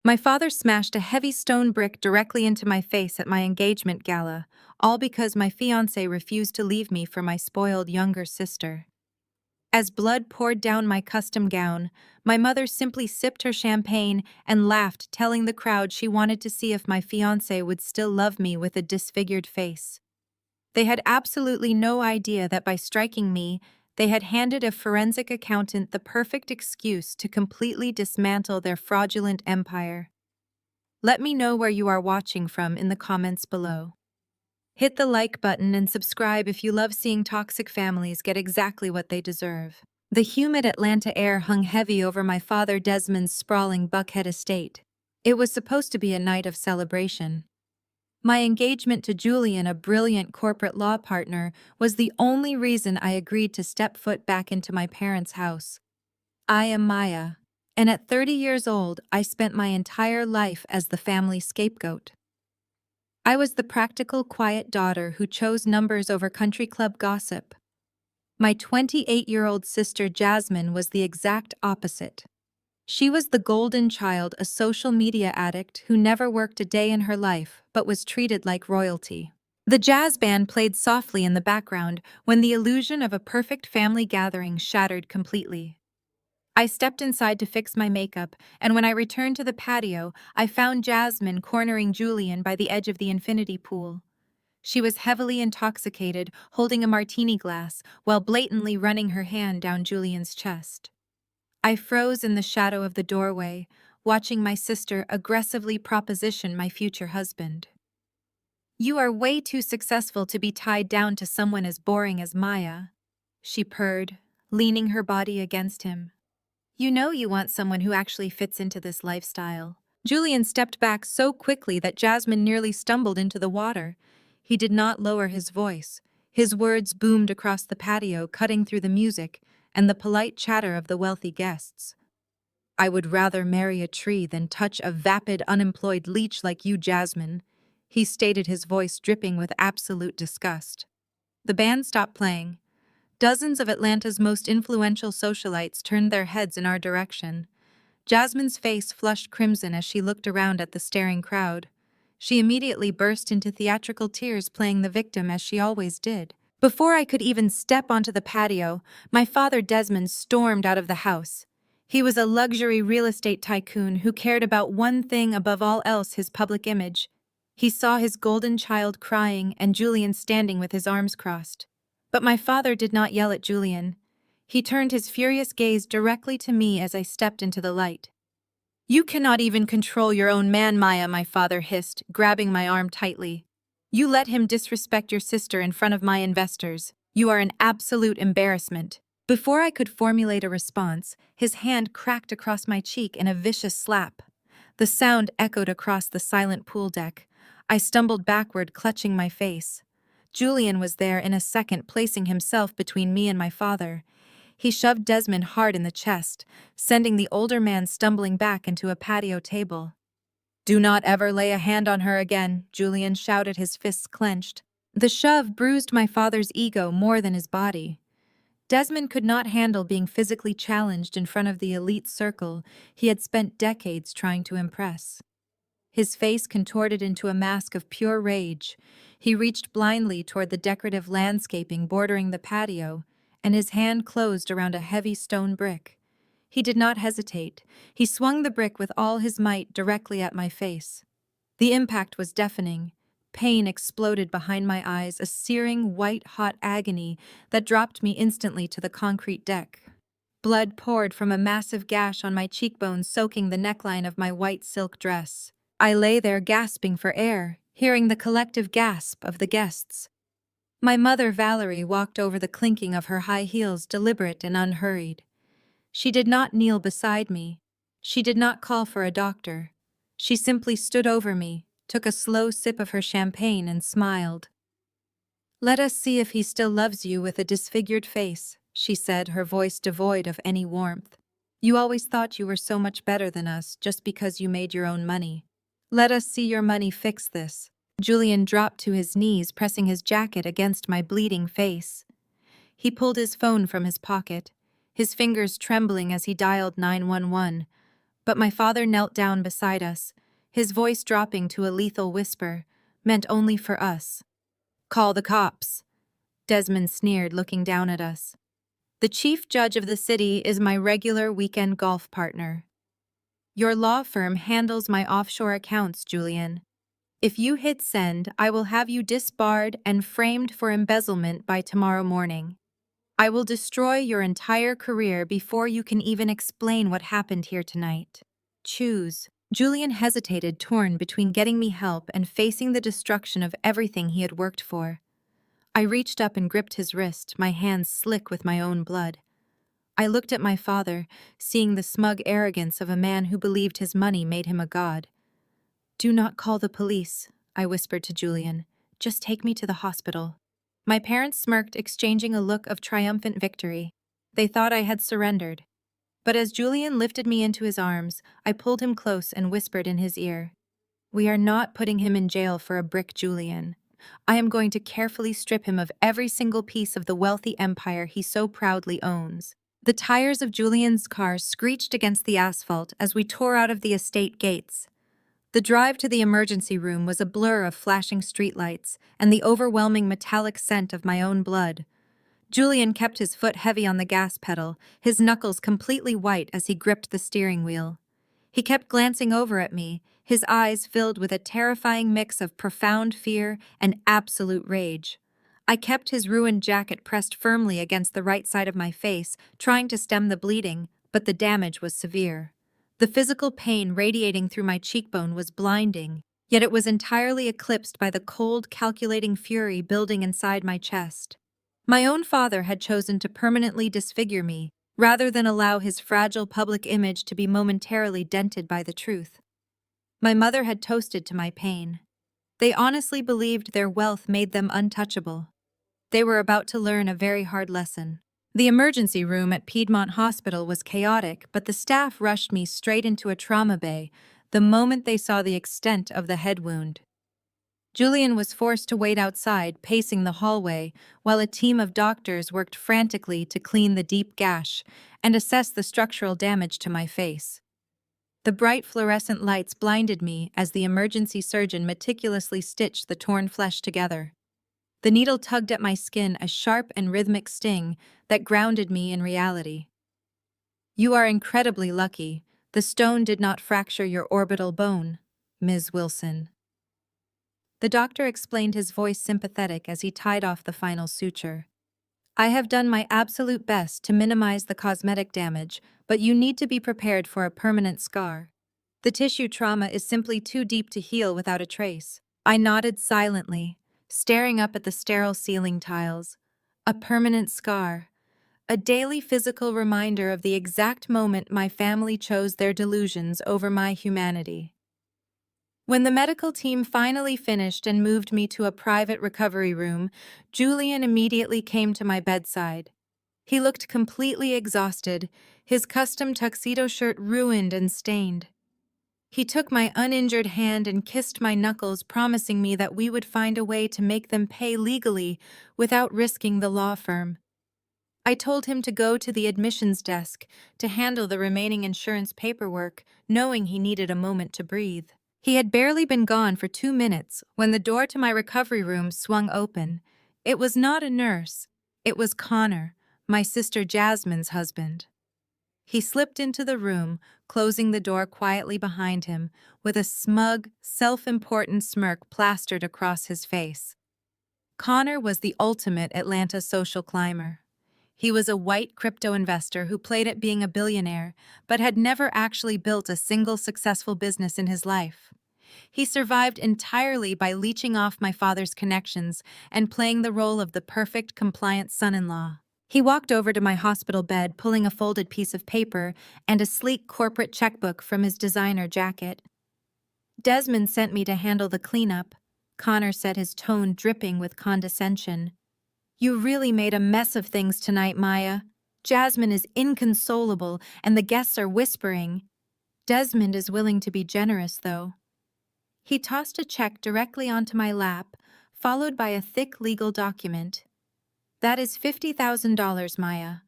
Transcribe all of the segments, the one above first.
My father smashed a heavy stone brick directly into my face at my engagement gala, all because my fiancé refused to leave me for my spoiled younger sister. As blood poured down my custom gown, my mother simply sipped her champagne and laughed, telling the crowd she wanted to see if my fiancé would still love me with a disfigured face. They had absolutely no idea that by striking me, they had handed a forensic accountant the perfect excuse to completely dismantle their fraudulent empire. Let me know where you are watching from in the comments below. Hit the like button and subscribe if you love seeing toxic families get exactly what they deserve. The humid Atlanta air hung heavy over my father Desmond's sprawling Buckhead estate. It was supposed to be a night of celebration. My engagement to Julian, a brilliant corporate law partner, was the only reason I agreed to step foot back into my parents' house. I am Maya, and at 30 years old, I spent my entire life as the family scapegoat. I was the practical, quiet daughter who chose numbers over country club gossip. My 28-year-old sister Jasmine was the exact opposite. She was the golden child, a social media addict who never worked a day in her life but was treated like royalty. The jazz band played softly in the background when the illusion of a perfect family gathering shattered completely. I stepped inside to fix my makeup, and when I returned to the patio, I found Jasmine cornering Julian by the edge of the infinity pool. She was heavily intoxicated, holding a martini glass, while blatantly running her hand down Julian's chest. I froze in the shadow of the doorway, watching my sister aggressively proposition my future husband. "You are way too successful to be tied down to someone as boring as Maya," she purred, leaning her body against him. "You know you want someone who actually fits into this lifestyle." Julian stepped back so quickly that Jasmine nearly stumbled into the water. He did not lower his voice. His words boomed across the patio, cutting through the music and the polite chatter of the wealthy guests. "I would rather marry a tree than touch a vapid, unemployed leech like you, Jasmine," he stated, his voice dripping with absolute disgust. The band stopped playing. Dozens of Atlanta's most influential socialites turned their heads in our direction. Jasmine's face flushed crimson as she looked around at the staring crowd. She immediately burst into theatrical tears, playing the victim as she always did. Before I could even step onto the patio, my father Desmond stormed out of the house. He was a luxury real estate tycoon who cared about one thing above all else: his public image. He saw his golden child crying and Julian standing with his arms crossed. But my father did not yell at Julian. He turned his furious gaze directly to me as I stepped into the light. "You cannot even control your own man, Maya," my father hissed, grabbing my arm tightly. "You let him disrespect your sister in front of my investors. You are an absolute embarrassment." Before I could formulate a response, his hand cracked across my cheek in a vicious slap. The sound echoed across the silent pool deck. I stumbled backward, clutching my face. Julian was there in a second, placing himself between me and my father. He shoved Desmond hard in the chest, sending the older man stumbling back into a patio table. "Do not ever lay a hand on her again," Julian shouted, his fists clenched. The shove bruised my father's ego more than his body. Desmond could not handle being physically challenged in front of the elite circle he had spent decades trying to impress. His face contorted into a mask of pure rage. He reached blindly toward the decorative landscaping bordering the patio, and his hand closed around a heavy stone brick. He did not hesitate. He swung the brick with all his might directly at my face. The impact was deafening. Pain exploded behind my eyes, a searing, white-hot agony that dropped me instantly to the concrete deck. Blood poured from a massive gash on my cheekbone, soaking the neckline of my white silk dress. I lay there gasping for air, hearing the collective gasp of the guests. My mother, Valerie, walked over the clinking of her high heels, deliberate and unhurried. She did not kneel beside me. She did not call for a doctor. She simply stood over me, took a slow sip of her champagne, and smiled. "Let us see if he still loves you with a disfigured face," she said, her voice devoid of any warmth. "You always thought you were so much better than us just because you made your own money. Let us see your money fix this." Julian dropped to his knees, pressing his jacket against my bleeding face. He pulled his phone from his pocket, his fingers trembling as he dialed 911. but my father knelt down beside us, his voice dropping to a lethal whisper, meant only for us. "Call the cops," Desmond sneered, looking down at us. "The chief judge of the city is my regular weekend golf partner. Your law firm handles my offshore accounts, Julian. If you hit send, I will have you disbarred and framed for embezzlement by tomorrow morning. I will destroy your entire career before you can even explain what happened here tonight. Choose." Julian hesitated, torn between getting me help and facing the destruction of everything he had worked for. I reached up and gripped his wrist, my hands slick with my own blood. I looked at my father, seeing the smug arrogance of a man who believed his money made him a god. "Do not call the police," I whispered to Julian. "Just take me to the hospital." My parents smirked, exchanging a look of triumphant victory. They thought I had surrendered. But as Julian lifted me into his arms, I pulled him close and whispered in his ear, "We are not putting him in jail for a brick, Julian. I am going to carefully strip him of every single piece of the wealthy empire he so proudly owns." The tires of Julian's car screeched against the asphalt as we tore out of the estate gates. The drive to the emergency room was a blur of flashing streetlights and the overwhelming metallic scent of my own blood. Julian kept his foot heavy on the gas pedal, his knuckles completely white as he gripped the steering wheel. He kept glancing over at me, his eyes filled with a terrifying mix of profound fear and absolute rage. I kept his ruined jacket pressed firmly against the right side of my face, trying to stem the bleeding, but the damage was severe. The physical pain radiating through my cheekbone was blinding, yet it was entirely eclipsed by the cold, calculating fury building inside my chest. My own father had chosen to permanently disfigure me, rather than allow his fragile public image to be momentarily dented by the truth. My mother had toasted to my pain. They honestly believed their wealth made them untouchable. They were about to learn a very hard lesson. The emergency room at Piedmont Hospital was chaotic, but the staff rushed me straight into a trauma bay the moment they saw the extent of the head wound. Julian was forced to wait outside, pacing the hallway, while a team of doctors worked frantically to clean the deep gash and assess the structural damage to my face. The bright fluorescent lights blinded me as the emergency surgeon meticulously stitched the torn flesh together. The needle tugged at my skin, a sharp and rhythmic sting that grounded me in reality. "You are incredibly lucky. The stone did not fracture your orbital bone, Ms. Wilson." The doctor explained, his voice sympathetic as he tied off the final suture. "I have done my absolute best to minimize the cosmetic damage, but you need to be prepared for a permanent scar. The tissue trauma is simply too deep to heal without a trace." I nodded silently, staring up at the sterile ceiling tiles. A permanent scar. A daily physical reminder of the exact moment my family chose their delusions over my humanity. When the medical team finally finished and moved me to a private recovery room, Julian immediately came to my bedside. He looked completely exhausted, his custom tuxedo shirt ruined and stained. He took my uninjured hand and kissed my knuckles, promising me that we would find a way to make them pay legally without risking the law firm. I told him to go to the admissions desk to handle the remaining insurance paperwork, knowing he needed a moment to breathe. He had barely been gone for 2 minutes when the door to my recovery room swung open. It was not a nurse. It was Connor, my sister Jasmine's husband. He slipped into the room, closing the door quietly behind him, with a smug, self-important smirk plastered across his face. Connor was the ultimate Atlanta social climber. He was a white crypto investor who played at being a billionaire, but had never actually built a single successful business in his life. He survived entirely by leeching off my father's connections and playing the role of the perfect, compliant son-in-law. He walked over to my hospital bed, pulling a folded piece of paper and a sleek corporate checkbook from his designer jacket. "Desmond sent me to handle the cleanup," Connor said, his tone dripping with condescension. "You really made a mess of things tonight, Maya. Jasmine is inconsolable, and the guests are whispering. Desmond is willing to be generous, though." He tossed a check directly onto my lap, followed by a thick legal document. "That is $50,000, Maya.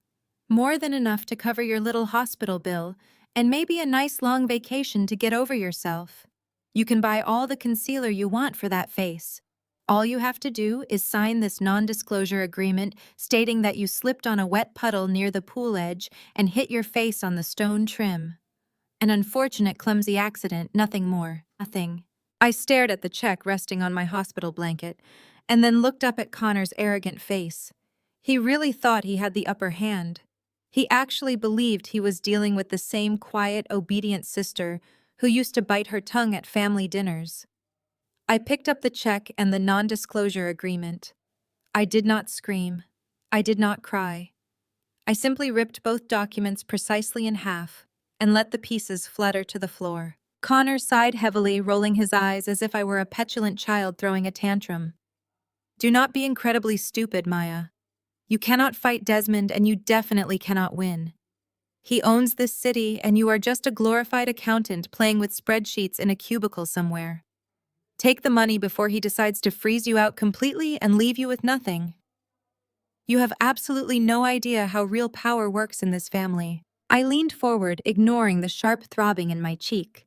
More than enough to cover your little hospital bill, and maybe a nice long vacation to get over yourself. You can buy all the concealer you want for that face. All you have to do is sign this non-disclosure agreement stating that you slipped on a wet puddle near the pool edge and hit your face on the stone trim. An unfortunate clumsy accident, nothing more, nothing. I stared at the check resting on my hospital blanket and then looked up at Connor's arrogant face. He really thought he had the upper hand. He actually believed he was dealing with the same quiet, obedient sister who used to bite her tongue at family dinners. I picked up the check and the non-disclosure agreement. I did not scream. I did not cry. I simply ripped both documents precisely in half and let the pieces flutter to the floor. Connor sighed heavily, rolling his eyes as if I were a petulant child throwing a tantrum. Do not be incredibly stupid, Maya. You cannot fight Desmond and you definitely cannot win. He owns this city and you are just a glorified accountant playing with spreadsheets in a cubicle somewhere. Take the money before he decides to freeze you out completely and leave you with nothing. You have absolutely no idea how real power works in this family. I leaned forward, ignoring the sharp throbbing in my cheek.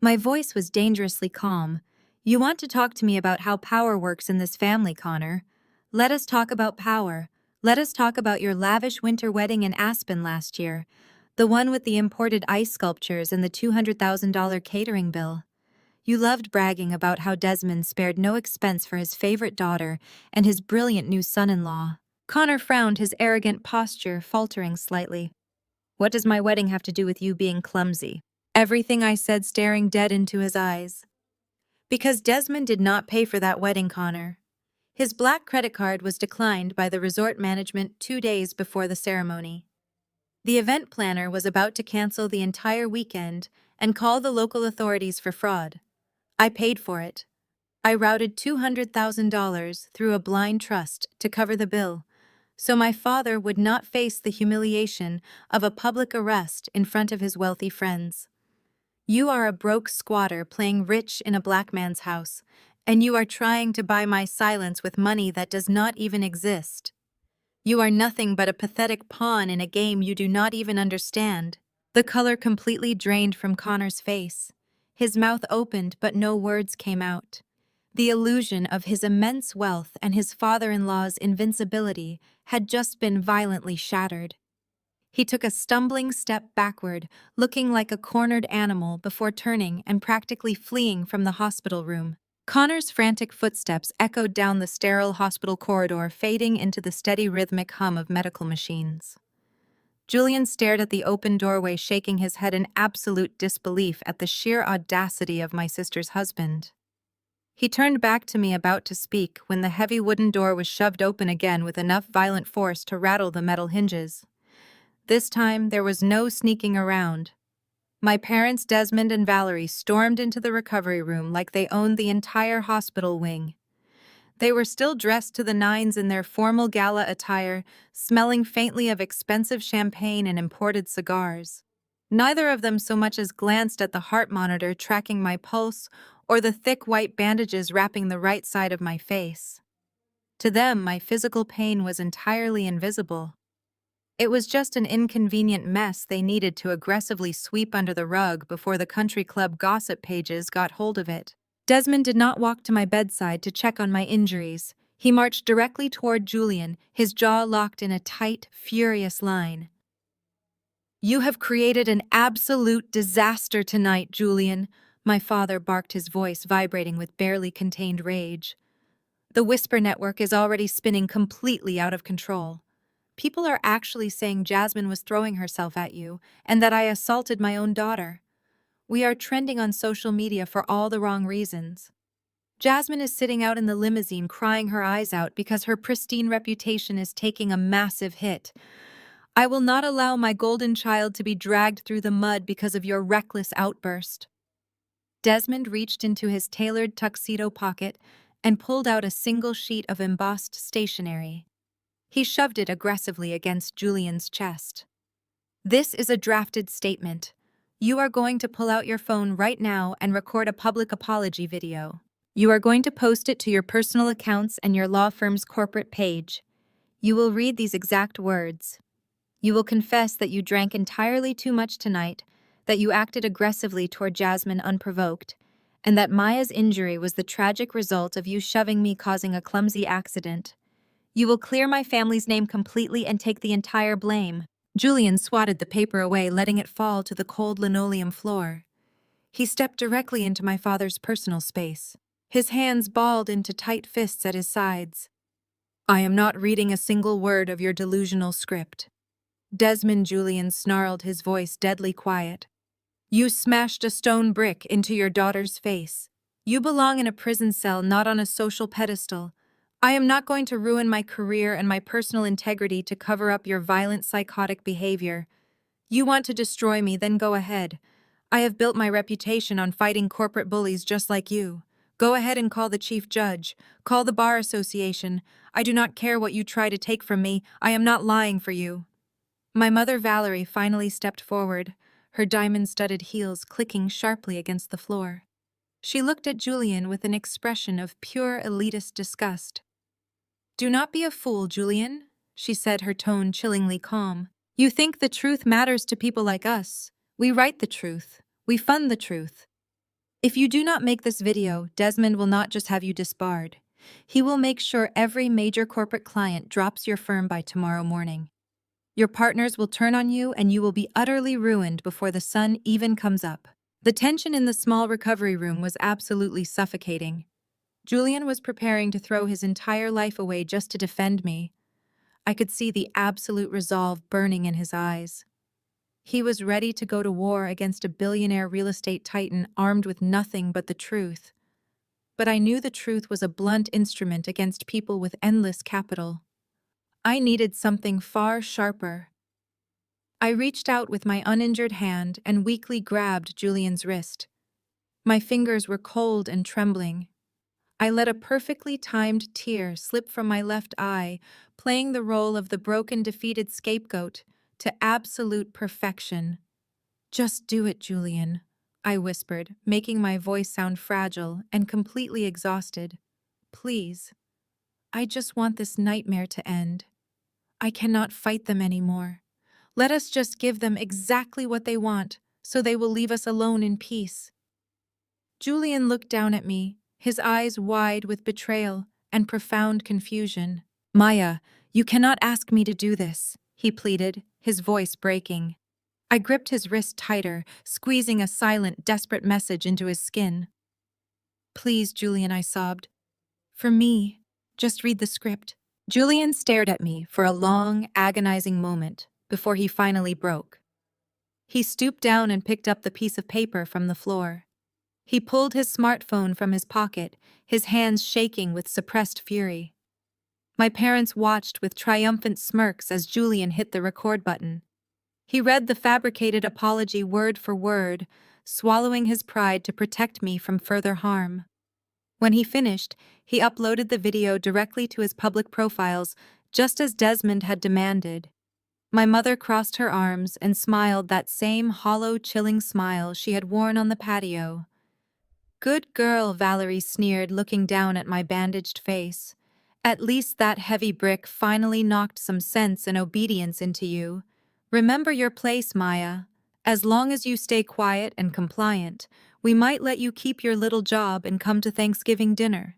My voice was dangerously calm. You want to talk to me about how power works in this family, Connor? Let us talk about power. Let us talk about your lavish winter wedding in Aspen last year, the one with the imported ice sculptures and the $200,000 catering bill. You loved bragging about how Desmond spared no expense for his favorite daughter and his brilliant new son-in-law. Connor frowned, his arrogant posture faltering slightly. What does my wedding have to do with you being clumsy? Everything, I said, staring dead into his eyes. Because Desmond did not pay for that wedding, Connor. His black credit card was declined by the resort management 2 days before the ceremony. The event planner was about to cancel the entire weekend and call the local authorities for fraud. I paid for it. I routed $200,000 through a blind trust to cover the bill, so my father would not face the humiliation of a public arrest in front of his wealthy friends. You are a broke squatter playing rich in a black man's house, and you are trying to buy my silence with money that does not even exist. You are nothing but a pathetic pawn in a game you do not even understand. The color completely drained from Connor's face. His mouth opened, but no words came out. The illusion of his immense wealth and his father-in-law's invincibility had just been violently shattered. He took a stumbling step backward, looking like a cornered animal before turning and practically fleeing from the hospital room. Connor's frantic footsteps echoed down the sterile hospital corridor, fading into the steady rhythmic hum of medical machines. Julian stared at the open doorway, shaking his head in absolute disbelief at the sheer audacity of my sister's husband. He turned back to me, about to speak, when the heavy wooden door was shoved open again with enough violent force to rattle the metal hinges. This time, there was no sneaking around. My parents, Desmond and Valerie, stormed into the recovery room like they owned the entire hospital wing. They were still dressed to the nines in their formal gala attire, smelling faintly of expensive champagne and imported cigars. Neither of them so much as glanced at the heart monitor tracking my pulse or the thick white bandages wrapping the right side of my face. To them, my physical pain was entirely invisible. It was just an inconvenient mess they needed to aggressively sweep under the rug before the country club gossip pages got hold of it. Desmond did not walk to my bedside to check on my injuries. He marched directly toward Julian, his jaw locked in a tight, furious line. "You have created an absolute disaster tonight, Julian," my father barked, his voice vibrating with barely contained rage. "The whisper network is already spinning completely out of control. People are actually saying Jasmine was throwing herself at you and that I assaulted my own daughter. We are trending on social media for all the wrong reasons. Jasmine is sitting out in the limousine crying her eyes out because her pristine reputation is taking a massive hit. I will not allow my golden child to be dragged through the mud because of your reckless outburst." Desmond reached into his tailored tuxedo pocket and pulled out a single sheet of embossed stationery. He shoved it aggressively against Julian's chest. "This is a drafted statement. You are going to pull out your phone right now and record a public apology video. You are going to post it to your personal accounts and your law firm's corporate page. You will read these exact words. You will confess that you drank entirely too much tonight, that you acted aggressively toward Jasmine unprovoked, and that Maya's injury was the tragic result of you shoving me causing a clumsy accident. You will clear my family's name completely and take the entire blame. Julian swatted the paper away, letting it fall to the cold linoleum floor. He stepped directly into my father's personal space. His hands balled into tight fists at his sides. I am not reading a single word of your delusional script. Desmond Julian snarled, his voice deadly quiet. You smashed a stone brick into your daughter's face. You belong in a prison cell, not on a social pedestal. I am not going to ruin my career and my personal integrity to cover up your violent, psychotic behavior. You want to destroy me, then go ahead. I have built my reputation on fighting corporate bullies just like you. Go ahead and call the chief judge. Call the bar association. I do not care what you try to take from me. I am not lying for you. My mother Valerie finally stepped forward, her diamond-studded heels clicking sharply against the floor. She looked at Julian with an expression of pure elitist disgust. Do not be a fool, Julian, she said, her tone chillingly calm. You think the truth matters to people like us. We write the truth. We fund the truth. If you do not make this video, Desmond will not just have you disbarred. He will make sure every major corporate client drops your firm by tomorrow morning. Your partners will turn on you and you will be utterly ruined before the sun even comes up. The tension in the small recovery room was absolutely suffocating. Julian was preparing to throw his entire life away just to defend me. I could see the absolute resolve burning in his eyes. He was ready to go to war against a billionaire real estate titan armed with nothing but the truth. But I knew the truth was a blunt instrument against people with endless capital. I needed something far sharper. I reached out with my uninjured hand and weakly grabbed Julian's wrist. My fingers were cold and trembling. I let a perfectly timed tear slip from my left eye, playing the role of the broken, defeated scapegoat to absolute perfection. Just do it, Julian, I whispered, making my voice sound fragile and completely exhausted. Please. I just want this nightmare to end. I cannot fight them anymore. Let us just give them exactly what they want, so they will leave us alone in peace. Julian looked down at me, his eyes wide with betrayal and profound confusion. Maya, you cannot ask me to do this, he pleaded, his voice breaking. I gripped his wrist tighter, squeezing a silent, desperate message into his skin. Please, Julian, I sobbed. For me, just read the script. Julian stared at me for a long, agonizing moment before he finally broke. He stooped down and picked up the piece of paper from the floor. He pulled his smartphone from his pocket, his hands shaking with suppressed fury. My parents watched with triumphant smirks as Julian hit the record button. He read the fabricated apology word for word, swallowing his pride to protect me from further harm. When he finished, he uploaded the video directly to his public profiles, just as Desmond had demanded. My mother crossed her arms and smiled that same hollow, chilling smile she had worn on the patio. Good girl, Valerie sneered, looking down at my bandaged face. At least that heavy brick finally knocked some sense and obedience into you. Remember your place, Maya. As long as you stay quiet and compliant, we might let you keep your little job and come to Thanksgiving dinner.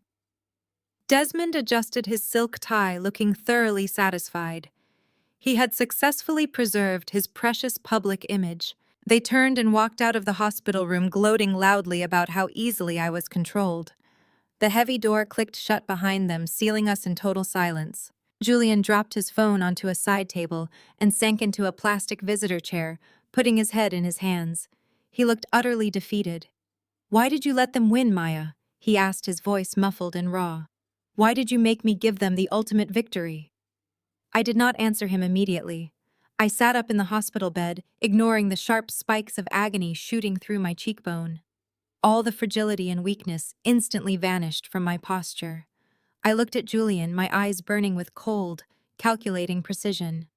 Desmond adjusted his silk tie, looking thoroughly satisfied. He had successfully preserved his precious public image. They turned and walked out of the hospital room, gloating loudly about how easily I was controlled. The heavy door clicked shut behind them, sealing us in total silence. Julian dropped his phone onto a side table and sank into a plastic visitor chair, putting his head in his hands. He looked utterly defeated. Why did you let them win, Maya? He asked, his voice muffled and raw. Why did you make me give them the ultimate victory? I did not answer him immediately. I sat up in the hospital bed, ignoring the sharp spikes of agony shooting through my cheekbone. All the fragility and weakness instantly vanished from my posture. I looked at Julian, my eyes burning with cold, calculating precision.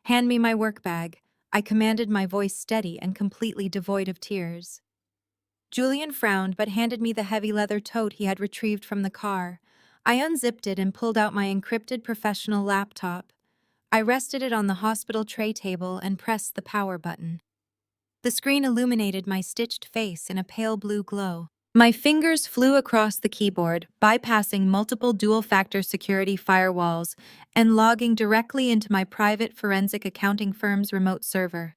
Hand me my work bag, I commanded, my voice steady and completely devoid of tears. Julian frowned but handed me the heavy leather tote he had retrieved from the car. I unzipped it and pulled out my encrypted professional laptop. I rested it on the hospital tray table and pressed the power button. The screen illuminated my stitched face in a pale blue glow. My fingers flew across the keyboard, bypassing multiple dual-factor security firewalls and logging directly into my private forensic accounting firm's remote server.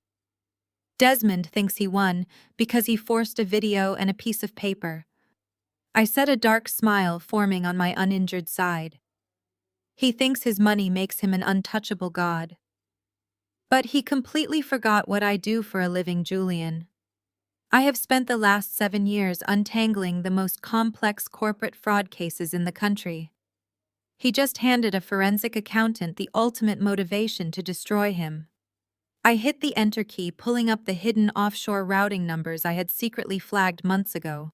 Desmond thinks he won because he forced a video and a piece of paper. I said, a dark smile forming on my uninjured side. He thinks his money makes him an untouchable god. But he completely forgot what I do for a living, Julian. I have spent the last 7 years untangling the most complex corporate fraud cases in the country. He just handed a forensic accountant the ultimate motivation to destroy him. I hit the enter key, pulling up the hidden offshore routing numbers I had secretly flagged months ago.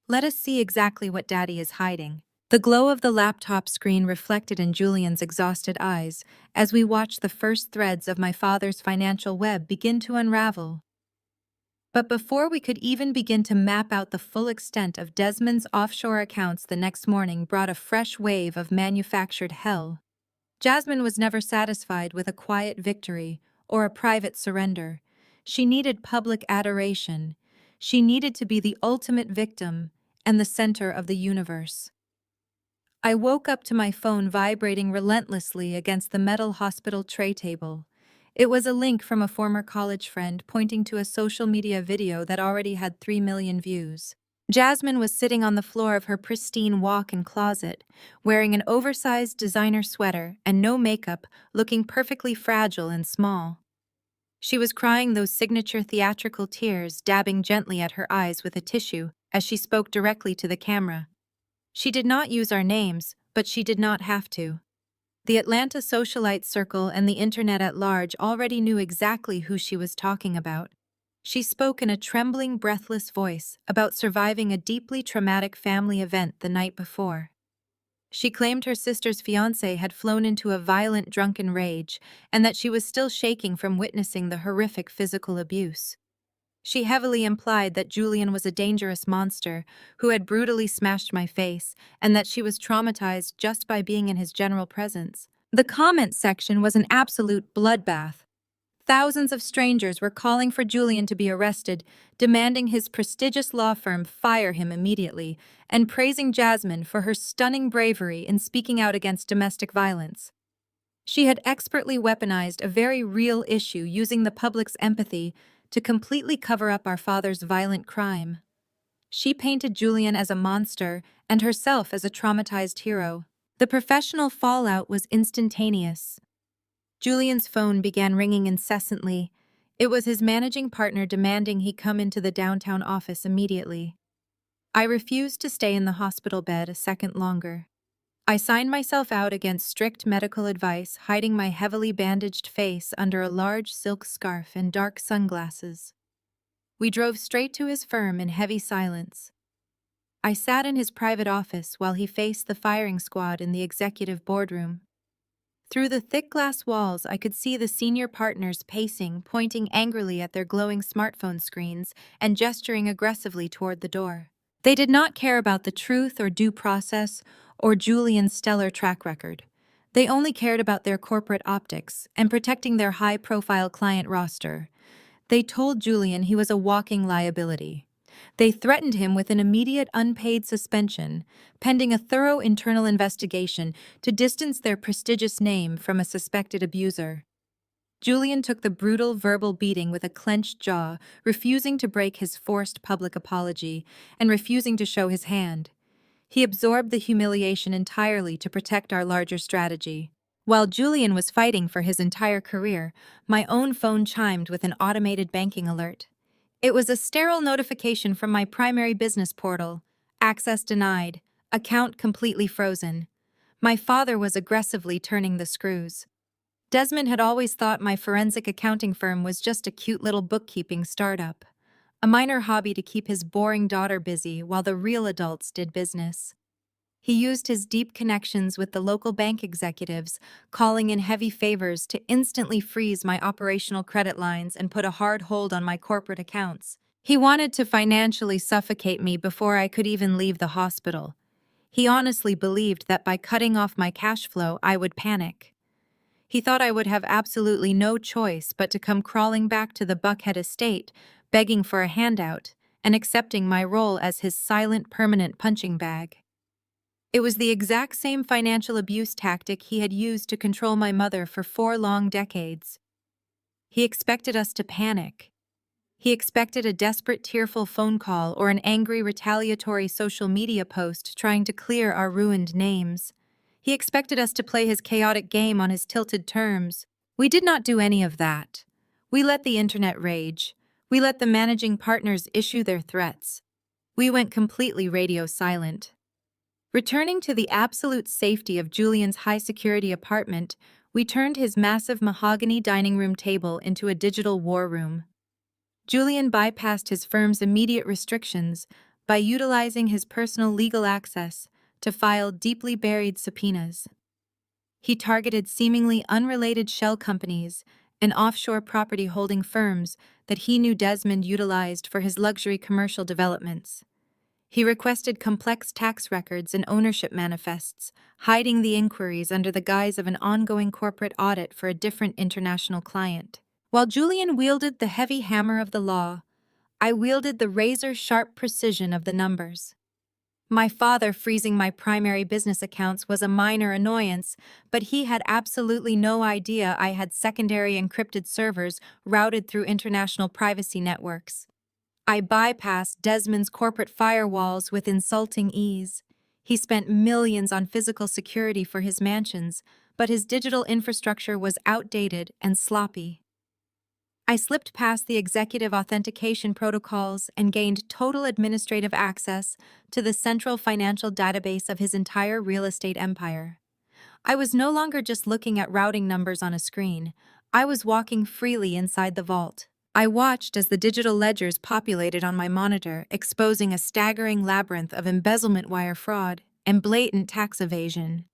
Let us see exactly what Daddy is hiding. The glow of the laptop screen reflected in Julian's exhausted eyes as we watched the first threads of my father's financial web begin to unravel. But before we could even begin to map out the full extent of Desmond's offshore accounts, the next morning brought a fresh wave of manufactured hell. Jasmine was never satisfied with a quiet victory or a private surrender. She needed public adoration. She needed to be the ultimate victim and the center of the universe. I woke up to my phone vibrating relentlessly against the metal hospital tray table. It was a link from a former college friend pointing to a social media video that already had 3 million views. Jasmine was sitting on the floor of her pristine walk-in closet, wearing an oversized designer sweater and no makeup, looking perfectly fragile and small. She was crying those signature theatrical tears, dabbing gently at her eyes with a tissue as she spoke directly to the camera. She did not use our names, but she did not have to. The Atlanta socialite circle and the internet at large already knew exactly who she was talking about. She spoke in a trembling, breathless voice about surviving a deeply traumatic family event the night before. She claimed her sister's fiancé had flown into a violent drunken rage and that she was still shaking from witnessing the horrific physical abuse. She heavily implied that Julian was a dangerous monster who had brutally smashed my face and that she was traumatized just by being in his general presence. The comment section was an absolute bloodbath. Thousands of strangers were calling for Julian to be arrested, demanding his prestigious law firm fire him immediately, and praising Jasmine for her stunning bravery in speaking out against domestic violence. She had expertly weaponized a very real issue using the public's empathy to completely cover up our father's violent crime. She painted Julian as a monster and herself as a traumatized hero. The professional fallout was instantaneous. Julian's phone began ringing incessantly. It was his managing partner demanding he come into the downtown office immediately. I refused to stay in the hospital bed a second longer. I signed myself out against strict medical advice, hiding my heavily bandaged face under a large silk scarf and dark sunglasses. We drove straight to his firm in heavy silence. I sat in his private office while he faced the firing squad in the executive boardroom. Through the thick glass walls, I could see the senior partners pacing, pointing angrily at their glowing smartphone screens and gesturing aggressively toward the door. They did not care about the truth or due process or Julian's stellar track record. They only cared about their corporate optics and protecting their high-profile client roster. They told Julian he was a walking liability. They threatened him with an immediate unpaid suspension, pending a thorough internal investigation to distance their prestigious name from a suspected abuser. Julian took the brutal verbal beating with a clenched jaw, refusing to break his forced public apology and refusing to show his hand. He absorbed the humiliation entirely to protect our larger strategy. While Julian was fighting for his entire career, my own phone chimed with an automated banking alert. It was a sterile notification from my primary business portal. Access denied. Account completely frozen. My father was aggressively turning the screws. Desmond had always thought my forensic accounting firm was just a cute little bookkeeping startup, a minor hobby to keep his boring daughter busy while the real adults did business. He used his deep connections with the local bank executives, calling in heavy favors to instantly freeze my operational credit lines and put a hard hold on my corporate accounts. He wanted to financially suffocate me before I could even leave the hospital. He honestly believed that by cutting off my cash flow, I would panic. He thought I would have absolutely no choice but to come crawling back to the Buckhead estate, begging for a handout, and accepting my role as his silent, permanent punching bag. It was the exact same financial abuse tactic he had used to control my mother for 4 long decades. He expected us to panic. He expected a desperate, tearful phone call or an angry, retaliatory social media post trying to clear our ruined names. He expected us to play his chaotic game on his tilted terms. We did not do any of that. We let the internet rage. We let the managing partners issue their threats. We went completely radio silent. Returning to the absolute safety of Julian's high-security apartment, we turned his massive mahogany dining room table into a digital war room. Julian bypassed his firm's immediate restrictions by utilizing his personal legal access to file deeply buried subpoenas. He targeted seemingly unrelated shell companies and offshore property holding firms that he knew Desmond utilized for his luxury commercial developments. He requested complex tax records and ownership manifests, hiding the inquiries under the guise of an ongoing corporate audit for a different international client. While Julian wielded the heavy hammer of the law, I wielded the razor-sharp precision of the numbers. My father freezing my primary business accounts was a minor annoyance, but he had absolutely no idea I had secondary encrypted servers routed through international privacy networks. I bypassed Desmond's corporate firewalls with insulting ease. He spent millions on physical security for his mansions, but his digital infrastructure was outdated and sloppy. I slipped past the executive authentication protocols and gained total administrative access to the central financial database of his entire real estate empire. I was no longer just looking at routing numbers on a screen. I was walking freely inside the vault. I watched as the digital ledgers populated on my monitor, exposing a staggering labyrinth of embezzlement wire fraud and blatant tax evasion.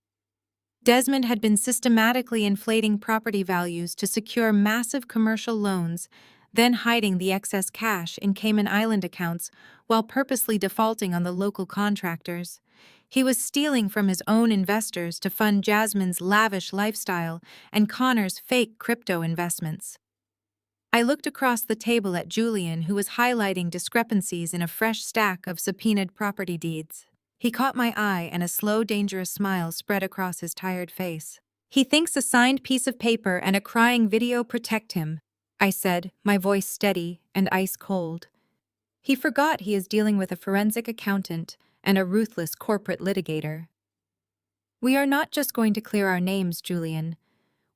Desmond had been systematically inflating property values to secure massive commercial loans, then hiding the excess cash in Cayman Island accounts while purposely defaulting on the local contractors. He was stealing from his own investors to fund Jasmine's lavish lifestyle and Connor's fake crypto investments. I looked across the table at Julian, who was highlighting discrepancies in a fresh stack of subpoenaed property deeds. He caught my eye and a slow, dangerous smile spread across his tired face. "He thinks a signed piece of paper and a crying video protect him," I said, my voice steady and ice cold. "He forgot he is dealing with a forensic accountant and a ruthless corporate litigator. We are not just going to clear our names, Julian.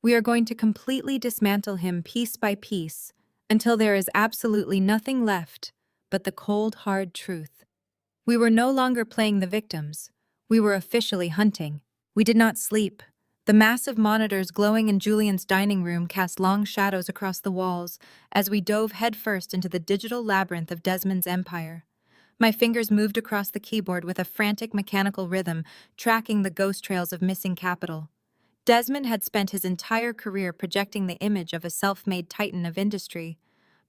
We are going to completely dismantle him piece by piece until there is absolutely nothing left but the cold, hard truth." We were no longer playing the victims. We were officially hunting. We did not sleep. The massive monitors glowing in Julian's dining room cast long shadows across the walls as we dove headfirst into the digital labyrinth of Desmond's empire. My fingers moved across the keyboard with a frantic mechanical rhythm, tracking the ghost trails of missing capital. Desmond had spent his entire career projecting the image of a self-made titan of industry,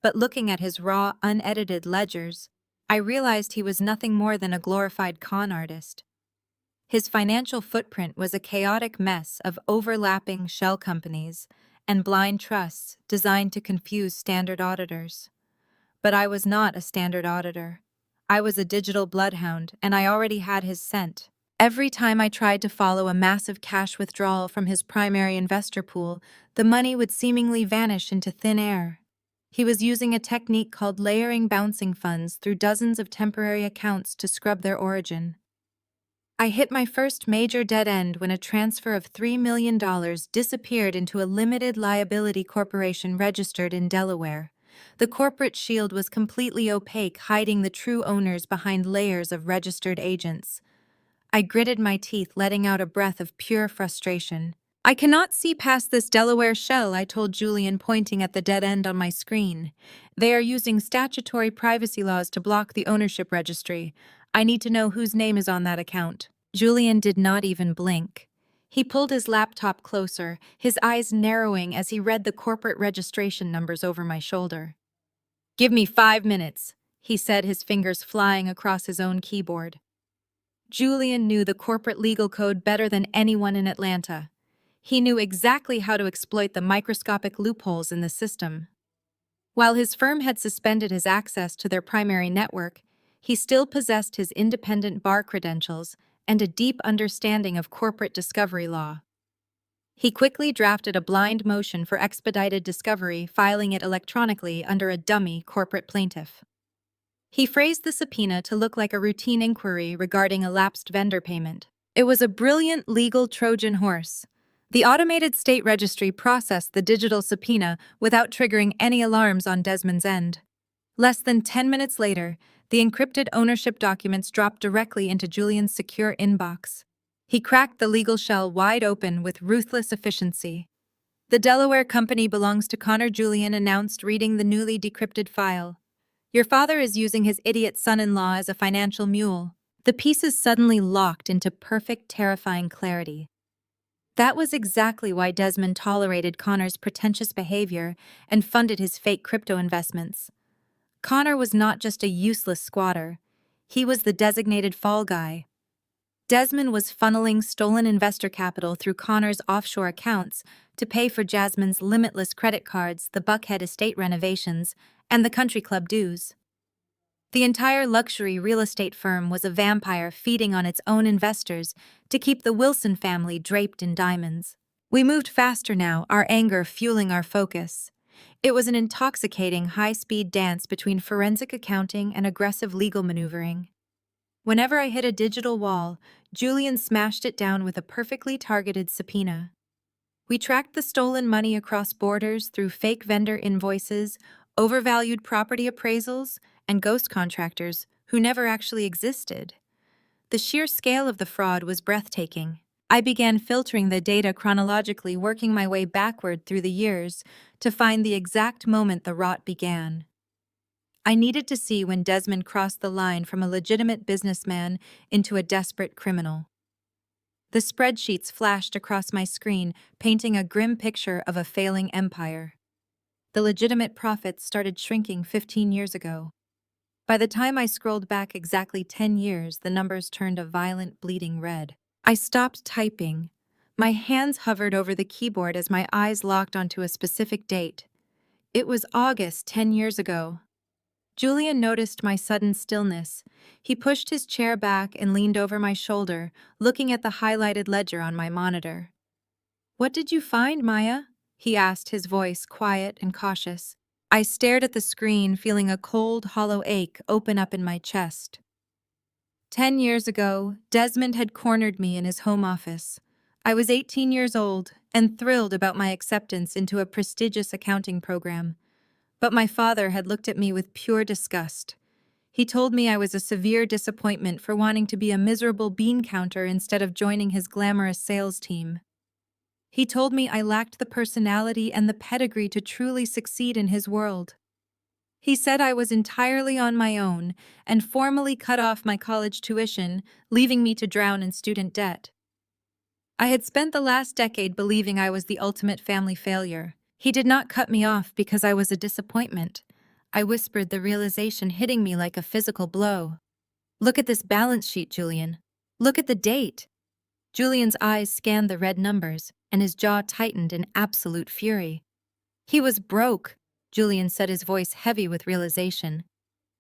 but looking at his raw, unedited ledgers, I realized he was nothing more than a glorified con artist. His financial footprint was a chaotic mess of overlapping shell companies and blind trusts designed to confuse standard auditors. But I was not a standard auditor. I was a digital bloodhound, and I already had his scent. Every time I tried to follow a massive cash withdrawal from his primary investor pool, the money would seemingly vanish into thin air. He was using a technique called layering bouncing funds through dozens of temporary accounts to scrub their origin. I hit my first major dead end when a transfer of $3 million disappeared into a limited liability corporation registered in Delaware. The corporate shield was completely opaque, hiding the true owners behind layers of registered agents. I gritted my teeth, letting out a breath of pure frustration. "I cannot see past this Delaware shell," I told Julian, pointing at the dead end on my screen. "They are using statutory privacy laws to block the ownership registry. I need to know whose name is on that account." Julian did not even blink. He pulled his laptop closer, his eyes narrowing as he read the corporate registration numbers over my shoulder. "Give me 5 minutes," he said, his fingers flying across his own keyboard. Julian knew the corporate legal code better than anyone in Atlanta. He knew exactly how to exploit the microscopic loopholes in the system. While his firm had suspended his access to their primary network, he still possessed his independent bar credentials and a deep understanding of corporate discovery law. He quickly drafted a blind motion for expedited discovery, filing it electronically under a dummy corporate plaintiff. He phrased the subpoena to look like a routine inquiry regarding a lapsed vendor payment. It was a brilliant legal Trojan horse. The automated state registry processed the digital subpoena without triggering any alarms on Desmond's end. Less than 10 minutes later, the encrypted ownership documents dropped directly into Julian's secure inbox. He cracked the legal shell wide open with ruthless efficiency. The Delaware company belongs to Connor. Julian announced, reading the newly decrypted file. Your father is using his idiot son-in-law as a financial mule. The pieces suddenly locked into perfect, terrifying clarity. That was exactly why Desmond tolerated Connor's pretentious behavior and funded his fake crypto investments. Connor was not just a useless squatter. He was the designated fall guy. Desmond was funneling stolen investor capital through Connor's offshore accounts to pay for Jasmine's limitless credit cards, the Buckhead estate renovations, and the country club dues. The entire luxury real estate firm was a vampire feeding on its own investors to keep the Wilson family draped in diamonds. We moved faster now, our anger fueling our focus. It was an intoxicating, high-speed dance between forensic accounting and aggressive legal maneuvering. Whenever I hit a digital wall, Julian smashed it down with a perfectly targeted subpoena. We tracked the stolen money across borders through fake vendor invoices, overvalued property appraisals, and ghost contractors who never actually existed. The sheer scale of the fraud was breathtaking. I began filtering the data chronologically, working my way backward through the years to find the exact moment the rot began. I needed to see when Desmond crossed the line from a legitimate businessman into a desperate criminal. The spreadsheets flashed across my screen, painting a grim picture of a failing empire. The legitimate profits started shrinking 15 years ago. By the time I scrolled back exactly 10 years, the numbers turned a violent, bleeding red. I stopped typing. My hands hovered over the keyboard as my eyes locked onto a specific date. It was August 10 years ago. Julian noticed my sudden stillness. He pushed his chair back and leaned over my shoulder, looking at the highlighted ledger on my monitor. "What did you find, Maya?" he asked, his voice quiet and cautious. I stared at the screen, feeling a cold, hollow ache open up in my chest. 10 years ago, Desmond had cornered me in his home office. I was 18 years old and thrilled about my acceptance into a prestigious accounting program. But my father had looked at me with pure disgust. He told me I was a severe disappointment for wanting to be a miserable bean counter instead of joining his glamorous sales team. He told me I lacked the personality and the pedigree to truly succeed in his world. He said I was entirely on my own and formally cut off my college tuition, leaving me to drown in student debt. I had spent the last decade believing I was the ultimate family failure. He did not cut me off because I was a disappointment. I whispered, the realization hitting me like a physical blow. "Look at this balance sheet, Julian. Look at the date." Julian's eyes scanned the red numbers, and his jaw tightened in absolute fury. "He was broke," Julian said, his voice heavy with realization.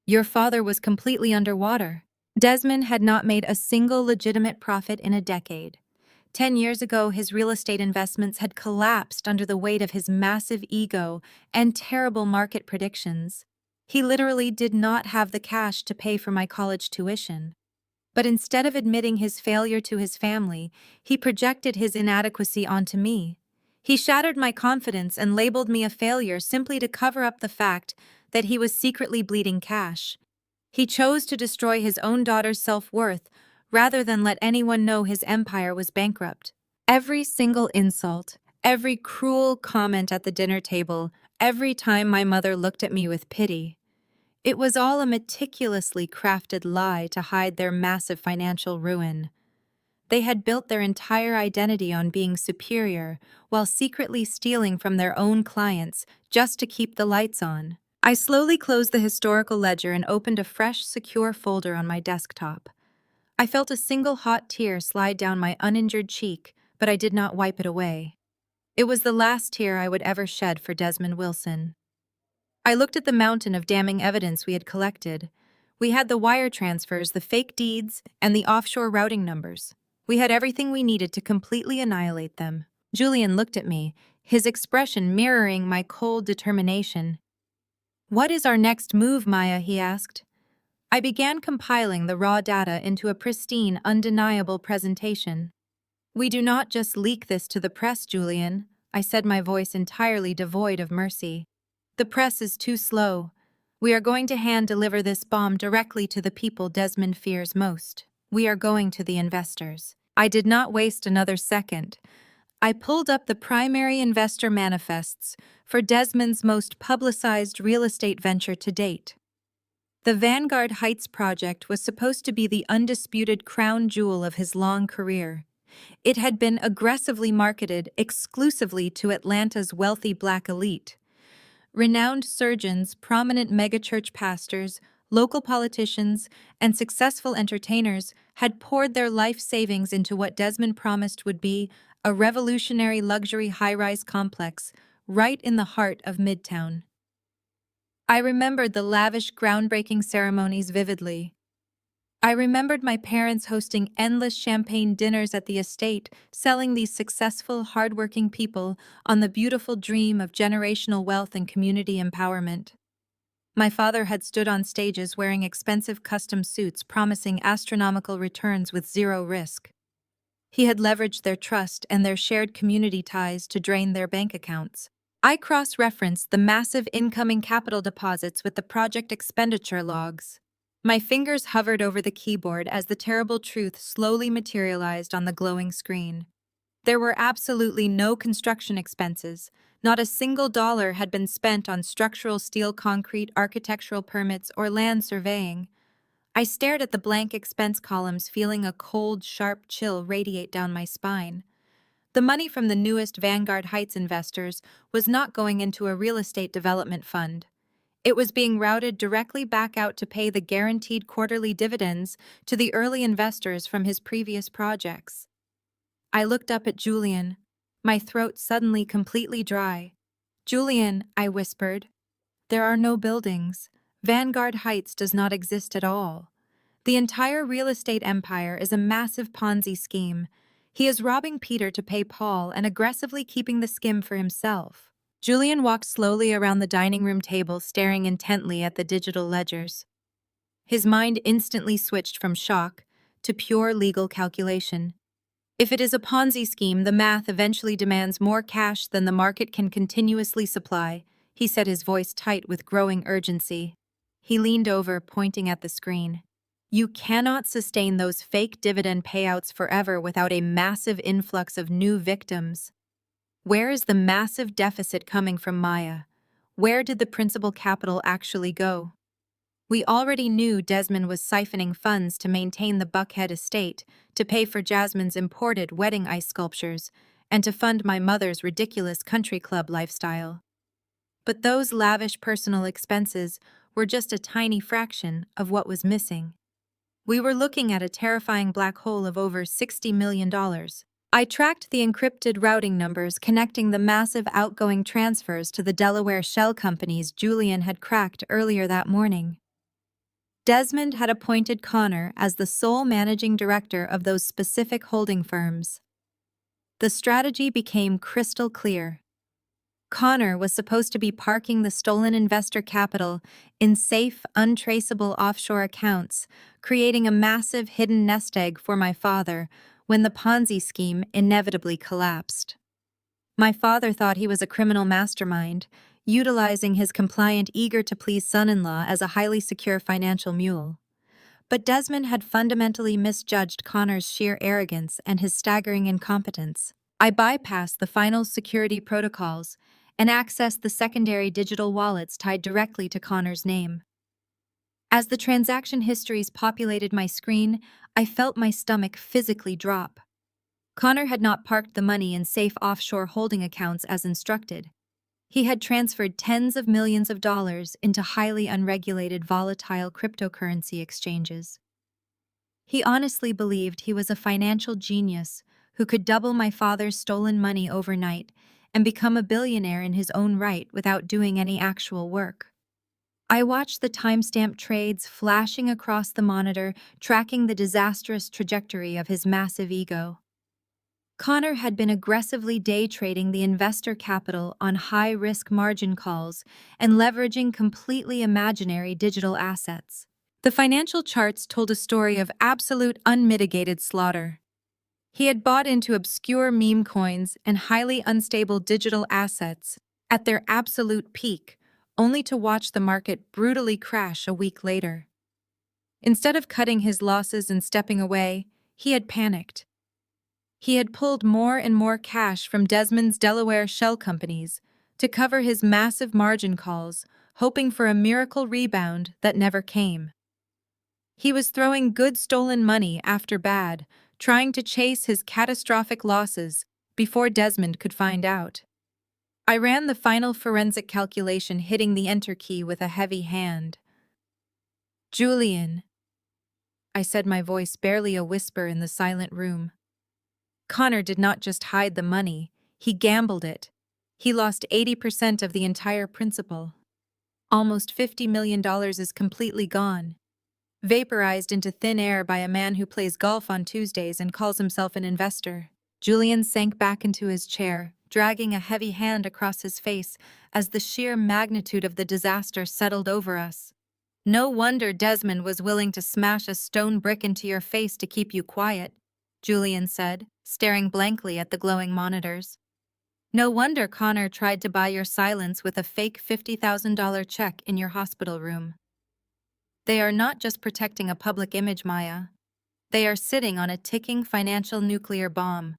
"Your father was completely underwater." Desmond had not made a single legitimate profit in a decade. 10 years ago, his real estate investments had collapsed under the weight of his massive ego and terrible market predictions. He literally did not have the cash to pay for my college tuition. But instead of admitting his failure to his family, he projected his inadequacy onto me. He shattered my confidence and labeled me a failure simply to cover up the fact that he was secretly bleeding cash. He chose to destroy his own daughter's self-worth rather than let anyone know his empire was bankrupt. Every single insult, every cruel comment at the dinner table, every time my mother looked at me with pity, it was all a meticulously crafted lie to hide their massive financial ruin. They had built their entire identity on being superior while secretly stealing from their own clients just to keep the lights on. I slowly closed the historical ledger and opened a fresh, secure folder on my desktop. I felt a single hot tear slide down my uninjured cheek, but I did not wipe it away. It was the last tear I would ever shed for Desmond Wilson. I looked at the mountain of damning evidence we had collected. We had the wire transfers, the fake deeds, and the offshore routing numbers. We had everything we needed to completely annihilate them. Julian looked at me, his expression mirroring my cold determination. "What is our next move, Maya?" he asked. I began compiling the raw data into a pristine, undeniable presentation. "We do not just leak this to the press, Julian," I said, my voice entirely devoid of mercy. "The press is too slow. We are going to hand-deliver this bomb directly to the people Desmond fears most. We are going to the investors." I did not waste another second. I pulled up the primary investor manifests for Desmond's most publicized real estate venture to date. The Vanguard Heights project was supposed to be the undisputed crown jewel of his long career. It had been aggressively marketed exclusively to Atlanta's wealthy black elite. Renowned surgeons, prominent megachurch pastors, local politicians, and successful entertainers had poured their life savings into what Desmond promised would be a revolutionary luxury high-rise complex right in the heart of Midtown. I remembered the lavish groundbreaking ceremonies vividly. I remembered my parents hosting endless champagne dinners at the estate, selling these successful, hardworking people on the beautiful dream of generational wealth and community empowerment. My father had stood on stages wearing expensive custom suits, promising astronomical returns with zero risk. He had leveraged their trust and their shared community ties to drain their bank accounts. I cross-referenced the massive incoming capital deposits with the project expenditure logs. My fingers hovered over the keyboard as the terrible truth slowly materialized on the glowing screen. There were absolutely no construction expenses. Not a single dollar had been spent on structural steel, concrete, architectural permits, or land surveying. I stared at the blank expense columns, feeling a cold, sharp chill radiate down my spine. The money from the newest Vanguard Heights investors was not going into a real estate development fund. It was being routed directly back out to pay the guaranteed quarterly dividends to the early investors from his previous projects. I looked up at Julian, my throat suddenly completely dry. "Julian," I whispered, "there are no buildings. Vanguard Heights does not exist at all. The entire real estate empire is a massive Ponzi scheme. He is robbing Peter to pay Paul and aggressively keeping the skim for himself." Julian walked slowly around the dining room table, staring intently at the digital ledgers. His mind instantly switched from shock to pure legal calculation. If it is a Ponzi scheme, the math eventually demands more cash than the market can continuously supply, he said, his voice tight with growing urgency. He leaned over, pointing at the screen. "You cannot sustain those fake dividend payouts forever without a massive influx of new victims. Where is the massive deficit coming from, Maya? Where did the principal capital actually go?" We already knew Desmond was siphoning funds to maintain the Buckhead estate, to pay for Jasmine's imported wedding ice sculptures, and to fund my mother's ridiculous country club lifestyle. But those lavish personal expenses were just a tiny fraction of what was missing. We were looking at a terrifying black hole of over $60 million. I tracked the encrypted routing numbers connecting the massive outgoing transfers to the Delaware shell companies Julian had cracked earlier that morning. Desmond had appointed Connor as the sole managing director of those specific holding firms. The strategy became crystal clear. Connor was supposed to be parking the stolen investor capital in safe, untraceable offshore accounts, creating a massive hidden nest egg for my father when the Ponzi scheme inevitably collapsed. My father thought he was a criminal mastermind, utilizing his compliant, eager-to-please son-in-law as a highly secure financial mule. But Desmond had fundamentally misjudged Connor's sheer arrogance and his staggering incompetence. I bypassed the final security protocols and accessed the secondary digital wallets tied directly to Connor's name. As the transaction histories populated my screen, I felt my stomach physically drop. Connor had not parked the money in safe offshore holding accounts as instructed. He had transferred tens of millions of dollars into highly unregulated, volatile cryptocurrency exchanges. He honestly believed he was a financial genius who could double my father's stolen money overnight and become a billionaire in his own right without doing any actual work. I watched the timestamp trades flashing across the monitor, tracking the disastrous trajectory of his massive ego. Connor had been aggressively day trading the investor capital on high-risk margin calls and leveraging completely imaginary digital assets. The financial charts told a story of absolute unmitigated slaughter. He had bought into obscure meme coins and highly unstable digital assets at their absolute peak, only to watch the market brutally crash a week later. Instead of cutting his losses and stepping away, he had panicked. He had pulled more and more cash from Desmond's Delaware shell companies to cover his massive margin calls, hoping for a miracle rebound that never came. He was throwing good stolen money after bad, trying to chase his catastrophic losses before Desmond could find out. I ran the final forensic calculation, hitting the enter key with a heavy hand. "Julian," I said, my voice barely a whisper in the silent room. Connor did not just hide the money, he gambled it. He lost 80% of the entire principal. Almost $50 million is completely gone. Vaporized into thin air by a man who plays golf on Tuesdays and calls himself an investor. Julian sank back into his chair, dragging a heavy hand across his face as the sheer magnitude of the disaster settled over us. "No wonder Desmond was willing to smash a stone brick into your face to keep you quiet," Julian said, staring blankly at the glowing monitors. "No wonder Connor tried to buy your silence with a fake $50,000 check in your hospital room. They are not just protecting a public image, Maya. They are sitting on a ticking financial nuclear bomb.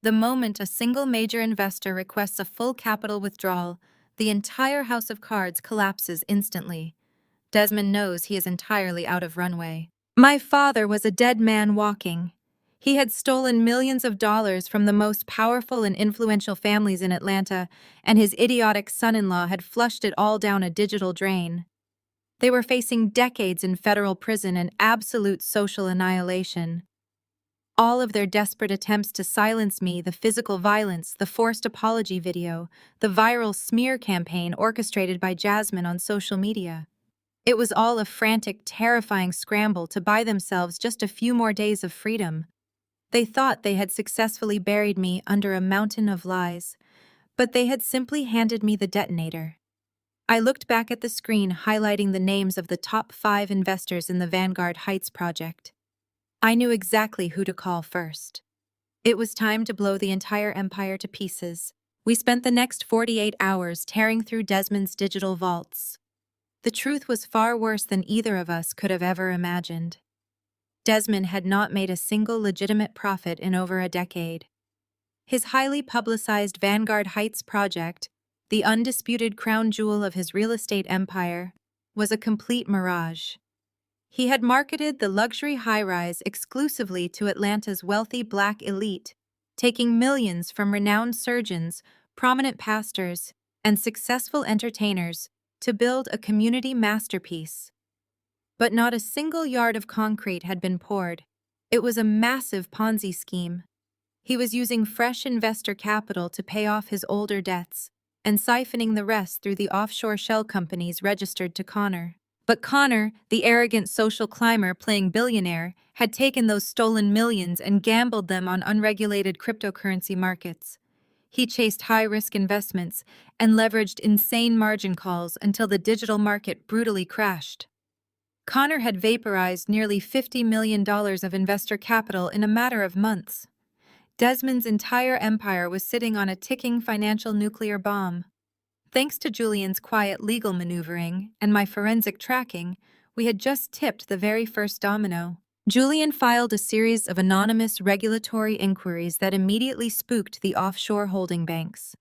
The moment a single major investor requests a full capital withdrawal, the entire house of cards collapses instantly. Desmond knows he is entirely out of runway. My father was a dead man walking. He had stolen millions of dollars from the most powerful and influential families in Atlanta, and his idiotic son-in-law had flushed it all down a digital drain. They were facing decades in federal prison and absolute social annihilation. All of their desperate attempts to silence me, the physical violence, the forced apology video, the viral smear campaign orchestrated by Jasmine on social media. It was all a frantic, terrifying scramble to buy themselves just a few more days of freedom. They thought they had successfully buried me under a mountain of lies, but they had simply handed me the detonator. I looked back at the screen highlighting the names of the top 5 investors in the Vanguard Heights project. I knew exactly who to call first. It was time to blow the entire empire to pieces. We spent the next 48 hours tearing through Desmond's digital vaults. The truth was far worse than either of us could have ever imagined. Desmond had not made a single legitimate profit in over a decade. His highly publicized Vanguard Heights project, the undisputed crown jewel of his real estate empire, was a complete mirage. He had marketed the luxury high-rise exclusively to Atlanta's wealthy Black elite, taking millions from renowned surgeons, prominent pastors, and successful entertainers to build a community masterpiece. But not a single yard of concrete had been poured. It was a massive Ponzi scheme. He was using fresh investor capital to pay off his older debts, and siphoning the rest through the offshore shell companies registered to Connor. But Connor, the arrogant social climber playing billionaire, had taken those stolen millions and gambled them on unregulated cryptocurrency markets. He chased high-risk investments and leveraged insane margin calls until the digital market brutally crashed. Connor had vaporized nearly $50 million of investor capital in a matter of months. Desmond's entire empire was sitting on a ticking financial nuclear bomb. Thanks to Julian's quiet legal maneuvering and my forensic tracking, we had just tipped the very first domino. Julian filed a series of anonymous regulatory inquiries that immediately spooked the offshore holding banks.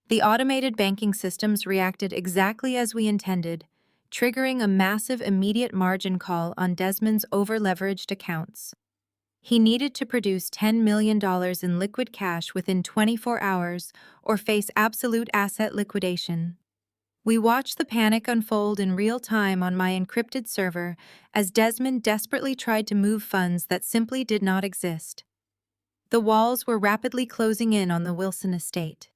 The automated banking systems reacted exactly as we intended, triggering a massive immediate margin call on Desmond's over-leveraged accounts. He needed to produce $10 million in liquid cash within 24 hours or face absolute asset liquidation. We watched the panic unfold in real time on my encrypted server as Desmond desperately tried to move funds that simply did not exist. The walls were rapidly closing in on the Wilson estate.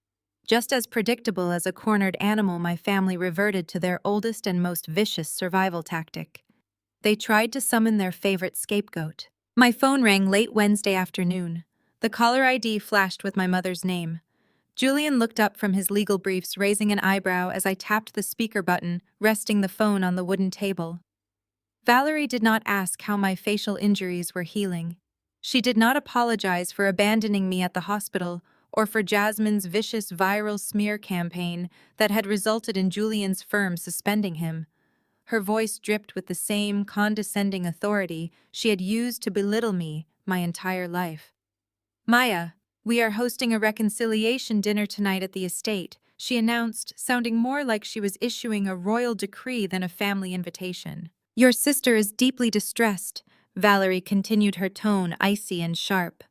Just as predictable as a cornered animal, my family reverted to their oldest and most vicious survival tactic. They tried to summon their favorite scapegoat. My phone rang late Wednesday afternoon. The caller ID flashed with my mother's name. Julian looked up from his legal briefs, raising an eyebrow as I tapped the speaker button, resting the phone on the wooden table. Valerie did not ask how my facial injuries were healing. She did not apologize for abandoning me at the hospital or for Jasmine's vicious viral smear campaign that had resulted in Julian's firm suspending him. Her voice dripped with the same condescending authority she had used to belittle me my entire life. "Maya, we are hosting a reconciliation dinner tonight at the estate," she announced, sounding more like she was issuing a royal decree than a family invitation. "Your sister is deeply distressed," Valerie continued, her tone icy and sharp.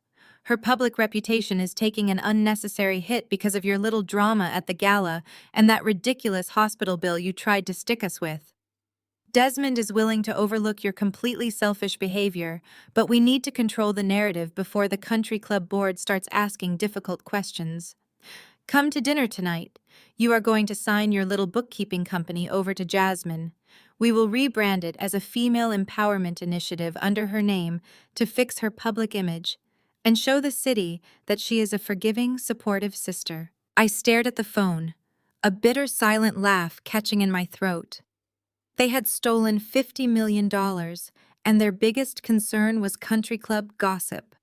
"Her public reputation is taking an unnecessary hit because of your little drama at the gala and that ridiculous hospital bill you tried to stick us with. Desmond is willing to overlook your completely selfish behavior, but we need to control the narrative before the country club board starts asking difficult questions. Come to dinner tonight. You are going to sign your little bookkeeping company over to Jasmine. We will rebrand it as a female empowerment initiative under her name to fix her public image and show the city that she is a forgiving, supportive sister." I stared at the phone, a bitter silent laugh catching in my throat. They had stolen $50 million, and their biggest concern was country club gossip.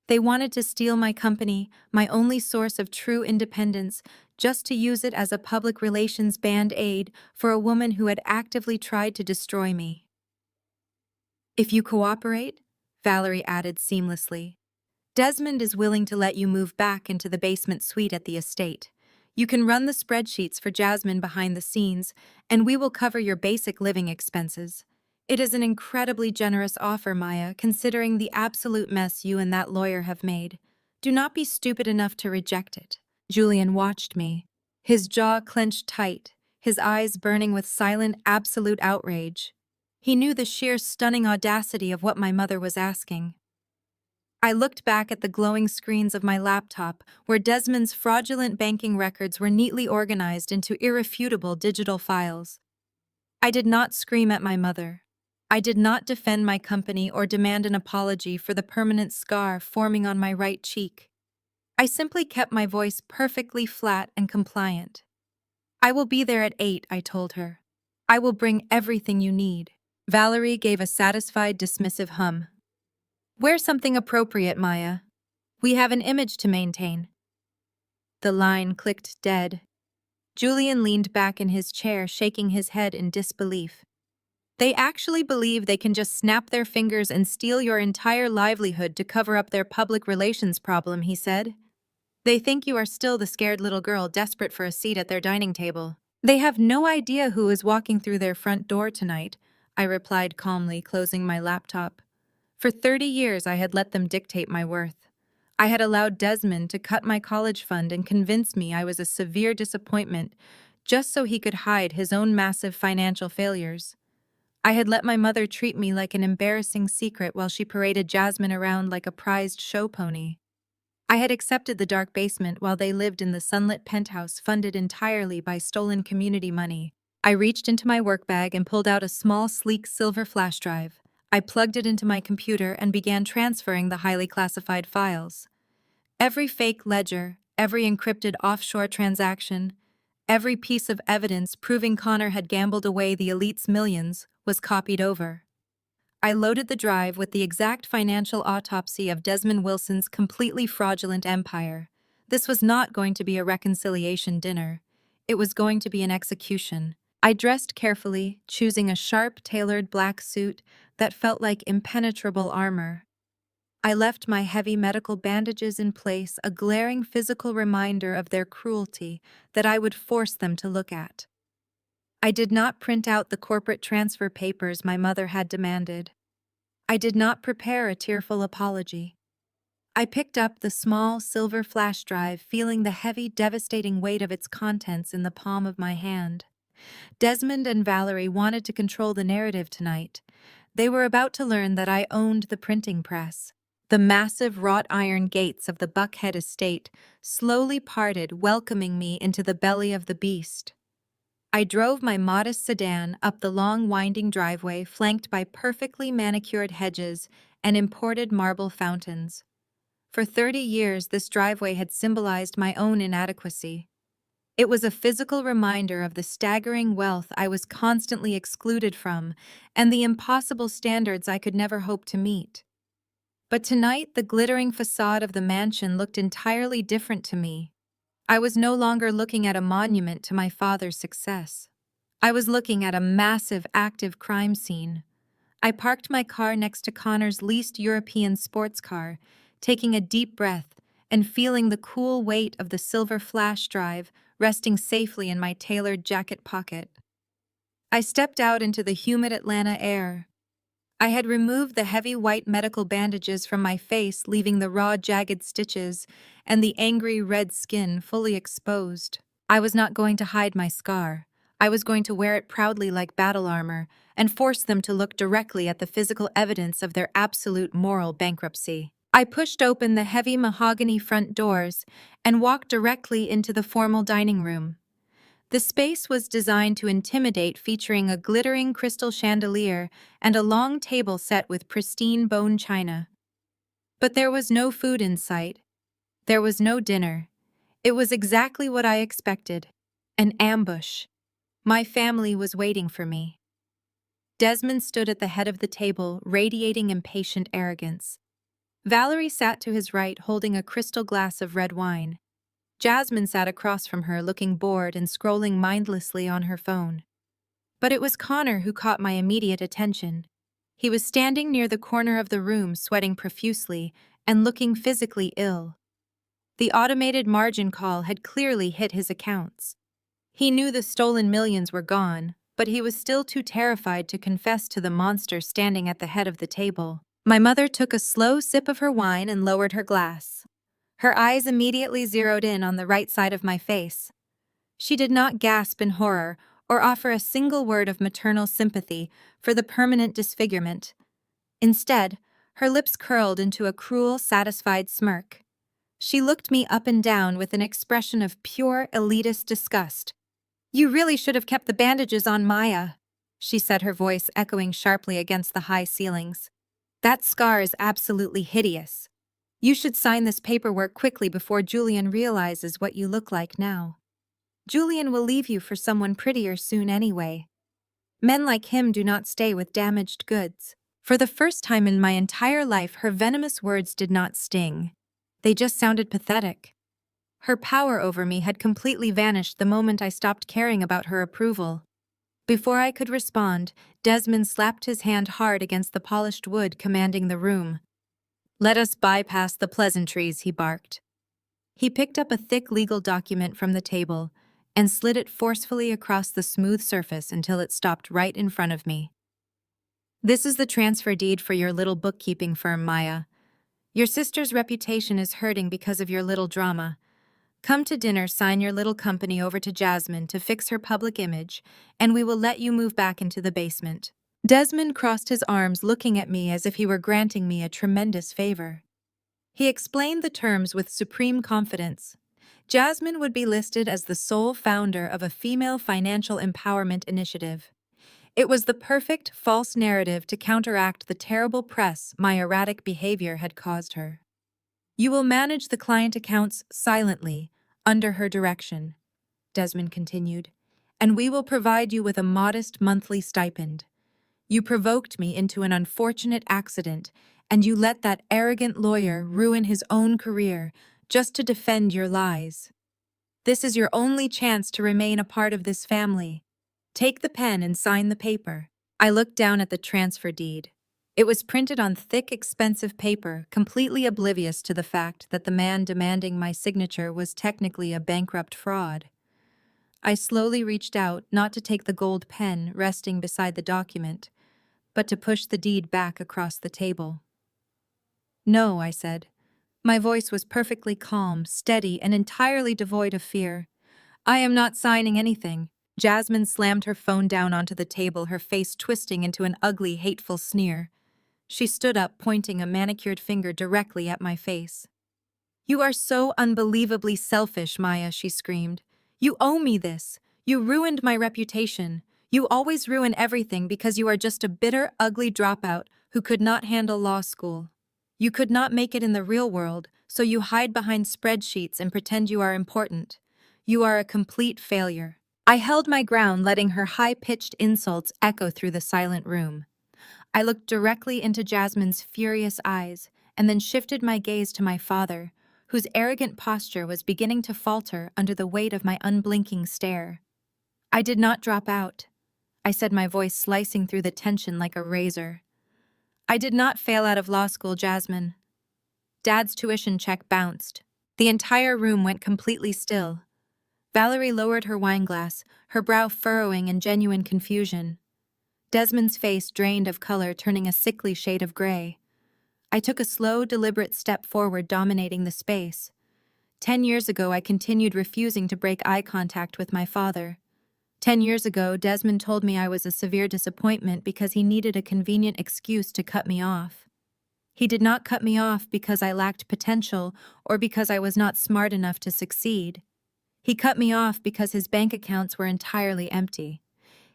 They wanted to steal my company, my only source of true independence, just to use it as a public relations band-aid for a woman who had actively tried to destroy me. "If you cooperate," Valerie added seamlessly, "Desmond is willing to let you move back into the basement suite at the estate. You can run the spreadsheets for Jasmine behind the scenes, and we will cover your basic living expenses. It is an incredibly generous offer, Maya, considering the absolute mess you and that lawyer have made. Do not be stupid enough to reject it." Julian watched me, his jaw clenched tight, his eyes burning with silent, absolute outrage. He knew the sheer stunning audacity of what my mother was asking. I looked back at the glowing screens of my laptop, where Desmond's fraudulent banking records were neatly organized into irrefutable digital files. I did not scream at my mother. I did not defend my company or demand an apology for the permanent scar forming on my right cheek. I simply kept my voice perfectly flat and compliant. "I will be there at 8, I told her. "I will bring everything you need." Valerie gave a satisfied, dismissive hum. "Wear something appropriate, Maya. We have an image to maintain." The line clicked dead. Julian leaned back in his chair, shaking his head in disbelief. "They actually believe they can just snap their fingers and steal your entire livelihood to cover up their public relations problem," he said. "They think you are still the scared little girl desperate for a seat at their dining table. They have no idea who is walking through their front door tonight," I replied calmly, closing my laptop. For 30 years, I had let them dictate my worth. I had allowed Desmond to cut my college fund and convince me I was a severe disappointment just so he could hide his own massive financial failures. I had let my mother treat me like an embarrassing secret while she paraded Jasmine around like a prized show pony. I had accepted the dark basement while they lived in the sunlit penthouse funded entirely by stolen community money. I reached into my work bag and pulled out a small, sleek silver flash drive. I plugged it into my computer and began transferring the highly classified files. Every fake ledger, every encrypted offshore transaction, every piece of evidence proving Connor had gambled away the elite's millions was copied over. I loaded the drive with the exact financial autopsy of Desmond Wilson's completely fraudulent empire. This was not going to be a reconciliation dinner. It was going to be an execution. I dressed carefully, choosing a sharp, tailored black suit that felt like impenetrable armor. I left my heavy medical bandages in place, a glaring physical reminder of their cruelty that I would force them to look at. I did not print out the corporate transfer papers my mother had demanded. I did not prepare a tearful apology. I picked up the small silver flash drive, feeling the heavy, devastating weight of its contents in the palm of my hand. Desmond and Valerie wanted to control the narrative tonight. They were about to learn that I owned the printing press. The massive wrought iron gates of the Buckhead estate slowly parted, welcoming me into the belly of the beast. I drove my modest sedan up the long winding driveway flanked by perfectly manicured hedges and imported marble fountains. For 30 years, this driveway had symbolized my own inadequacy. It was a physical reminder of the staggering wealth I was constantly excluded from and the impossible standards I could never hope to meet. But tonight, the glittering facade of the mansion looked entirely different to me. I was no longer looking at a monument to my father's success. I was looking at a massive, active crime scene. I parked my car next to Connor's leased European sports car, taking a deep breath and feeling the cool weight of the silver flash drive resting safely in my tailored jacket pocket. I stepped out into the humid Atlanta air. I had removed the heavy white medical bandages from my face, leaving the raw, jagged stitches and the angry red skin fully exposed. I was not going to hide my scar. I was going to wear it proudly like battle armor and force them to look directly at the physical evidence of their absolute moral bankruptcy. I pushed open the heavy mahogany front doors and walked directly into the formal dining room. The space was designed to intimidate, featuring a glittering crystal chandelier and a long table set with pristine bone china. But there was no food in sight. There was no dinner. It was exactly what I expected: an ambush. My family was waiting for me. Desmond stood at the head of the table, radiating impatient arrogance. Valerie sat to his right, holding a crystal glass of red wine. Jasmine sat across from her, looking bored and scrolling mindlessly on her phone. But it was Connor who caught my immediate attention. He was standing near the corner of the room, sweating profusely and looking physically ill. The automated margin call had clearly hit his accounts. He knew the stolen millions were gone, but he was still too terrified to confess to the monster standing at the head of the table. My mother took a slow sip of her wine and lowered her glass. Her eyes immediately zeroed in on the right side of my face. She did not gasp in horror or offer a single word of maternal sympathy for the permanent disfigurement. Instead, her lips curled into a cruel, satisfied smirk. She looked me up and down with an expression of pure, elitist disgust. "You really should have kept the bandages on, Maya," she said, her voice echoing sharply against the high ceilings. "That scar is absolutely hideous. You should sign this paperwork quickly before Julian realizes what you look like now. Julian will leave you for someone prettier soon anyway. Men like him do not stay with damaged goods." For the first time in my entire life, her venomous words did not sting. They just sounded pathetic. Her power over me had completely vanished the moment I stopped caring about her approval. Before I could respond, Desmond slapped his hand hard against the polished wood, commanding the room. "Let us bypass the pleasantries," he barked. He picked up a thick legal document from the table and slid it forcefully across the smooth surface until it stopped right in front of me. "This is the transfer deed for your little bookkeeping firm, Maya. Your sister's reputation is hurting because of your little drama. Come to dinner, sign your little company over to Jasmine to fix her public image, and we will let you move back into the basement." Desmond crossed his arms, looking at me as if he were granting me a tremendous favor. He explained the terms with supreme confidence. Jasmine would be listed as the sole founder of a female financial empowerment initiative. It was the perfect false narrative to counteract the terrible press my erratic behavior had caused her. "You will manage the client accounts silently, under her direction," Desmond continued, "and we will provide you with a modest monthly stipend. You provoked me into an unfortunate accident, and you let that arrogant lawyer ruin his own career just to defend your lies. This is your only chance to remain a part of this family. Take the pen and sign the paper." I looked down at the transfer deed. It was printed on thick, expensive paper, completely oblivious to the fact that the man demanding my signature was technically a bankrupt fraud. I slowly reached out, not to take the gold pen resting beside the document, but to push the deed back across the table. "No," I said. My voice was perfectly calm, steady, and entirely devoid of fear. "I am not signing anything." Jasmine slammed her phone down onto the table, her face twisting into an ugly, hateful sneer. She stood up, pointing a manicured finger directly at my face. "You are so unbelievably selfish, Maya," she screamed. "You owe me this. You ruined my reputation. You always ruin everything because you are just a bitter, ugly dropout who could not handle law school. You could not make it in the real world, so you hide behind spreadsheets and pretend you are important. You are a complete failure." I held my ground, letting her high-pitched insults echo through the silent room. I looked directly into Jasmine's furious eyes and then shifted my gaze to my father, whose arrogant posture was beginning to falter under the weight of my unblinking stare. "I did not drop out," I said, my voice slicing through the tension like a razor. "I did not fail out of law school, Jasmine." Dad's tuition check bounced. The entire room went completely still. Valerie lowered her wineglass, her brow furrowing in genuine confusion. Desmond's face drained of color, turning a sickly shade of gray. I took a slow, deliberate step forward, dominating the space. 10 years ago, I continued refusing to break eye contact with my father. 10 years ago, Desmond told me I was a severe disappointment because he needed a convenient excuse to cut me off. He did not cut me off because I lacked potential or because I was not smart enough to succeed. He cut me off because his bank accounts were entirely empty.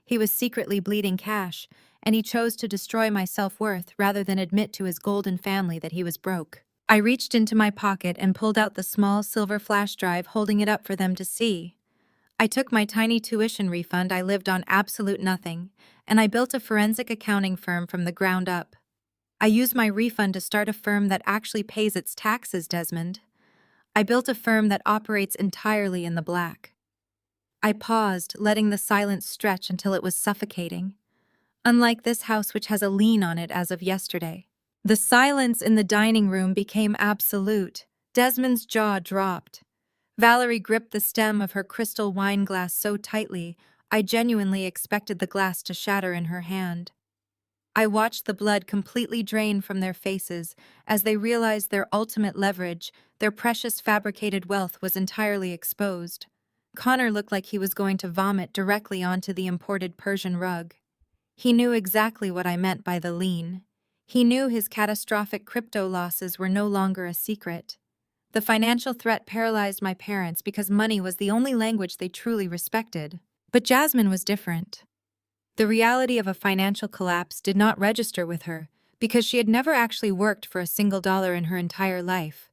He was secretly bleeding cash, and he chose to destroy my self-worth rather than admit to his golden family that he was broke. I reached into my pocket and pulled out the small silver flash drive, holding it up for them to see. I took my tiny tuition refund. I lived on absolute nothing, and I built a forensic accounting firm from the ground up. I used my refund to start a firm that actually pays its taxes, Desmond. I built a firm that operates entirely in the black. I paused, letting the silence stretch until it was suffocating. Unlike this house, which has a lien on it as of yesterday. The silence in the dining room became absolute. Desmond's jaw dropped. Valerie gripped the stem of her crystal wine glass so tightly, I genuinely expected the glass to shatter in her hand. I watched the blood completely drain from their faces as they realized their ultimate leverage, their precious fabricated wealth, was entirely exposed. Connor looked like he was going to vomit directly onto the imported Persian rug. He knew exactly what I meant by the lien. He knew his catastrophic crypto losses were no longer a secret. The financial threat paralyzed my parents because money was the only language they truly respected. But Jasmine was different. The reality of a financial collapse did not register with her because she had never actually worked for a single dollar in her entire life.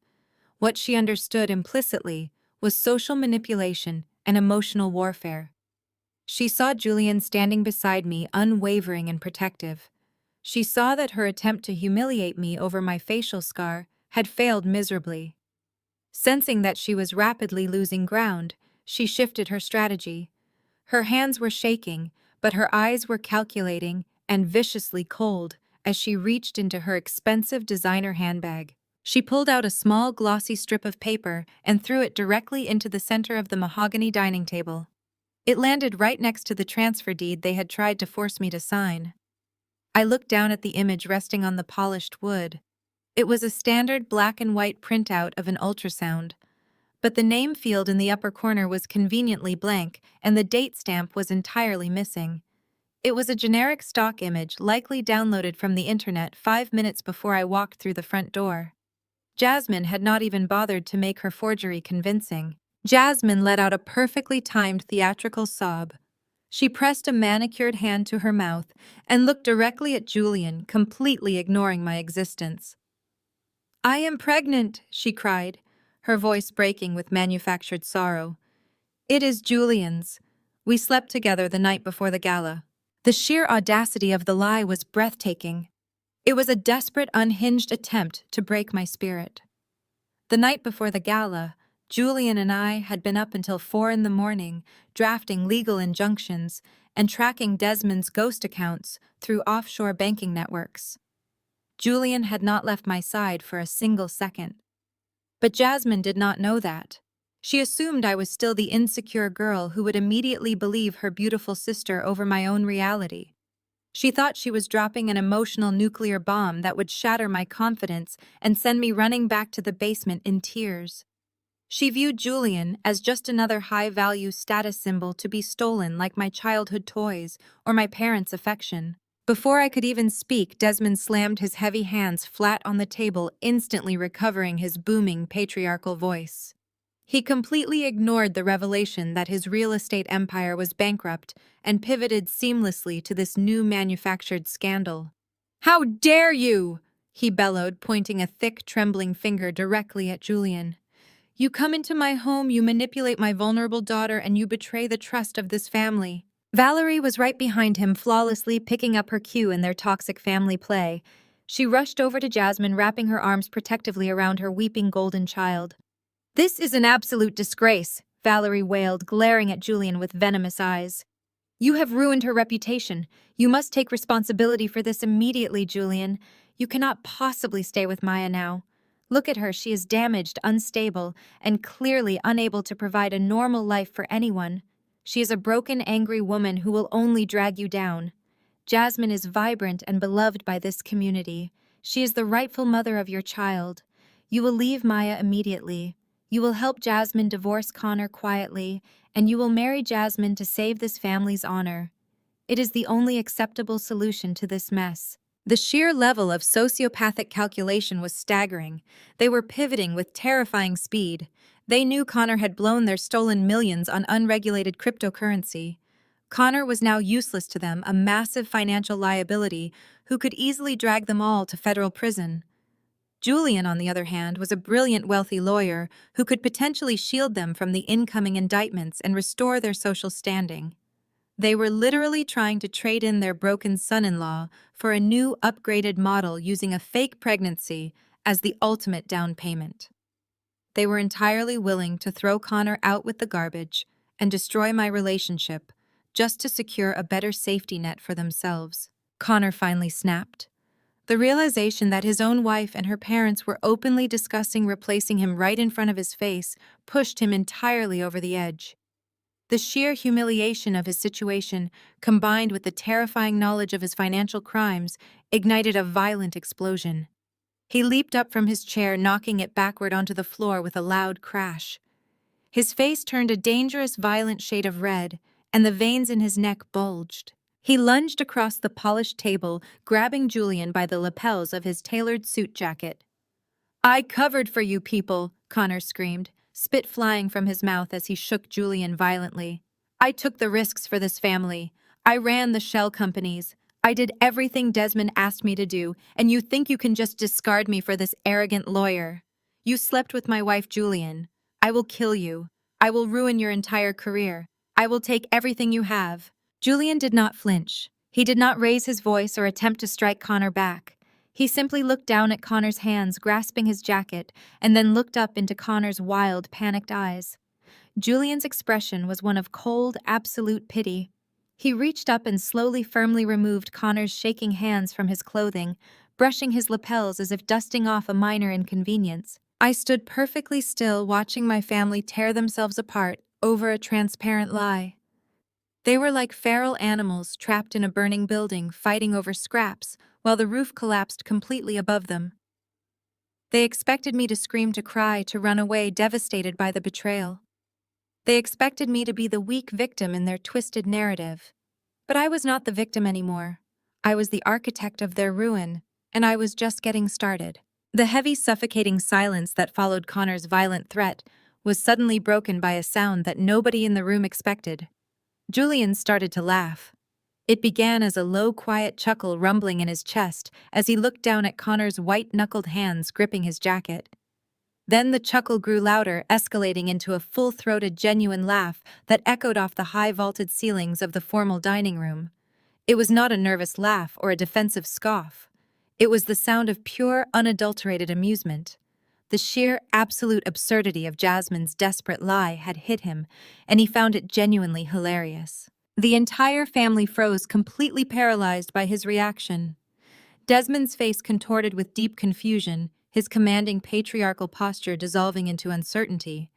What she understood implicitly was social manipulation and emotional warfare. She saw Julian standing beside me, unwavering and protective. She saw that her attempt to humiliate me over my facial scar had failed miserably. Sensing that she was rapidly losing ground, she shifted her strategy. Her hands were shaking, but her eyes were calculating and viciously cold as she reached into her expensive designer handbag. She pulled out a small, glossy strip of paper and threw it directly into the center of the mahogany dining table. It landed right next to the transfer deed they had tried to force me to sign. I looked down at the image resting on the polished wood. It was a standard black and white printout of an ultrasound, but the name field in the upper corner was conveniently blank and the date stamp was entirely missing. It was a generic stock image, likely downloaded from the internet 5 minutes before I walked through the front door. Jasmine had not even bothered to make her forgery convincing. Jasmine let out a perfectly timed theatrical sob. She pressed a manicured hand to her mouth and looked directly at Julian, completely ignoring my existence. "I am pregnant," she cried, her voice breaking with manufactured sorrow. "It is Julian's. We slept together the night before the gala." The sheer audacity of the lie was breathtaking. It was a desperate, unhinged attempt to break my spirit. The night before the gala, Julian and I had been up until 4 in the morning, drafting legal injunctions and tracking Desmond's ghost accounts through offshore banking networks. Julian had not left my side for a single second. But Jasmine did not know that. She assumed I was still the insecure girl who would immediately believe her beautiful sister over my own reality. She thought she was dropping an emotional nuclear bomb that would shatter my confidence and send me running back to the basement in tears. She viewed Julian as just another high-value status symbol to be stolen like my childhood toys or my parents' affection. Before I could even speak, Desmond slammed his heavy hands flat on the table, instantly recovering his booming patriarchal voice. He completely ignored the revelation that his real estate empire was bankrupt and pivoted seamlessly to this new manufactured scandal. "How dare you!" he bellowed, pointing a thick, trembling finger directly at Julian. "You come into my home, you manipulate my vulnerable daughter, and you betray the trust of this family." Valerie was right behind him, flawlessly picking up her cue in their toxic family play. She rushed over to Jasmine, wrapping her arms protectively around her weeping golden child. "This is an absolute disgrace," Valerie wailed, glaring at Julian with venomous eyes. "You have ruined her reputation. You must take responsibility for this immediately, Julian. You cannot possibly stay with Maya now. Look at her, she is damaged, unstable, and clearly unable to provide a normal life for anyone. She is a broken, angry woman who will only drag you down. Jasmine is vibrant and beloved by this community. She is the rightful mother of your child. You will leave Maya immediately. You will help Jasmine divorce Connor quietly, and you will marry Jasmine to save this family's honor. It is the only acceptable solution to this mess." The sheer level of sociopathic calculation was staggering. They were pivoting with terrifying speed. They knew Connor had blown their stolen millions on unregulated cryptocurrency. Connor was now useless to them, a massive financial liability who could easily drag them all to federal prison. Julian, on the other hand, was a brilliant, wealthy lawyer who could potentially shield them from the incoming indictments and restore their social standing. They were literally trying to trade in their broken son-in-law for a new, upgraded model using a fake pregnancy as the ultimate down payment. They were entirely willing to throw Connor out with the garbage and destroy my relationship just to secure a better safety net for themselves. Connor finally snapped. The realization that his own wife and her parents were openly discussing replacing him right in front of his face pushed him entirely over the edge. The sheer humiliation of his situation, combined with the terrifying knowledge of his financial crimes, ignited a violent explosion. He leaped up from his chair, knocking it backward onto the floor with a loud crash. His face turned a dangerous, violent shade of red, and the veins in his neck bulged. He lunged across the polished table, grabbing Julian by the lapels of his tailored suit jacket. "I covered for you people," Connor screamed, spit flying from his mouth as he shook Julian violently. "I took the risks for this family. I ran the shell companies. I did everything Desmond asked me to do, and you think you can just discard me for this arrogant lawyer? You slept with my wife, Julian. I will kill you. I will ruin your entire career. I will take everything you have." Julian did not flinch. He did not raise his voice or attempt to strike Connor back. He simply looked down at Connor's hands, grasping his jacket, and then looked up into Connor's wild, panicked eyes. Julian's expression was one of cold, absolute pity. He reached up and slowly, firmly removed Connor's shaking hands from his clothing, brushing his lapels as if dusting off a minor inconvenience. I stood perfectly still, watching my family tear themselves apart over a transparent lie. They were like feral animals trapped in a burning building, fighting over scraps, while the roof collapsed completely above them. They expected me to scream, to cry, to run away, devastated by the betrayal. They expected me to be the weak victim in their twisted narrative. But I was not the victim anymore. I was the architect of their ruin, and I was just getting started. The heavy, suffocating silence that followed Connor's violent threat was suddenly broken by a sound that nobody in the room expected. Julian started to laugh. It began as a low, quiet chuckle rumbling in his chest as he looked down at Connor's white-knuckled hands gripping his jacket. Then the chuckle grew louder, escalating into a full-throated, genuine laugh that echoed off the high-vaulted ceilings of the formal dining room. It was not a nervous laugh or a defensive scoff. It was the sound of pure, unadulterated amusement. The sheer, absolute absurdity of Jasmine's desperate lie had hit him, and he found it genuinely hilarious. The entire family froze, completely paralyzed by his reaction. Desmond's face contorted with deep confusion, his commanding patriarchal posture dissolving into uncertainty.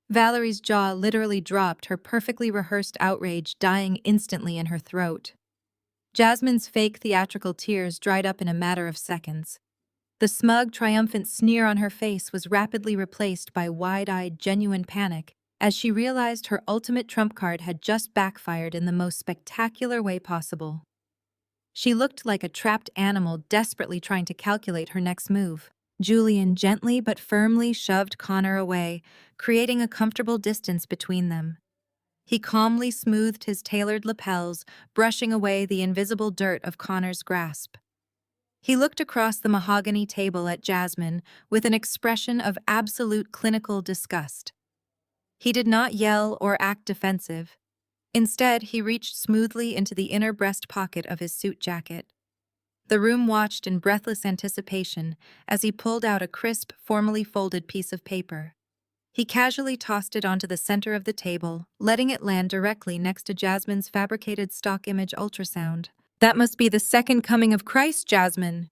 Valerie's jaw literally dropped, her perfectly rehearsed outrage dying instantly in her throat. Jasmine's fake theatrical tears dried up in a matter of seconds. The smug, triumphant sneer on her face was rapidly replaced by wide-eyed, genuine panic as she realized her ultimate trump card had just backfired in the most spectacular way possible. She looked like a trapped animal desperately trying to calculate her next move. Julian gently but firmly shoved Connor away, creating a comfortable distance between them. He calmly smoothed his tailored lapels, brushing away the invisible dirt of Connor's grasp. He looked across the mahogany table at Jasmine with an expression of absolute clinical disgust. He did not yell or act defensive. Instead, he reached smoothly into the inner breast pocket of his suit jacket. The room watched in breathless anticipation as he pulled out a crisp, formally folded piece of paper. He casually tossed it onto the center of the table, letting it land directly next to Jasmine's fabricated stock image ultrasound. "That must be the second coming of Christ, Jasmine,"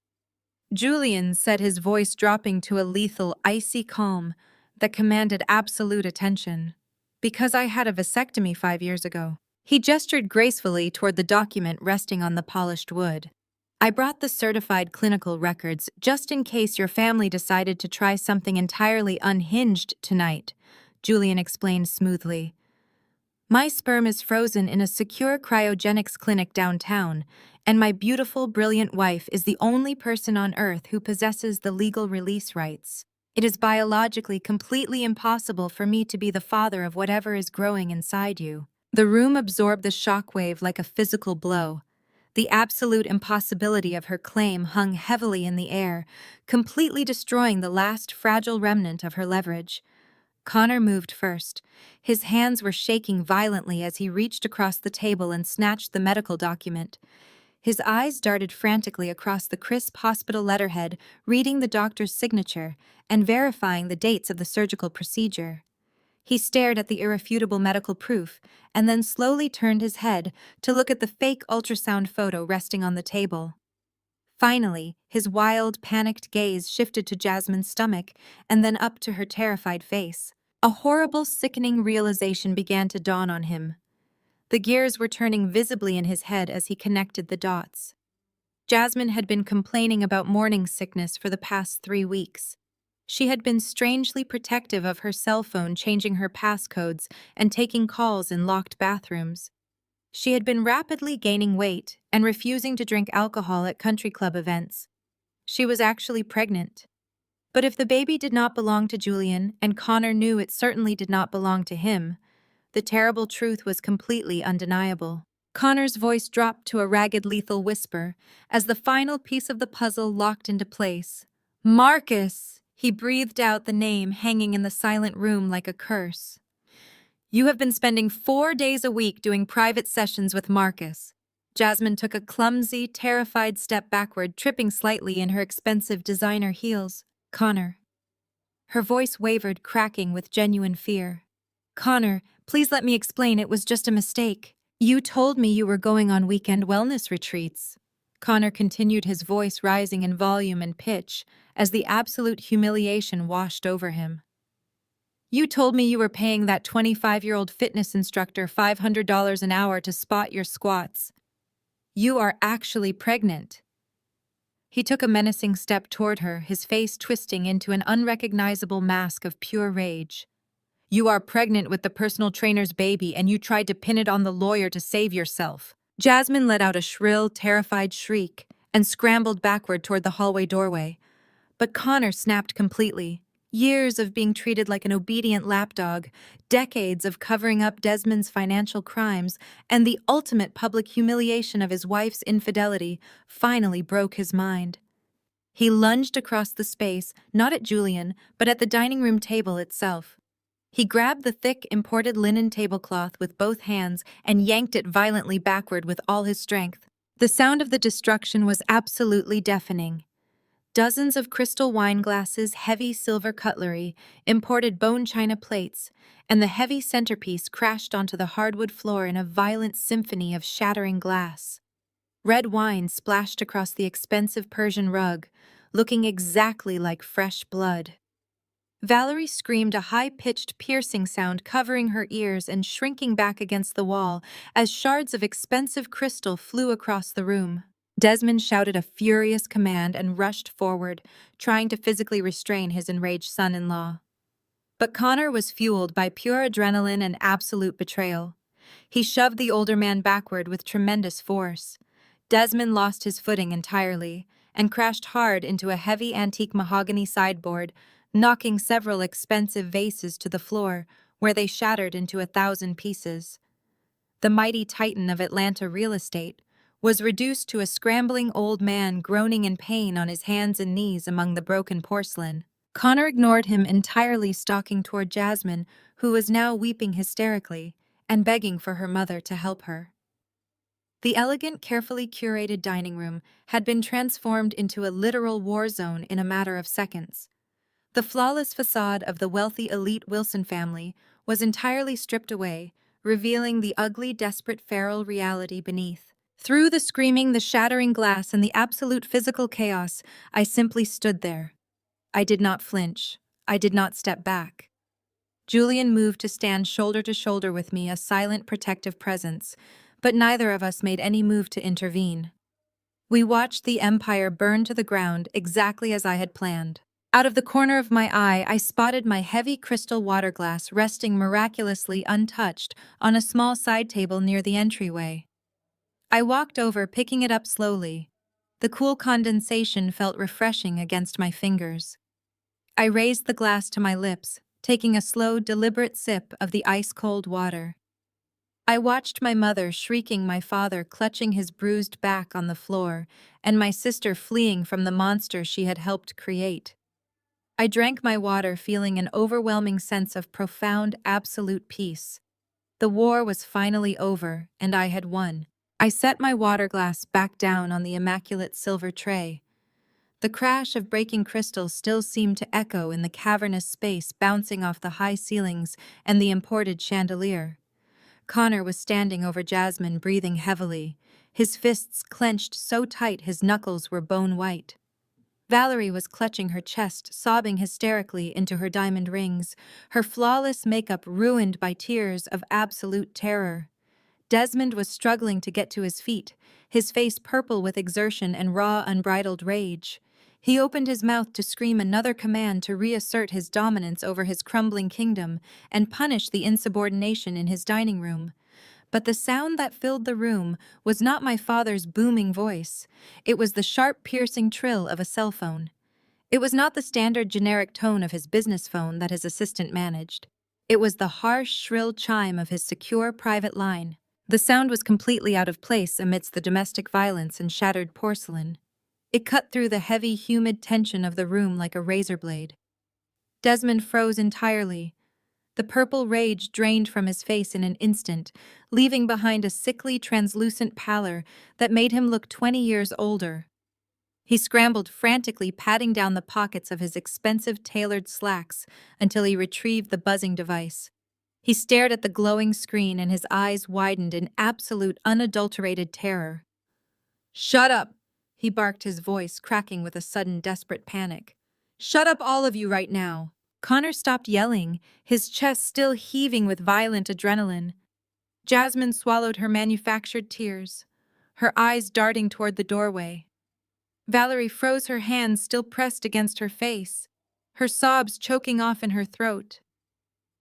Julian said, his voice dropping to a lethal, icy calm that commanded absolute attention. "Because I had a vasectomy 5 years ago." He gestured gracefully toward the document resting on the polished wood. "I brought the certified clinical records just in case your family decided to try something entirely unhinged tonight," Julian explained smoothly. "My sperm is frozen in a secure cryogenics clinic downtown, and my beautiful, brilliant wife is the only person on Earth who possesses the legal release rights. It is biologically completely impossible for me to be the father of whatever is growing inside you." The room absorbed the shockwave like a physical blow. The absolute impossibility of her claim hung heavily in the air, completely destroying the last fragile remnant of her leverage. Connor moved first. His hands were shaking violently as he reached across the table and snatched the medical document. His eyes darted frantically across the crisp hospital letterhead, reading the doctor's signature and verifying the dates of the surgical procedure. He stared at the irrefutable medical proof and then slowly turned his head to look at the fake ultrasound photo resting on the table. Finally, his wild, panicked gaze shifted to Jasmine's stomach and then up to her terrified face. A horrible, sickening realization began to dawn on him. The gears were turning visibly in his head as he connected the dots. Jasmine had been complaining about morning sickness for the past 3 weeks. She had been strangely protective of her cell phone, changing her passcodes and taking calls in locked bathrooms. She had been rapidly gaining weight and refusing to drink alcohol at country club events. She was actually pregnant. But if the baby did not belong to Julian, and Connor knew it certainly did not belong to him, the terrible truth was completely undeniable. Connor's voice dropped to a ragged, lethal whisper as the final piece of the puzzle locked into place. "Marcus!" He breathed out the name hanging in the silent room like a curse. "You have been spending 4 days a week doing private sessions with Marcus." Jasmine took a clumsy, terrified step backward, tripping slightly in her expensive designer heels. "Connor." Her voice wavered, cracking with genuine fear. "Connor, please let me explain. It was just a mistake. You told me you were going on weekend wellness retreats." Connor continued, his voice rising in volume and pitch as the absolute humiliation washed over him. "You told me you were paying that 25-year-old fitness instructor $500 an hour to spot your squats. You are actually pregnant." He took a menacing step toward her, his face twisting into an unrecognizable mask of pure rage. "You are pregnant with the personal trainer's baby, and you tried to pin it on the lawyer to save yourself." Jasmine let out a shrill, terrified shriek and scrambled backward toward the hallway doorway. But Connor snapped completely. Years of being treated like an obedient lapdog, decades of covering up Desmond's financial crimes, and the ultimate public humiliation of his wife's infidelity finally broke his mind. He lunged across the space, not at Julian, but at the dining room table itself. He grabbed the thick, imported linen tablecloth with both hands and yanked it violently backward with all his strength. The sound of the destruction was absolutely deafening. Dozens of crystal wine glasses, heavy silver cutlery, imported bone china plates, and the heavy centerpiece crashed onto the hardwood floor in a violent symphony of shattering glass. Red wine splashed across the expensive Persian rug, looking exactly like fresh blood. Valerie screamed a high-pitched, piercing sound, covering her ears and shrinking back against the wall as shards of expensive crystal flew across the room. Desmond shouted a furious command and rushed forward, trying to physically restrain his enraged son-in-law. But Connor was fueled by pure adrenaline and absolute betrayal. He shoved the older man backward with tremendous force. Desmond lost his footing entirely and crashed hard into a heavy antique mahogany sideboard, knocking several expensive vases to the floor, where they shattered into 1,000 pieces. The mighty titan of Atlanta real estate was reduced to a scrambling old man groaning in pain on his hands and knees among the broken porcelain. Connor ignored him entirely, stalking toward Jasmine, who was now weeping hysterically and begging for her mother to help her. The elegant, carefully curated dining room had been transformed into a literal war zone in a matter of seconds. The flawless facade of the wealthy elite Wilson family was entirely stripped away, revealing the ugly, desperate, feral reality beneath. Through the screaming, the shattering glass, and the absolute physical chaos, I simply stood there. I did not flinch. I did not step back. Julian moved to stand shoulder to shoulder with me, a silent, protective presence, but neither of us made any move to intervene. We watched the empire burn to the ground exactly as I had planned. Out of the corner of my eye, I spotted my heavy crystal water glass resting miraculously untouched on a small side table near the entryway. I walked over, picking it up slowly. The cool condensation felt refreshing against my fingers. I raised the glass to my lips, taking a slow, deliberate sip of the ice-cold water. I watched my mother shrieking, my father clutching his bruised back on the floor, and my sister fleeing from the monster she had helped create. I drank my water, feeling an overwhelming sense of profound, absolute peace. The war was finally over, and I had won. I set my water glass back down on the immaculate silver tray. The crash of breaking crystals still seemed to echo in the cavernous space, bouncing off the high ceilings and the imported chandelier. Connor was standing over Jasmine, breathing heavily, his fists clenched so tight his knuckles were bone white. Valerie was clutching her chest, sobbing hysterically into her diamond rings, her flawless makeup ruined by tears of absolute terror. Desmond was struggling to get to his feet, his face purple with exertion and raw, unbridled rage. He opened his mouth to scream another command to reassert his dominance over his crumbling kingdom and punish the insubordination in his dining room. But the sound that filled the room was not my father's booming voice. It was the sharp, piercing trill of a cell phone. It was not the standard generic tone of his business phone that his assistant managed. It was the harsh, shrill chime of his secure private line. The sound was completely out of place amidst the domestic violence and shattered porcelain. It cut through the heavy, humid tension of the room like a razor blade. Desmond froze entirely. The purple rage drained from his face in an instant, leaving behind a sickly, translucent pallor that made him look 20 years older. He scrambled frantically, patting down the pockets of his expensive tailored slacks until he retrieved the buzzing device. He stared at the glowing screen and his eyes widened in absolute, unadulterated terror. "Shut up!" he barked, his voice cracking with a sudden, desperate panic. "Shut up, all of you, right now!" Connor stopped yelling, his chest still heaving with violent adrenaline. Jasmine swallowed her manufactured tears, her eyes darting toward the doorway. Valerie froze, her hands still pressed against her face, her sobs choking off in her throat.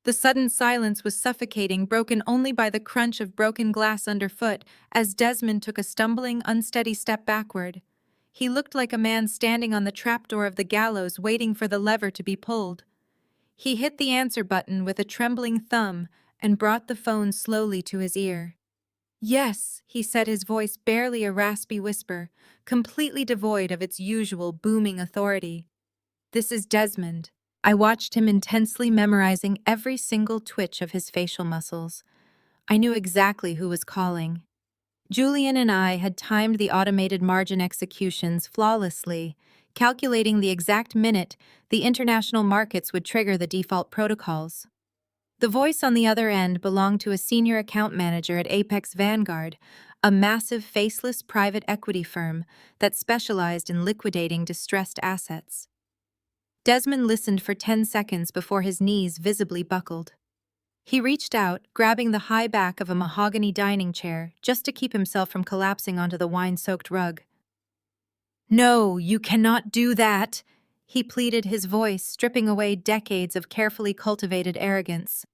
The sudden silence was suffocating, broken only by the crunch of broken glass underfoot as Desmond took a stumbling, unsteady step backward. He looked like a man standing on the trapdoor of the gallows waiting for the lever to be pulled. He hit the answer button with a trembling thumb and brought the phone slowly to his ear. "Yes," he said, his voice barely a raspy whisper, completely devoid of its usual booming authority. "This is Desmond." I watched him intensely, memorizing every single twitch of his facial muscles. I knew exactly who was calling. Julian and I had timed the automated margin executions flawlessly, calculating the exact minute the international markets would trigger the default protocols. The voice on the other end belonged to a senior account manager at Apex Vanguard, a massive faceless private equity firm that specialized in liquidating distressed assets. Desmond listened for 10 seconds before his knees visibly buckled. He reached out, grabbing the high back of a mahogany dining chair just to keep himself from collapsing onto the wine-soaked rug. "No, you cannot do that," he pleaded, his voice stripping away decades of carefully cultivated arrogance.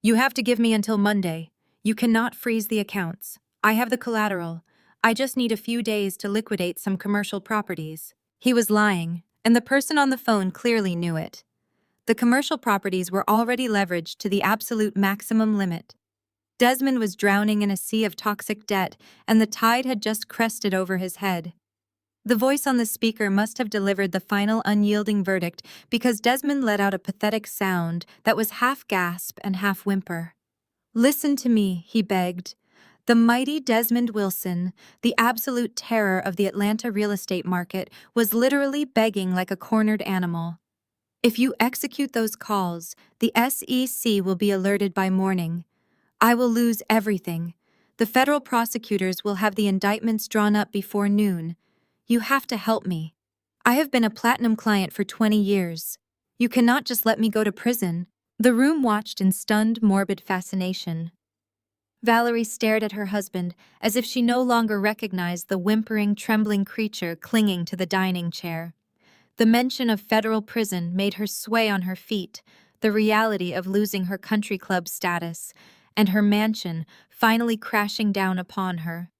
"You have to give me until Monday. You cannot freeze the accounts. I have the collateral. I just need a few days to liquidate some commercial properties. He was lying, and the person on the phone clearly knew it. The commercial properties were already leveraged to the absolute maximum limit. Desmond was drowning in a sea of toxic debt, and the tide had just crested over his head. The voice on the speaker must have delivered the final unyielding verdict because Desmond let out a pathetic sound that was half gasp and half whimper. "Listen to me," he begged. The mighty Desmond Wilson, the absolute terror of the Atlanta real estate market, was literally begging like a cornered animal. "If you execute those calls, the SEC will be alerted by morning. I will lose everything. The federal prosecutors will have the indictments drawn up before noon. You have to help me. I have been a platinum client for 20 years. You cannot just let me go to prison." The room watched in stunned, morbid fascination. Valerie stared at her husband as if she no longer recognized the whimpering, trembling creature clinging to the dining chair. The mention of federal prison made her sway on her feet, the reality of losing her country club status, and her mansion finally crashing down upon her.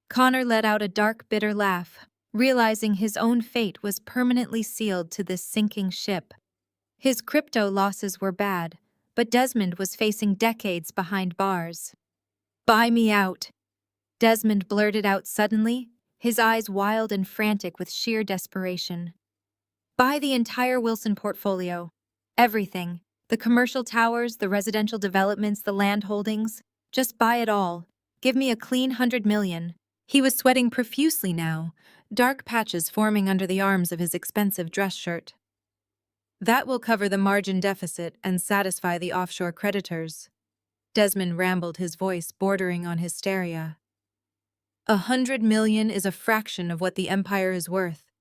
Connor let out a dark, bitter laugh, realizing his own fate was permanently sealed to this sinking ship. His crypto losses were bad, but Desmond was facing decades behind bars. "Buy me out," Desmond blurted out suddenly, his eyes wild and frantic with sheer desperation. "Buy the entire Wilson portfolio. Everything. The commercial towers, the residential developments, the land holdings. Just buy it all. Give me a clean 100 million. He was sweating profusely now, dark patches forming under the arms of his expensive dress shirt. "That will cover the margin deficit and satisfy the offshore creditors." Desmond rambled, his voice bordering on hysteria. 100 million is a fraction of what the empire is worth.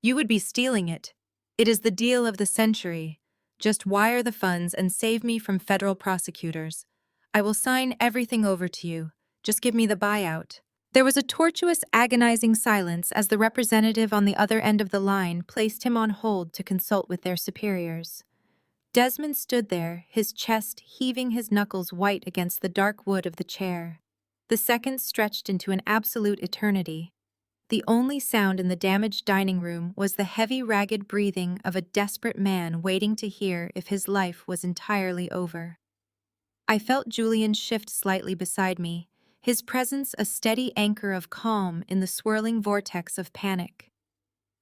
You would be stealing it. It is the deal of the century. Just wire the funds and save me from federal prosecutors. I will sign everything over to you. Just give me the buyout." There was a tortuous, agonizing silence as the representative on the other end of the line placed him on hold to consult with their superiors. Desmond stood there, his chest heaving, his knuckles white against the dark wood of the chair. The seconds stretched into an absolute eternity. The only sound in the damaged dining room was the heavy, ragged breathing of a desperate man waiting to hear if his life was entirely over. I felt Julian shift slightly beside me, his presence a steady anchor of calm in the swirling vortex of panic.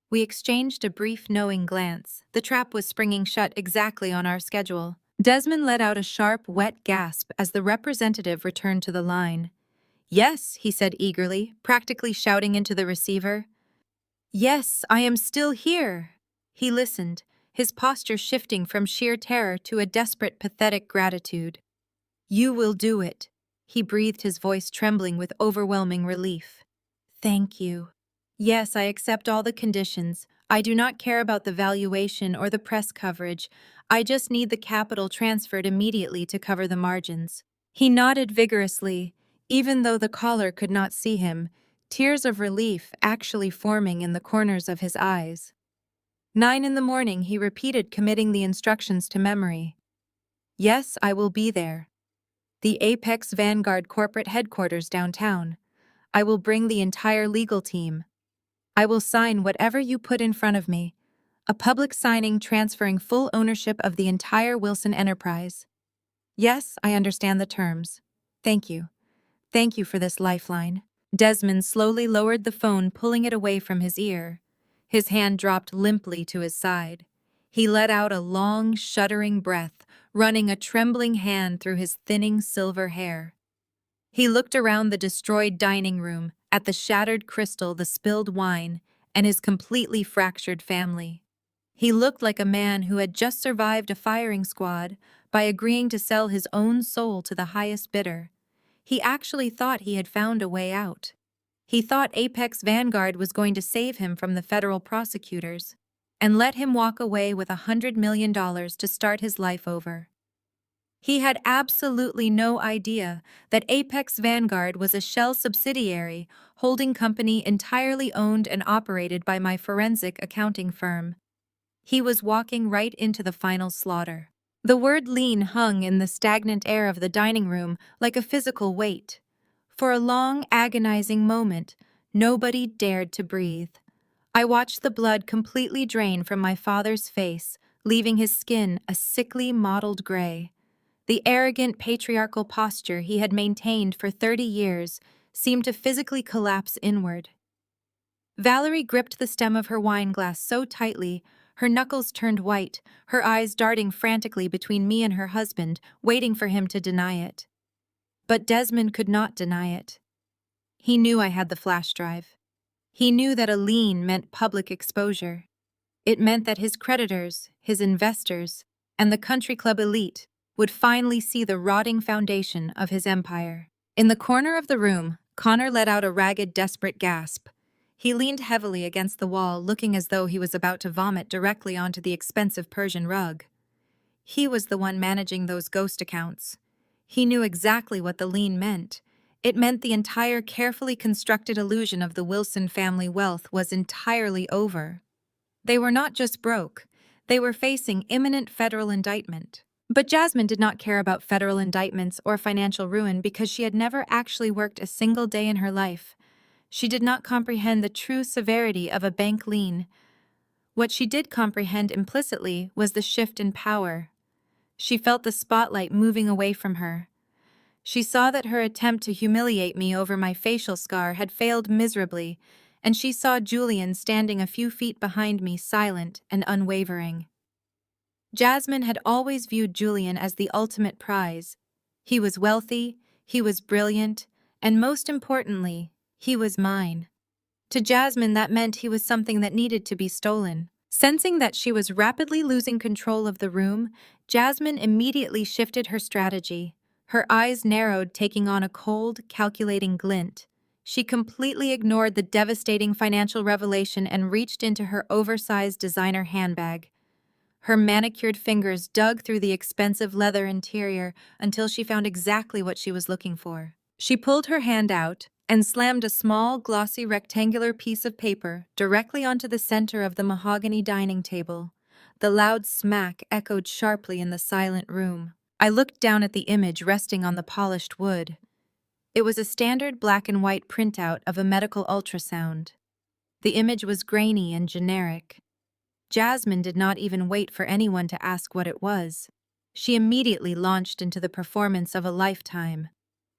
We exchanged a brief, knowing glance. The trap was springing shut exactly on our schedule. Desmond let out a sharp, wet gasp as the representative returned to the line. "Yes," he said eagerly, practically shouting into the receiver. "Yes, I am still here." He listened, his posture shifting from sheer terror to a desperate, pathetic gratitude. "You will do it," he breathed, his voice trembling with overwhelming relief. "Thank you. Yes, I accept all the conditions. I do not care about the valuation or the press coverage. I just need the capital transferred immediately to cover the margins." He nodded vigorously, even though the caller could not see him, tears of relief actually forming in the corners of his eyes. 9 in the morning, he repeated, committing the instructions to memory. "Yes, I will be there. The Apex Vanguard corporate headquarters downtown. I will bring the entire legal team. I will sign whatever you put in front of me. A public signing transferring full ownership of the entire Wilson enterprise. Yes, I understand the terms. Thank you. Thank you for this lifeline." Desmond slowly lowered the phone, pulling it away from his ear. His hand dropped limply to his side. He let out a long, shuddering breath, running a trembling hand through his thinning silver hair. He looked around the destroyed dining room, at the shattered crystal, the spilled wine, and his completely fractured family. He looked like a man who had just survived a firing squad by agreeing to sell his own soul to the highest bidder. He actually thought he had found a way out. He thought Apex Vanguard was going to save him from the federal prosecutors and let him walk away with $100 million to start his life over. He had absolutely no idea that Apex Vanguard was a shell subsidiary holding company entirely owned and operated by my forensic accounting firm. He was walking right into the final slaughter. The word "lean" hung in the stagnant air of the dining room like a physical weight. For a long, agonizing moment, nobody dared to breathe. I watched the blood completely drain from my father's face, leaving his skin a sickly mottled gray. The arrogant patriarchal posture he had maintained for 30 years seemed to physically collapse inward. Valerie gripped the stem of her wine glass so tightly, her knuckles turned white, her eyes darting frantically between me and her husband, waiting for him to deny it. But Desmond could not deny it. He knew I had the flash drive. He knew that a lien meant public exposure. It meant that his creditors, his investors, and the country club elite would finally see the rotting foundation of his empire. In the corner of the room, Connor let out a ragged, desperate gasp. He leaned heavily against the wall, looking as though he was about to vomit directly onto the expensive Persian rug. He was the one managing those ghost accounts. He knew exactly what the lien meant. It meant the entire carefully constructed illusion of the Wilson family wealth was entirely over. They were not just broke, they were facing imminent federal indictment. But Jasmine did not care about federal indictments or financial ruin because she had never actually worked a single day in her life. She did not comprehend the true severity of a bank lien. What she did comprehend implicitly was the shift in power. She felt the spotlight moving away from her. She saw that her attempt to humiliate me over my facial scar had failed miserably, and she saw Julian standing a few feet behind me, silent and unwavering. Jasmine had always viewed Julian as the ultimate prize. He was wealthy, he was brilliant, and most importantly, he was mine. To Jasmine, that meant he was something that needed to be stolen. Sensing that she was rapidly losing control of the room, Jasmine immediately shifted her strategy. Her eyes narrowed, taking on a cold, calculating glint. She completely ignored the devastating financial revelation and reached into her oversized designer handbag. Her manicured fingers dug through the expensive leather interior until she found exactly what she was looking for. She pulled her hand out and slammed a small, glossy rectangular piece of paper directly onto the center of the mahogany dining table. The loud smack echoed sharply in the silent room. I looked down at the image resting on the polished wood. It was a standard black and white printout of a medical ultrasound. The image was grainy and generic. Jasmine did not even wait for anyone to ask what it was. She immediately launched into the performance of a lifetime.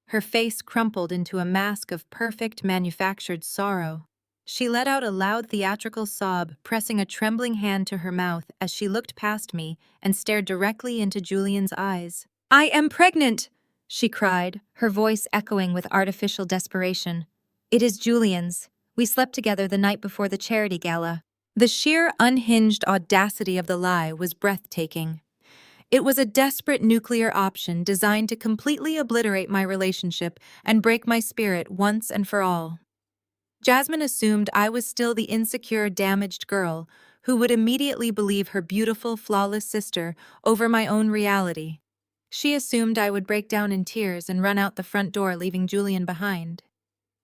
Her face crumpled into a mask of perfect manufactured sorrow. She let out a loud theatrical sob, pressing a trembling hand to her mouth as she looked past me and stared directly into Julian's eyes. "I am pregnant!" she cried, her voice echoing with artificial desperation. "It is Julian's. We slept together the night before the charity gala." The sheer, unhinged audacity of the lie was breathtaking. It was a desperate nuclear option designed to completely obliterate my relationship and break my spirit once and for all. Jasmine assumed I was still the insecure, damaged girl who would immediately believe her beautiful, flawless sister over my own reality. She assumed I would break down in tears and run out the front door, leaving Julian behind.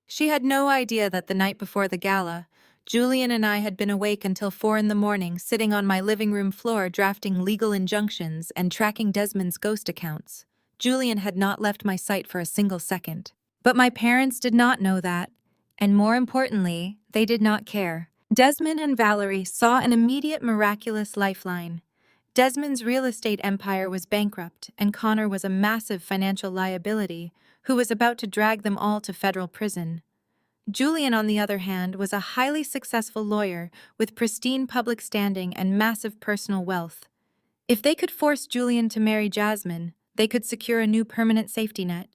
She had no idea that the night before the gala, Julian and I had been awake until 4 a.m, sitting on my living room floor drafting legal injunctions and tracking Desmond's ghost accounts. Julian had not left my sight for a single second. But my parents did not know that, and more importantly, they did not care. Desmond and Valerie saw an immediate miraculous lifeline. Desmond's real estate empire was bankrupt, and Connor was a massive financial liability who was about to drag them all to federal prison. Julian, on the other hand, was a highly successful lawyer with pristine public standing and massive personal wealth. If they could force Julian to marry Jasmine, they could secure a new permanent safety net.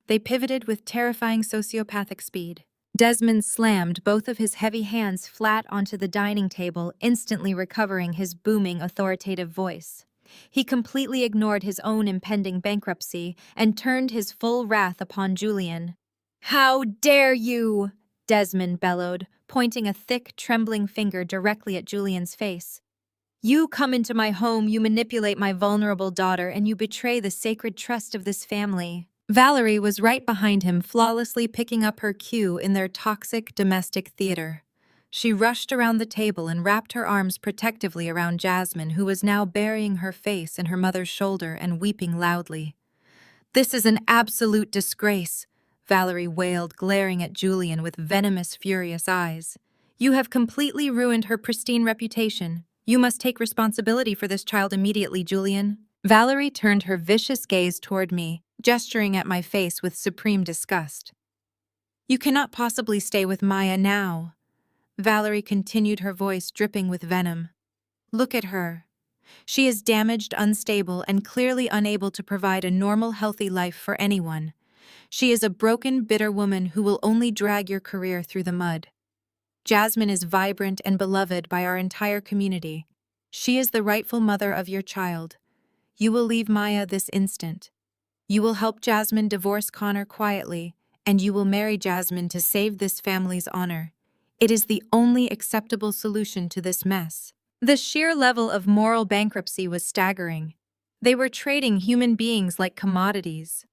They pivoted with terrifying sociopathic speed. Desmond slammed both of his heavy hands flat onto the dining table, instantly recovering his booming, authoritative voice. He completely ignored his own impending bankruptcy and turned his full wrath upon Julian. "How dare you!" Desmond bellowed, pointing a thick, trembling finger directly at Julian's face. "You come into my home, you manipulate my vulnerable daughter, and you betray the sacred trust of this family." Valerie was right behind him, flawlessly picking up her cue in their toxic domestic theater. She rushed around the table and wrapped her arms protectively around Jasmine, who was now burying her face in her mother's shoulder and weeping loudly. "This is an absolute disgrace," Valerie wailed, glaring at Julian with venomous, furious eyes. "You have completely ruined her pristine reputation. You must take responsibility for this child immediately, Julian." Valerie turned her vicious gaze toward me, gesturing at my face with supreme disgust. "You cannot possibly stay with Maya now." Valerie continued, her voice dripping with venom. "Look at her. She is damaged, unstable, and clearly unable to provide a normal, healthy life for anyone. She is a broken, bitter woman who will only drag your career through the mud. Jasmine is vibrant and beloved by our entire community. She is the rightful mother of your child. You will leave Maya this instant. You will help Jasmine divorce Connor quietly, and you will marry Jasmine to save this family's honor. It is the only acceptable solution to this mess." The sheer level of moral bankruptcy was staggering. They were trading human beings like commodities.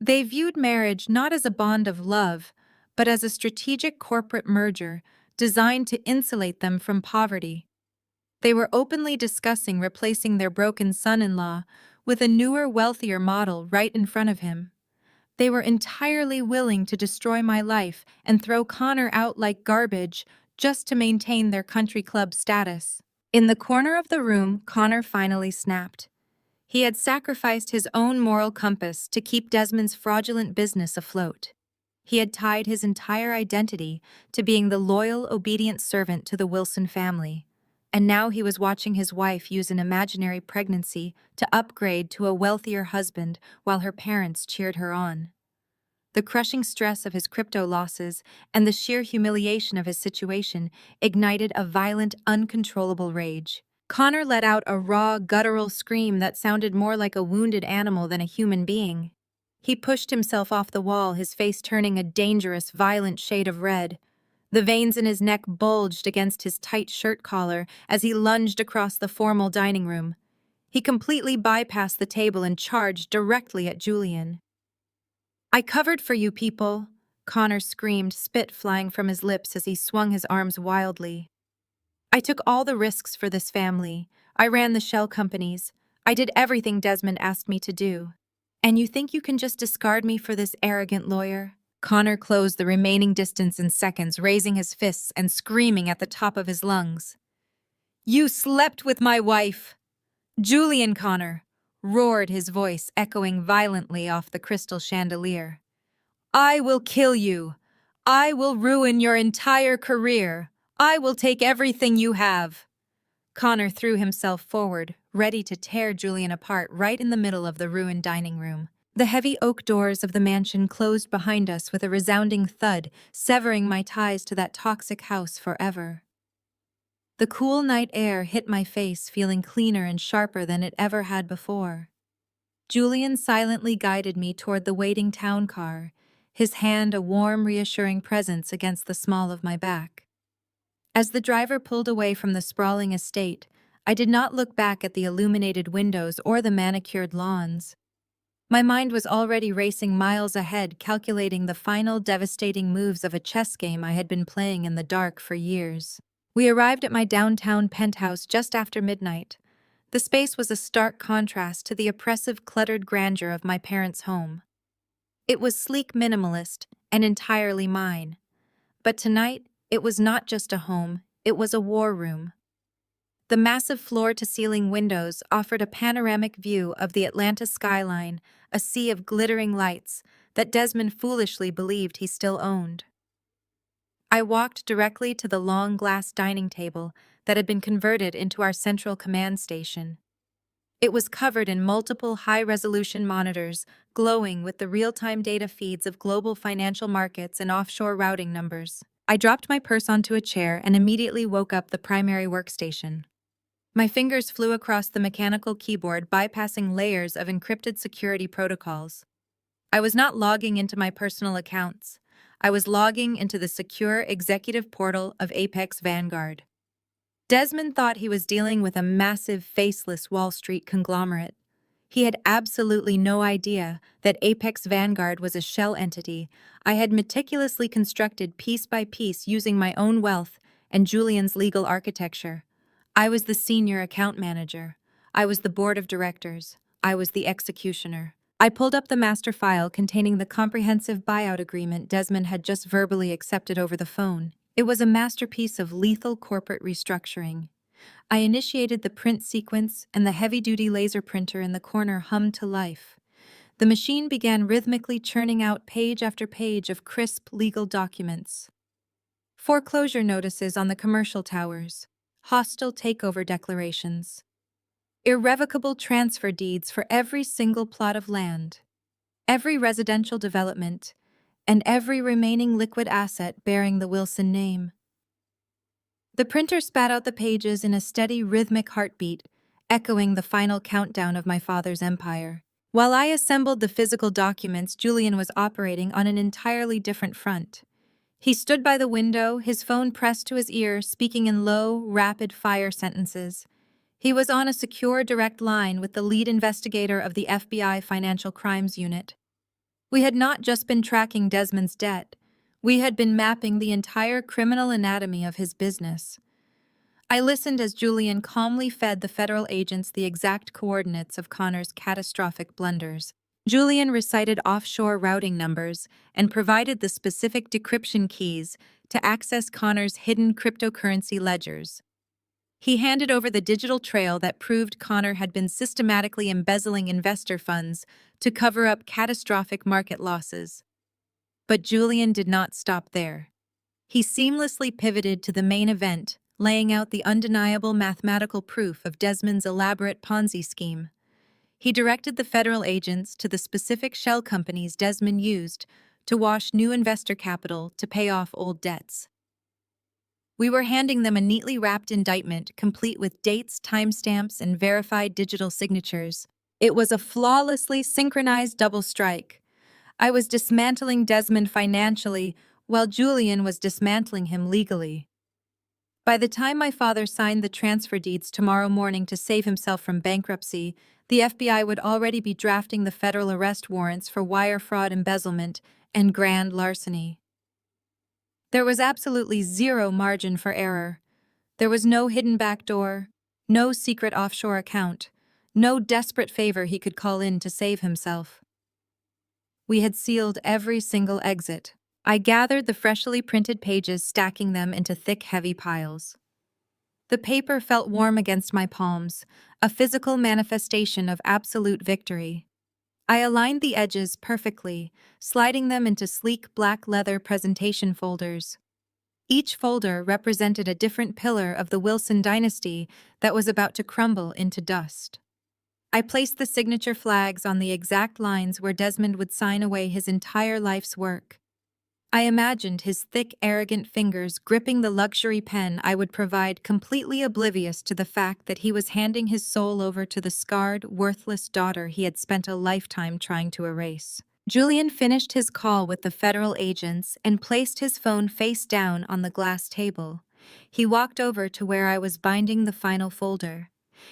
They viewed marriage not as a bond of love, but as a strategic corporate merger designed to insulate them from poverty. They were openly discussing replacing their broken son-in-law with a newer, wealthier model right in front of him. They were entirely willing to destroy my life and throw Connor out like garbage just to maintain their country club status. In the corner of the room, Connor finally snapped. He had sacrificed his own moral compass to keep Desmond's fraudulent business afloat. He had tied his entire identity to being the loyal, obedient servant to the Wilson family. And now he was watching his wife use an imaginary pregnancy to upgrade to a wealthier husband while her parents cheered her on. The crushing stress of his crypto losses and the sheer humiliation of his situation ignited a violent, uncontrollable rage. Connor let out a raw, guttural scream that sounded more like a wounded animal than a human being. He pushed himself off the wall, his face turning a dangerous, violent shade of red. The veins in his neck bulged against his tight shirt collar as he lunged across the formal dining room. He completely bypassed the table and charged directly at Julian. "I covered for you people," Connor screamed, spit flying from his lips as he swung his arms wildly. "I took all the risks for this family. I ran the shell companies. I did everything Desmond asked me to do. And you think you can just discard me for this arrogant lawyer?" Connor closed the remaining distance in seconds, raising his fists and screaming at the top of his lungs. "You slept with my wife!" "Julian Connor!" roared his voice, echoing violently off the crystal chandelier. "I will kill you! I will ruin your entire career! I will take everything you have!" Connor threw himself forward, ready to tear Julian apart right in the middle of the ruined dining room. The heavy oak doors of the mansion closed behind us with a resounding thud, severing my ties to that toxic house forever. The cool night air hit my face, feeling cleaner and sharper than it ever had before. Julian silently guided me toward the waiting town car, his hand a warm, reassuring presence against the small of my back. As the driver pulled away from the sprawling estate, I did not look back at the illuminated windows or the manicured lawns. My mind was already racing miles ahead, calculating the final devastating moves of a chess game I had been playing in the dark for years. We arrived at my downtown penthouse just after midnight. The space was a stark contrast to the oppressive, cluttered grandeur of my parents' home. It was sleek, minimalist, and entirely mine. But tonight, it was not just a home, it was a war room. The massive floor-to-ceiling windows offered a panoramic view of the Atlanta skyline, a sea of glittering lights that Desmond foolishly believed he still owned. I walked directly to the long glass dining table that had been converted into our central command station. It was covered in multiple high-resolution monitors, glowing with the real-time data feeds of global financial markets and offshore routing numbers. I dropped my purse onto a chair and immediately woke up the primary workstation. My fingers flew across the mechanical keyboard, bypassing layers of encrypted security protocols. I was not logging into my personal accounts. I was logging into the secure executive portal of Apex Vanguard. Desmond thought he was dealing with a massive, faceless Wall Street conglomerate. He had absolutely no idea that Apex Vanguard was a shell entity I had meticulously constructed piece by piece using my own wealth and Julian's legal architecture. I was the senior account manager. I was the board of directors. I was the executioner. I pulled up the master file containing the comprehensive buyout agreement Desmond had just verbally accepted over the phone. It was a masterpiece of lethal corporate restructuring. I initiated the print sequence, and the heavy-duty laser printer in the corner hummed to life. The machine began rhythmically churning out page after page of crisp legal documents. Foreclosure notices on the commercial towers, hostile takeover declarations, irrevocable transfer deeds for every single plot of land, every residential development, and every remaining liquid asset bearing the Wilson name. The printer spat out the pages in a steady, rhythmic heartbeat, echoing the final countdown of my father's empire. While I assembled the physical documents, Julian was operating on an entirely different front. He stood by the window, his phone pressed to his ear, speaking in low, rapid-fire sentences. He was on a secure, direct line with the lead investigator of the FBI Financial Crimes Unit. We had not just been tracking Desmond's debt. We had been mapping the entire criminal anatomy of his business. I listened as Julian calmly fed the federal agents the exact coordinates of Connor's catastrophic blunders. Julian recited offshore routing numbers and provided the specific decryption keys to access Connor's hidden cryptocurrency ledgers. He handed over the digital trail that proved Connor had been systematically embezzling investor funds to cover up catastrophic market losses. But Julian did not stop there. He seamlessly pivoted to the main event, laying out the undeniable mathematical proof of Desmond's elaborate Ponzi scheme. He directed the federal agents to the specific shell companies Desmond used to wash new investor capital to pay off old debts. We were handing them a neatly wrapped indictment complete with dates, timestamps, and verified digital signatures. It was a flawlessly synchronized double strike. I was dismantling Desmond financially, while Julian was dismantling him legally. By the time my father signed the transfer deeds tomorrow morning to save himself from bankruptcy, the FBI would already be drafting the federal arrest warrants for wire fraud, embezzlement, and grand larceny. There was absolutely zero margin for error. There was no hidden backdoor, no secret offshore account, no desperate favor he could call in to save himself. We had sealed every single exit. I gathered the freshly printed pages, stacking them into thick, heavy piles. The paper felt warm against my palms, a physical manifestation of absolute victory. I aligned the edges perfectly, sliding them into sleek black leather presentation folders. Each folder represented a different pillar of the Wilson dynasty that was about to crumble into dust. I placed the signature flags on the exact lines where Desmond would sign away his entire life's work. I imagined his thick, arrogant fingers gripping the luxury pen I would provide, completely oblivious to the fact that he was handing his soul over to the scarred, worthless daughter he had spent a lifetime trying to erase. Julian finished his call with the federal agents and placed his phone face down on the glass table. He walked over to where I was binding the final folder.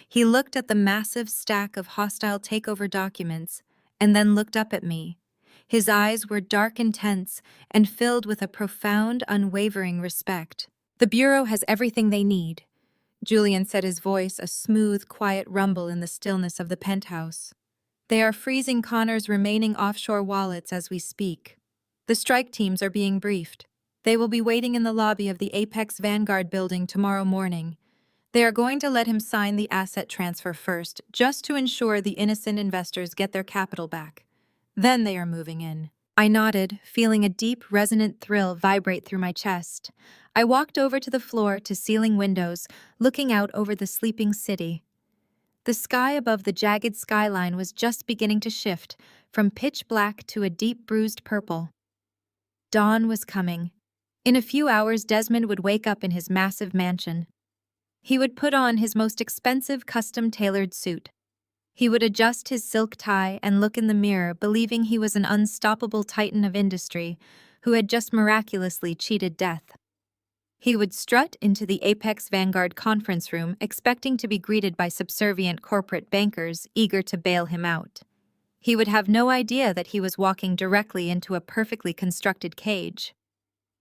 He looked at the massive stack of hostile takeover documents and then looked up at me. His eyes were dark and tense and filled with a profound, unwavering respect. "The Bureau has everything they need," Julian said, his voice a smooth, quiet rumble in the stillness of the penthouse. "They are freezing Connor's remaining offshore wallets as we speak. The strike teams are being briefed. They will be waiting in the lobby of the Apex Vanguard building tomorrow morning. They are going to let him sign the asset transfer first, just to ensure the innocent investors get their capital back. Then they are moving in." I nodded, feeling a deep, resonant thrill vibrate through my chest. I walked over to the floor-to-ceiling windows, looking out over the sleeping city. The sky above the jagged skyline was just beginning to shift, from pitch black to a deep bruised purple. Dawn was coming. In a few hours, Desmond would wake up in his massive mansion. He would put on his most expensive custom-tailored suit. He would adjust his silk tie and look in the mirror, believing he was an unstoppable titan of industry who had just miraculously cheated death. He would strut into the Apex Vanguard conference room, expecting to be greeted by subservient corporate bankers eager to bail him out. He would have no idea that he was walking directly into a perfectly constructed cage.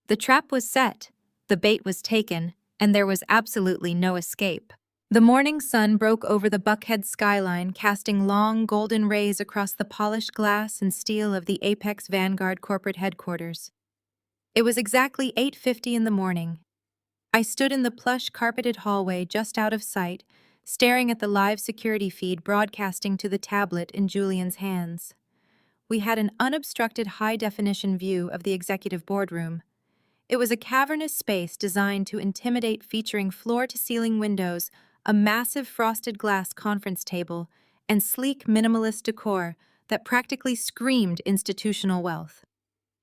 The trap was set, the bait was taken, and there was absolutely no escape. The morning sun broke over the Buckhead skyline, casting long golden rays across the polished glass and steel of the Apex Vanguard corporate headquarters. It was exactly 8:50 in the morning. I stood in the plush carpeted hallway just out of sight, staring at the live security feed broadcasting to the tablet in Julian's hands. We had an unobstructed high-definition view of the executive boardroom. It was a cavernous space designed to intimidate, featuring floor-to-ceiling windows, a massive frosted glass conference table, and sleek minimalist decor that practically screamed institutional wealth.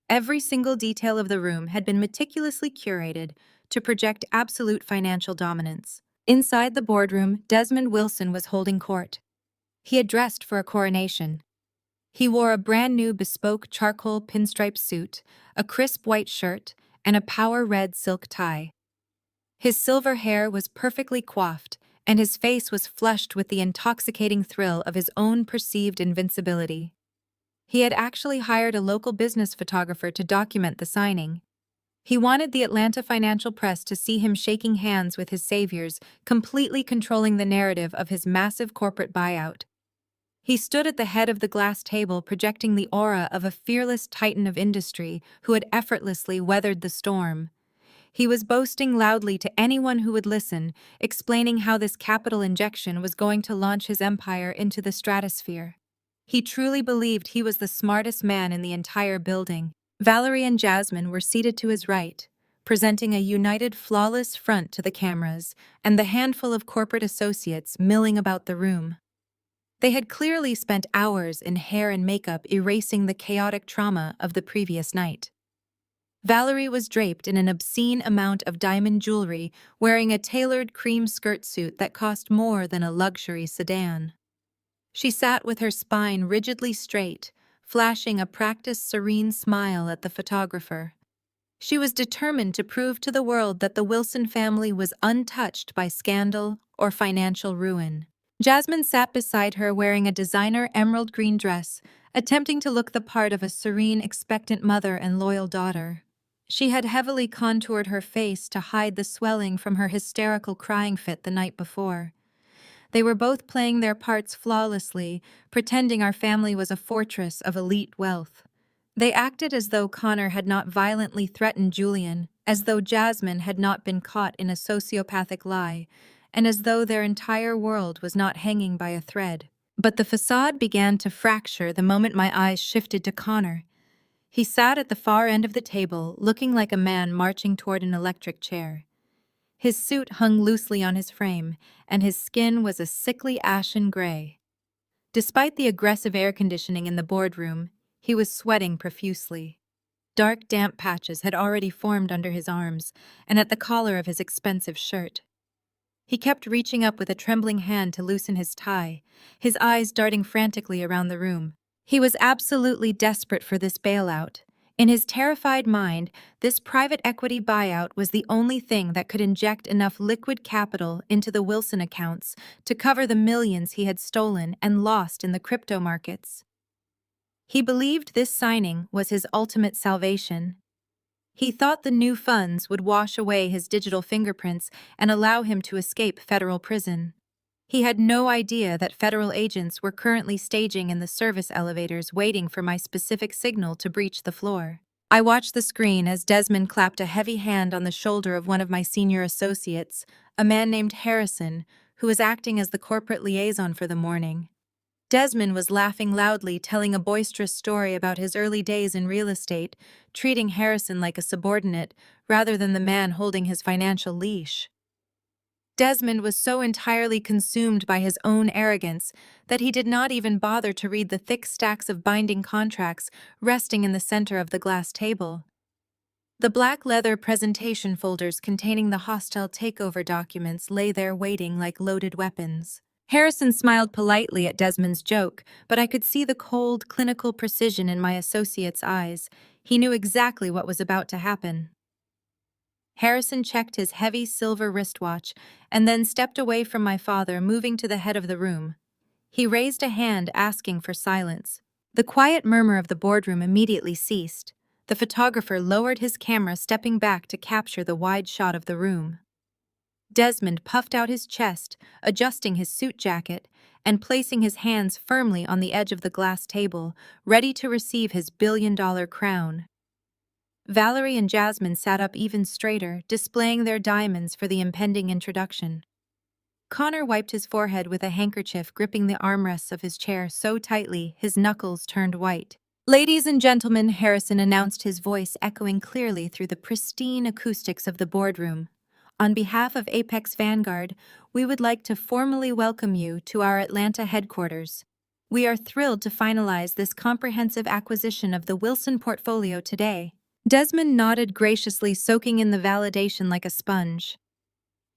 Every single detail of the room had been meticulously curated to project absolute financial dominance. Inside the boardroom, Desmond Wilson was holding court. He had dressed for a coronation. He wore a brand-new bespoke charcoal pinstripe suit, a crisp white shirt, and a power red silk tie. His silver hair was perfectly coiffed, and his face was flushed with the intoxicating thrill of his own perceived invincibility. He had actually hired a local business photographer to document the signing. He wanted the Atlanta financial press to see him shaking hands with his saviors, completely controlling the narrative of his massive corporate buyout. He stood at the head of the glass table, projecting the aura of a fearless titan of industry who had effortlessly weathered the storm. He was boasting loudly to anyone who would listen, explaining how this capital injection was going to launch his empire into the stratosphere. He truly believed he was the smartest man in the entire building. Valerie and Jasmine were seated to his right, presenting a united, flawless front to the cameras, and the handful of corporate associates milling about the room. They had clearly spent hours in hair and makeup erasing the chaotic trauma of the previous night. Valerie was draped in an obscene amount of diamond jewelry, wearing a tailored cream skirt suit that cost more than a luxury sedan. She sat with her spine rigidly straight, flashing a practiced, serene smile at the photographer. She was determined to prove to the world that the Wilson family was untouched by scandal or financial ruin. Jasmine sat beside her wearing a designer emerald green dress, attempting to look the part of a serene, expectant mother and loyal daughter. She had heavily contoured her face to hide the swelling from her hysterical crying fit the night before. They were both playing their parts flawlessly, pretending our family was a fortress of elite wealth. They acted as though Connor had not violently threatened Julian, as though Jasmine had not been caught in a sociopathic lie, and as though their entire world was not hanging by a thread. But the facade began to fracture the moment my eyes shifted to Connor. He sat at the far end of the table, looking like a man marching toward an electric chair. His suit hung loosely on his frame, and his skin was a sickly ashen gray. Despite the aggressive air conditioning in the boardroom, he was sweating profusely. Dark, damp patches had already formed under his arms and at the collar of his expensive shirt. He kept reaching up with a trembling hand to loosen his tie, his eyes darting frantically around the room. He was absolutely desperate for this bailout. In his terrified mind, this private equity buyout was the only thing that could inject enough liquid capital into the Wilson accounts to cover the millions he had stolen and lost in the crypto markets. He believed this signing was his ultimate salvation. He thought the new funds would wash away his digital fingerprints and allow him to escape federal prison. He had no idea that federal agents were currently staging in the service elevators waiting for my specific signal to breach the floor. I watched the screen as Desmond clapped a heavy hand on the shoulder of one of my senior associates, a man named Harrison, who was acting as the corporate liaison for the morning. Desmond was laughing loudly, telling a boisterous story about his early days in real estate, treating Harrison like a subordinate rather than the man holding his financial leash. Desmond was so entirely consumed by his own arrogance that he did not even bother to read the thick stacks of binding contracts resting in the center of the glass table. The black leather presentation folders containing the hostile takeover documents lay there waiting like loaded weapons. Harrison smiled politely at Desmond's joke, but I could see the cold, clinical precision in my associate's eyes. He knew exactly what was about to happen. Harrison checked his heavy silver wristwatch and then stepped away from my father, moving to the head of the room. He raised a hand asking for silence. The quiet murmur of the boardroom immediately ceased. The photographer lowered his camera, stepping back to capture the wide shot of the room. Desmond puffed out his chest, adjusting his suit jacket, and placing his hands firmly on the edge of the glass table, ready to receive his billion-dollar crown. Valerie and Jasmine sat up even straighter, displaying their diamonds for the impending introduction. Connor wiped his forehead with a handkerchief, gripping the armrests of his chair so tightly his knuckles turned white. "Ladies and gentlemen," Harrison announced, his voice echoing clearly through the pristine acoustics of the boardroom. "On behalf of Apex Vanguard, we would like to formally welcome you to our Atlanta headquarters. We are thrilled to finalize this comprehensive acquisition of the Wilson portfolio today." Desmond nodded graciously, soaking in the validation like a sponge.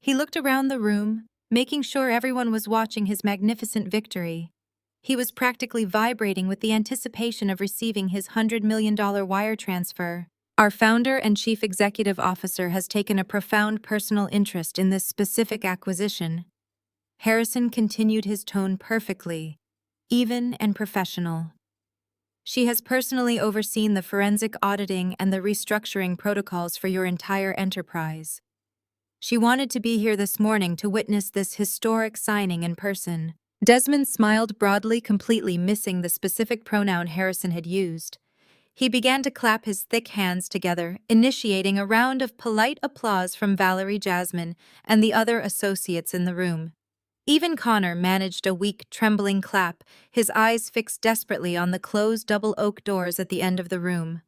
He looked around the room, making sure everyone was watching his magnificent victory. He was practically vibrating with the anticipation of receiving his $100 million wire transfer. "Our founder and chief executive officer has taken a profound personal interest in this specific acquisition." Harrison continued, his tone perfectly, even and professional. "She has personally overseen the forensic auditing and the restructuring protocols for your entire enterprise. She wanted to be here this morning to witness this historic signing in person." Desmond smiled broadly, completely missing the specific pronoun Harrison had used. He began to clap his thick hands together, initiating a round of polite applause from Valerie, Jasmine, and the other associates in the room. Even Connor managed a weak, trembling clap, his eyes fixed desperately on the closed double oak doors at the end of the room.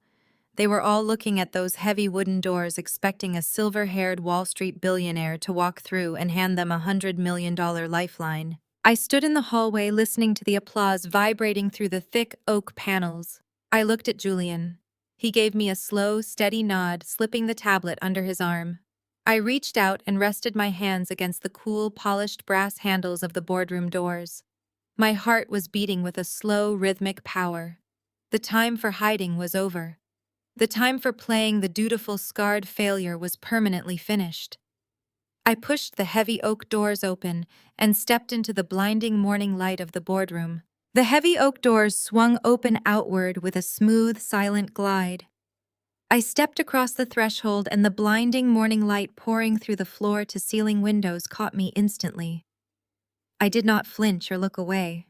They were all looking at those heavy wooden doors, expecting a silver-haired Wall Street billionaire to walk through and hand them a $100 million lifeline. I stood in the hallway, listening to the applause vibrating through the thick oak panels. I looked at Julian. He gave me a slow, steady nod, slipping the tablet under his arm. I reached out and rested my hands against the cool, polished brass handles of the boardroom doors. My heart was beating with a slow, rhythmic power. The time for hiding was over. The time for playing the dutiful, scarred failure was permanently finished. I pushed the heavy oak doors open and stepped into the blinding morning light of the boardroom. The heavy oak doors swung open outward with a smooth, silent glide. I stepped across the threshold, and the blinding morning light pouring through the floor-to-ceiling windows caught me instantly. I did not flinch or look away.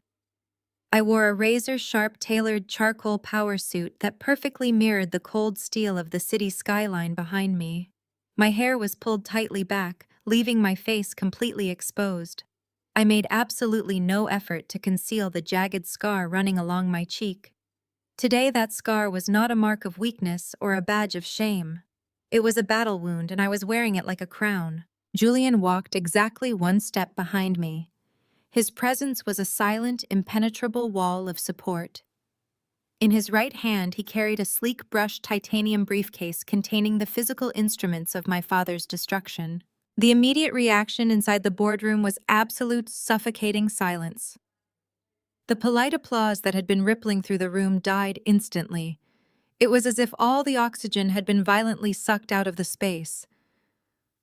I wore a razor-sharp, tailored charcoal power suit that perfectly mirrored the cold steel of the city skyline behind me. My hair was pulled tightly back, leaving my face completely exposed. I made absolutely no effort to conceal the jagged scar running along my cheek. Today, that scar was not a mark of weakness or a badge of shame. It was a battle wound, and I was wearing it like a crown. Julian walked exactly one step behind me. His presence was a silent, impenetrable wall of support. In his right hand, he carried a sleek brushed titanium briefcase containing the physical instruments of my father's destruction. The immediate reaction inside the boardroom was absolute, suffocating silence. The polite applause that had been rippling through the room died instantly. It was as if all the oxygen had been violently sucked out of the space.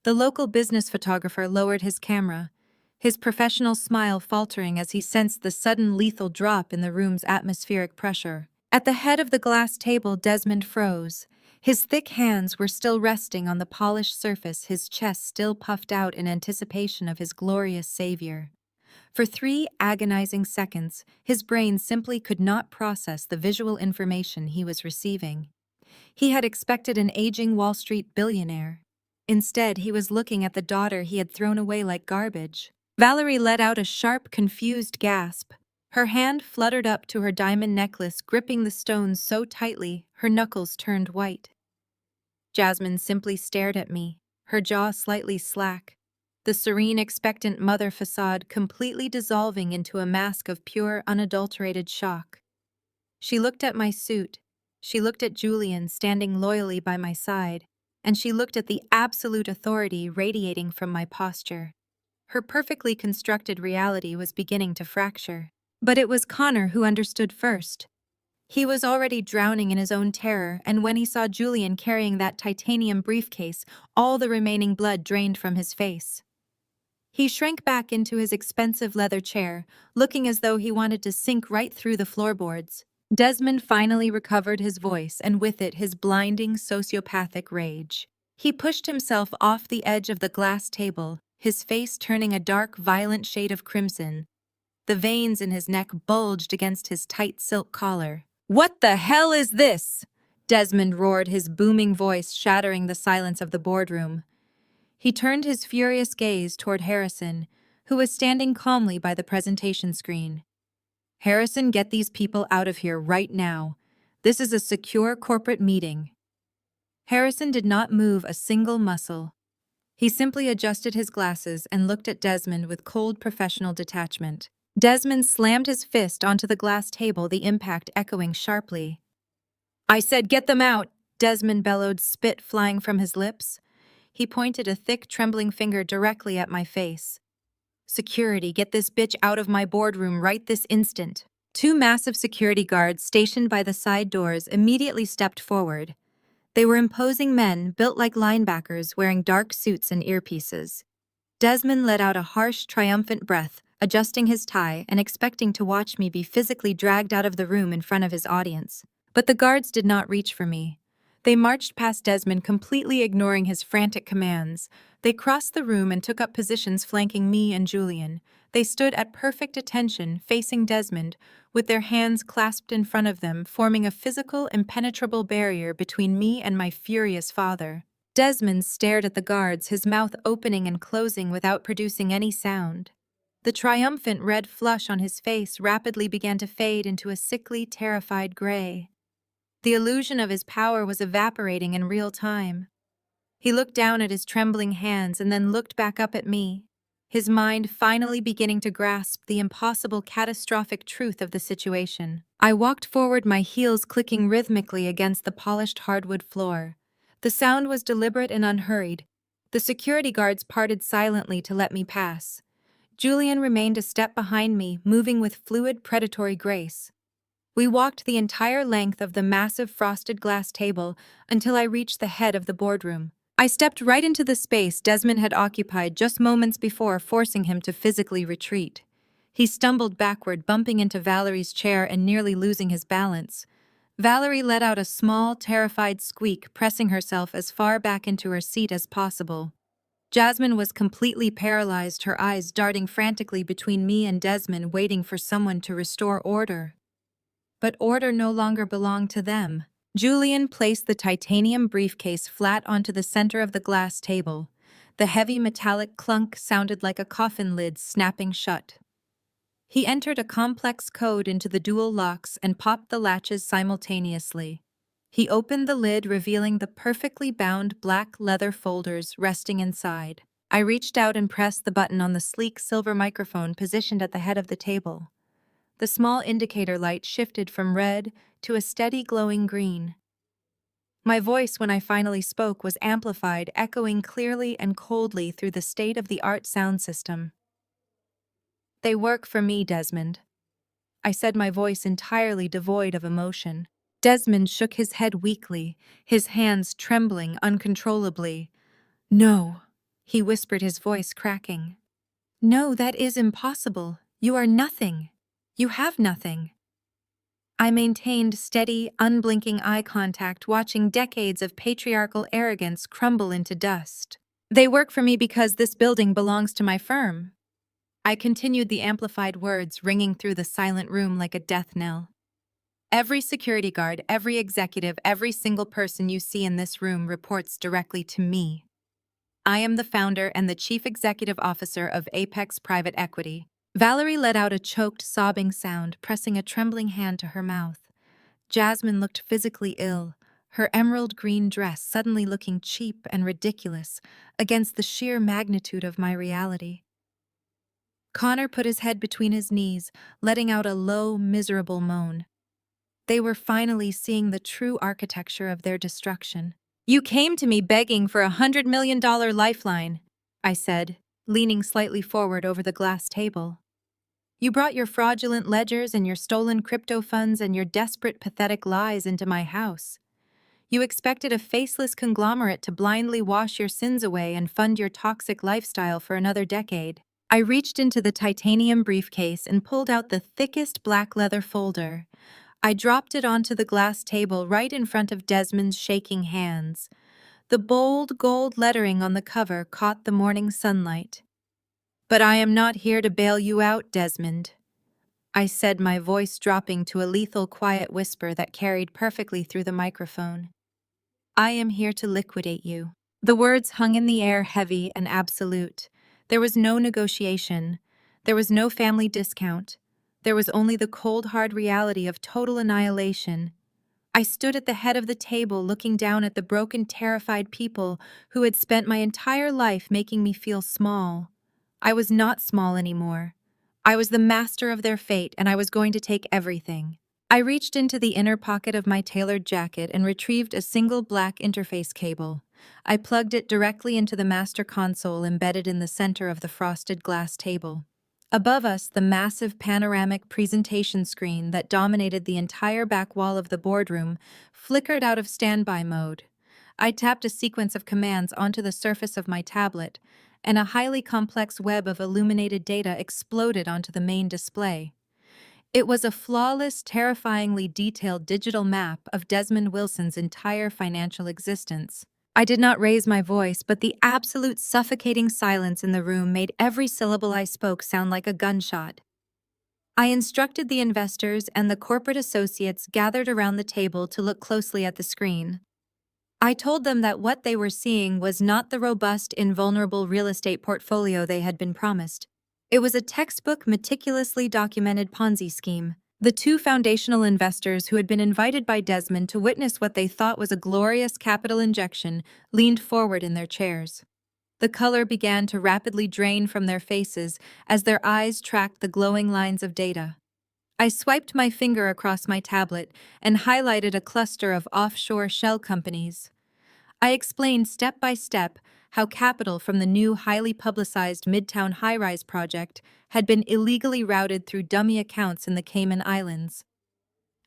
The local business photographer lowered his camera, his professional smile faltering as he sensed the sudden lethal drop in the room's atmospheric pressure. At the head of the glass table, Desmond froze. His thick hands were still resting on the polished surface, his chest still puffed out in anticipation of his glorious savior. For 3 agonizing seconds, his brain simply could not process the visual information he was receiving. He had expected an aging Wall Street billionaire. Instead, he was looking at the daughter he had thrown away like garbage. Valerie let out a sharp, confused gasp. Her hand fluttered up to her diamond necklace, gripping the stones so tightly her knuckles turned white. Jasmine simply stared at me, her jaw slightly slack, the serene, expectant mother facade completely dissolving into a mask of pure, unadulterated shock. She looked at my suit, she looked at Julian standing loyally by my side, and she looked at the absolute authority radiating from my posture. Her perfectly constructed reality was beginning to fracture. But it was Connor who understood first. He was already drowning in his own terror, and when he saw Julian carrying that titanium briefcase, all the remaining blood drained from his face. He shrank back into his expensive leather chair, looking as though he wanted to sink right through the floorboards. Desmond finally recovered his voice, and with it his blinding sociopathic rage. He pushed himself off the edge of the glass table, his face turning a dark, violent shade of crimson. The veins in his neck bulged against his tight silk collar. "What the hell is this?" Desmond roared, his booming voice shattering the silence of the boardroom. He turned his furious gaze toward Harrison, who was standing calmly by the presentation screen. "Harrison, get these people out of here right now. This is a secure corporate meeting." Harrison did not move a single muscle. He simply adjusted his glasses and looked at Desmond with cold professional detachment. Desmond slammed his fist onto the glass table, the impact echoing sharply. "I said get them out!" Desmond bellowed, spit flying from his lips. He pointed a thick, trembling finger directly at my face. "Security, get this bitch out of my boardroom right this instant." Two massive security guards stationed by the side doors immediately stepped forward. They were imposing men built like linebackers wearing dark suits and earpieces. Desmond let out a harsh, triumphant breath, adjusting his tie and expecting to watch me be physically dragged out of the room in front of his audience. But the guards did not reach for me. They marched past Desmond, completely ignoring his frantic commands. They crossed the room and took up positions flanking me and Julian. They stood at perfect attention, facing Desmond, with their hands clasped in front of them, forming a physical, impenetrable barrier between me and my furious father. Desmond stared at the guards, his mouth opening and closing without producing any sound. The triumphant red flush on his face rapidly began to fade into a sickly, terrified gray. The illusion of his power was evaporating in real time. He looked down at his trembling hands and then looked back up at me, his mind finally beginning to grasp the impossible, catastrophic truth of the situation. I walked forward, my heels clicking rhythmically against the polished hardwood floor. The sound was deliberate and unhurried. The security guards parted silently to let me pass. Julian remained a step behind me, moving with fluid, predatory grace. We walked the entire length of the massive frosted glass table until I reached the head of the boardroom. I stepped right into the space Desmond had occupied just moments before, forcing him to physically retreat. He stumbled backward, bumping into Valerie's chair and nearly losing his balance. Valerie let out a small, terrified squeak, pressing herself as far back into her seat as possible. Jasmine was completely paralyzed, her eyes darting frantically between me and Desmond, waiting for someone to restore order. But order no longer belonged to them. Julian placed the titanium briefcase flat onto the center of the glass table. The heavy metallic clunk sounded like a coffin lid snapping shut. He entered a complex code into the dual locks and popped the latches simultaneously. He opened the lid, revealing the perfectly bound black leather folders resting inside. I reached out and pressed the button on the sleek silver microphone positioned at the head of the table. The small indicator light shifted from red to a steady glowing green. My voice, when I finally spoke, was amplified, echoing clearly and coldly through the state-of-the-art sound system. "They work for me, Desmond," I said, my voice entirely devoid of emotion. Desmond shook his head weakly, his hands trembling uncontrollably. "No," he whispered, his voice cracking. "No, that is impossible. You are nothing. You have nothing." I maintained steady, unblinking eye contact, watching decades of patriarchal arrogance crumble into dust. "They work for me because this building belongs to my firm." I continued, the amplified words ringing through the silent room like a death knell. "Every security guard, every executive, every single person you see in this room reports directly to me. I am the founder and the chief executive officer of Apex Private Equity." Valerie let out a choked, sobbing sound, pressing a trembling hand to her mouth. Jasmine looked physically ill, her emerald green dress suddenly looking cheap and ridiculous against the sheer magnitude of my reality. Connor put his head between his knees, letting out a low, miserable moan. They were finally seeing the true architecture of their destruction. "You came to me begging for $100 million lifeline," I said, leaning slightly forward over the glass table. "You brought your fraudulent ledgers and your stolen crypto funds and your desperate, pathetic lies into my house. You expected a faceless conglomerate to blindly wash your sins away and fund your toxic lifestyle for another decade." I reached into the titanium briefcase and pulled out the thickest black leather folder. I dropped it onto the glass table right in front of Desmond's shaking hands. The bold gold lettering on the cover caught the morning sunlight. But I am not here to bail you out, Desmond, I said, my voice dropping to a lethal quiet whisper that carried perfectly through the microphone. I am here to liquidate you. The words hung in the air, heavy and absolute. There was no negotiation. There was no family discount. There was only the cold, hard reality of total annihilation. I stood at the head of the table looking down at the broken, terrified people who had spent my entire life making me feel small. I was not small anymore. I was the master of their fate, and I was going to take everything. I reached into the inner pocket of my tailored jacket and retrieved a single black interface cable. I plugged it directly into the master console embedded in the center of the frosted glass table. Above us, the massive panoramic presentation screen that dominated the entire back wall of the boardroom flickered out of standby mode. I tapped a sequence of commands onto the surface of my tablet, and a highly complex web of illuminated data exploded onto the main display. It was a flawless, terrifyingly detailed digital map of Desmond Wilson's entire financial existence. I did not raise my voice, but the absolute suffocating silence in the room made every syllable I spoke sound like a gunshot. I instructed the investors and the corporate associates gathered around the table to look closely at the screen. I told them that what they were seeing was not the robust, invulnerable real estate portfolio they had been promised. It was a textbook, meticulously documented Ponzi scheme. The two foundational investors who had been invited by Desmond to witness what they thought was a glorious capital injection leaned forward in their chairs. The color began to rapidly drain from their faces as their eyes tracked the glowing lines of data. I swiped my finger across my tablet and highlighted a cluster of offshore shell companies. I explained step by step how capital from the new highly publicized Midtown high-rise project had been illegally routed through dummy accounts in the Cayman Islands.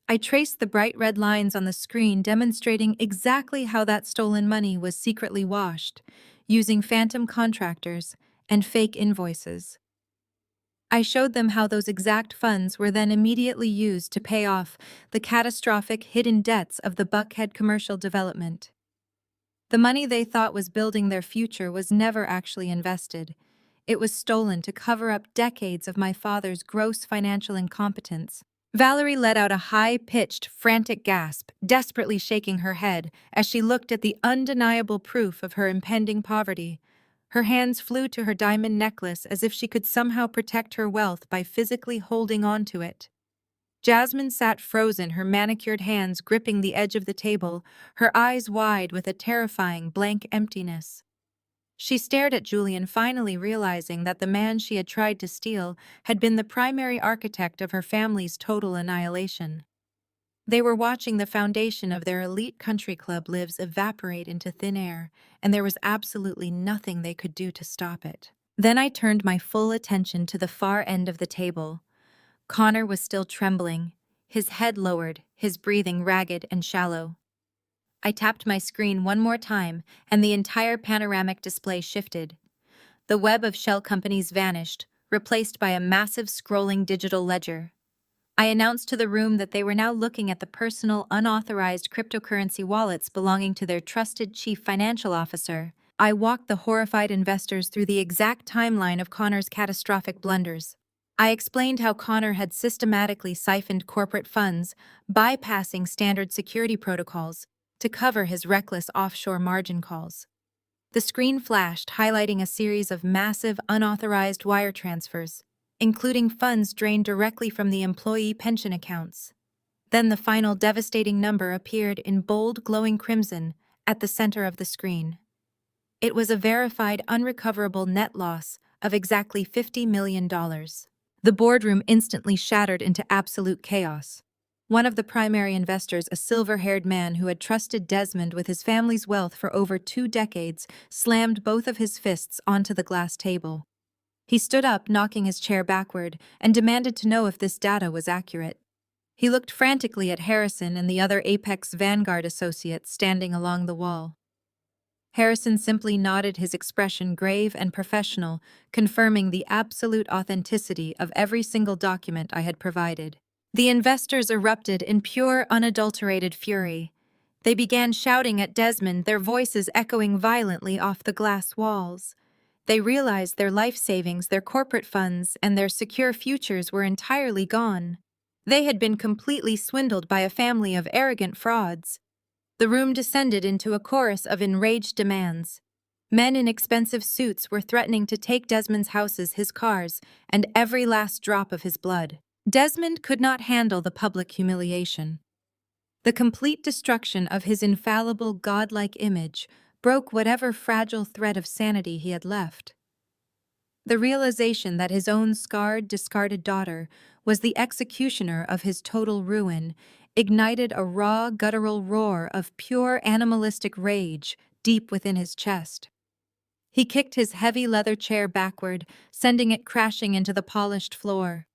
I traced the bright red lines on the screen demonstrating exactly how that stolen money was secretly washed, using phantom contractors and fake invoices. I showed them how those exact funds were then immediately used to pay off the catastrophic hidden debts of the Buckhead commercial development. The money they thought was building their future was never actually invested. It was stolen to cover up decades of my father's gross financial incompetence. Valerie let out a high-pitched, frantic gasp, desperately shaking her head as she looked at the undeniable proof of her impending poverty. Her hands flew to her diamond necklace as if she could somehow protect her wealth by physically holding on to it. Jasmine sat frozen, her manicured hands gripping the edge of the table, her eyes wide with a terrifying blank emptiness. She stared at Julian, finally realizing that the man she had tried to steal had been the primary architect of her family's total annihilation. They were watching the foundation of their elite country club lives evaporate into thin air, and there was absolutely nothing they could do to stop it. Then I turned my full attention to the far end of the table. Connor was still trembling, his head lowered, his breathing ragged and shallow. I tapped my screen one more time, and the entire panoramic display shifted. The web of shell companies vanished, replaced by a massive scrolling digital ledger. I announced to the room that they were now looking at the personal, unauthorized cryptocurrency wallets belonging to their trusted chief financial officer. I walked the horrified investors through the exact timeline of Connor's catastrophic blunders. I explained how Connor had systematically siphoned corporate funds, bypassing standard security protocols, to cover his reckless offshore margin calls. The screen flashed, highlighting a series of massive, unauthorized wire transfers, including funds drained directly from the employee pension accounts. Then the final devastating number appeared in bold, glowing crimson at the center of the screen. It was a verified, unrecoverable net loss of exactly $50 million. The boardroom instantly shattered into absolute chaos. One of the primary investors, a silver-haired man who had trusted Desmond with his family's wealth for over 2 decades, slammed both of his fists onto the glass table. He stood up, knocking his chair backward, and demanded to know if this data was accurate. He looked frantically at Harrison and the other Apex Vanguard associates standing along the wall. Harrison simply nodded, his expression grave and professional, confirming the absolute authenticity of every single document I had provided. The investors erupted in pure, unadulterated fury. They began shouting at Desmond, their voices echoing violently off the glass walls. They realized their life savings, their corporate funds, and their secure futures were entirely gone. They had been completely swindled by a family of arrogant frauds. The room descended into a chorus of enraged demands. Men in expensive suits were threatening to take Desmond's houses, his cars, and every last drop of his blood. Desmond could not handle the public humiliation. The complete destruction of his infallible godlike image broke whatever fragile thread of sanity he had left. The realization that his own scarred, discarded daughter was the executioner of his total ruin ignited a raw, guttural roar of pure animalistic rage deep within his chest. He kicked his heavy leather chair backward, sending it crashing into the polished floor.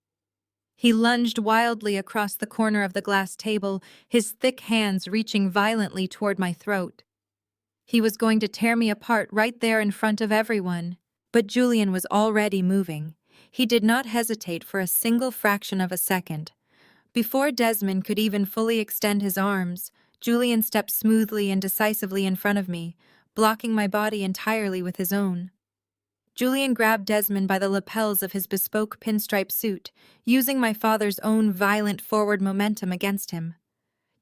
He lunged wildly across the corner of the glass table, his thick hands reaching violently toward my throat. He was going to tear me apart right there in front of everyone. But Julian was already moving. He did not hesitate for a single fraction of a second. Before Desmond could even fully extend his arms, Julian stepped smoothly and decisively in front of me, blocking my body entirely with his own. Julian grabbed Desmond by the lapels of his bespoke pinstripe suit, using my father's own violent forward momentum against him.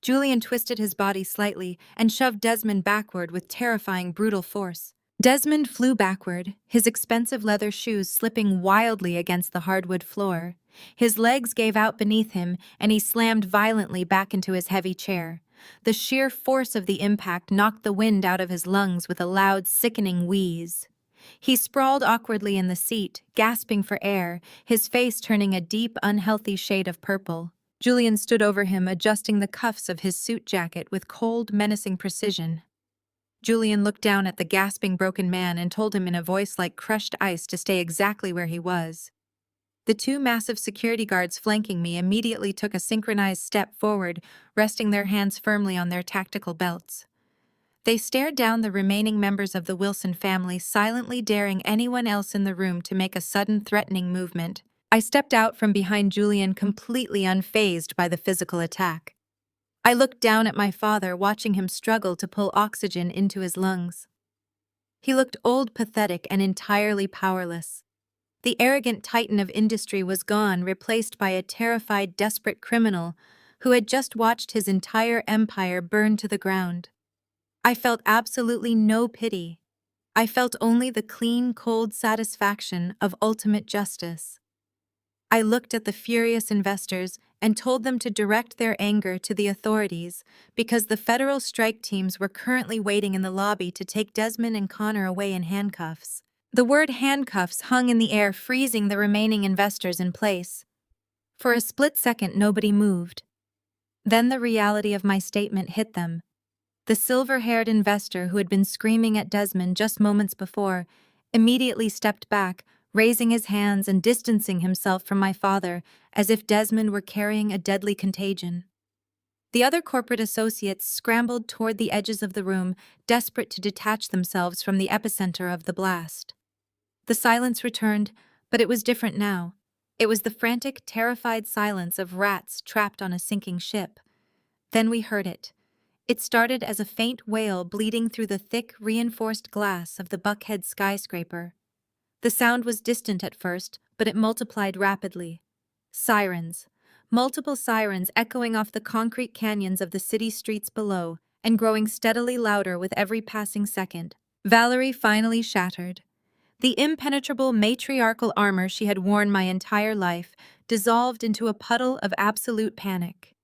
Julian twisted his body slightly and shoved Desmond backward with terrifying, brutal force. Desmond flew backward, his expensive leather shoes slipping wildly against the hardwood floor. His legs gave out beneath him, and he slammed violently back into his heavy chair. The sheer force of the impact knocked the wind out of his lungs with a loud, sickening wheeze. He sprawled awkwardly in the seat, gasping for air, his face turning a deep, unhealthy shade of purple. Julian stood over him, adjusting the cuffs of his suit jacket with cold, menacing precision. Julian looked down at the gasping, broken man and told him in a voice like crushed ice to stay exactly where he was. The two massive security guards flanking me immediately took a synchronized step forward, resting their hands firmly on their tactical belts. They stared down the remaining members of the Wilson family, silently daring anyone else in the room to make a sudden, threatening movement. I stepped out from behind Julian, completely unfazed by the physical attack. I looked down at my father, watching him struggle to pull oxygen into his lungs. He looked old, pathetic, and entirely powerless. The arrogant titan of industry was gone, replaced by a terrified, desperate criminal who had just watched his entire empire burn to the ground. I felt absolutely no pity. I felt only the clean, cold satisfaction of ultimate justice. I looked at the furious investors and told them to direct their anger to the authorities because the federal strike teams were currently waiting in the lobby to take Desmond and Connor away in handcuffs. The word handcuffs hung in the air, freezing the remaining investors in place. For a split second, nobody moved. Then the reality of my statement hit them. The silver-haired investor who had been screaming at Desmond just moments before immediately stepped back, raising his hands and distancing himself from my father as if Desmond were carrying a deadly contagion. The other corporate associates scrambled toward the edges of the room, desperate to detach themselves from the epicenter of the blast. The silence returned, but it was different now. It was the frantic, terrified silence of rats trapped on a sinking ship. Then we heard it. It started as a faint wail bleeding through the thick, reinforced glass of the Buckhead skyscraper. The sound was distant at first, but it multiplied rapidly. Sirens. Multiple sirens echoing off the concrete canyons of the city streets below and growing steadily louder with every passing second. Valerie finally shattered. The impenetrable matriarchal armor she had worn my entire life dissolved into a puddle of absolute panic.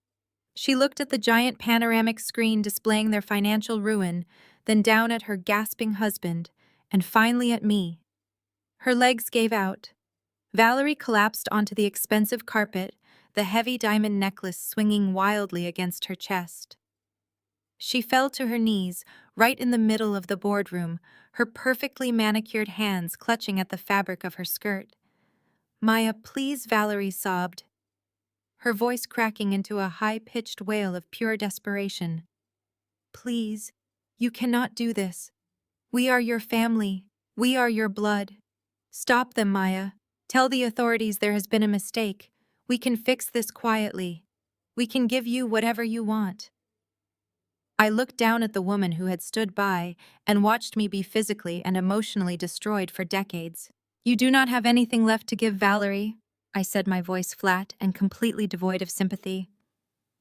She looked at the giant panoramic screen displaying their financial ruin, then down at her gasping husband, and finally at me. Her legs gave out. Valerie collapsed onto the expensive carpet, the heavy diamond necklace swinging wildly against her chest. She fell to her knees, right in the middle of the boardroom, her perfectly manicured hands clutching at the fabric of her skirt. "Maya, please," Valerie sobbed, her voice cracking into a high-pitched wail of pure desperation. "Please, you cannot do this. We are your family. We are your blood. Stop them, Maya. Tell the authorities there has been a mistake. We can fix this quietly. We can give you whatever you want." I looked down at the woman who had stood by and watched me be physically and emotionally destroyed for decades. "You do not have anything left to give, Valerie," I said, my voice flat and completely devoid of sympathy.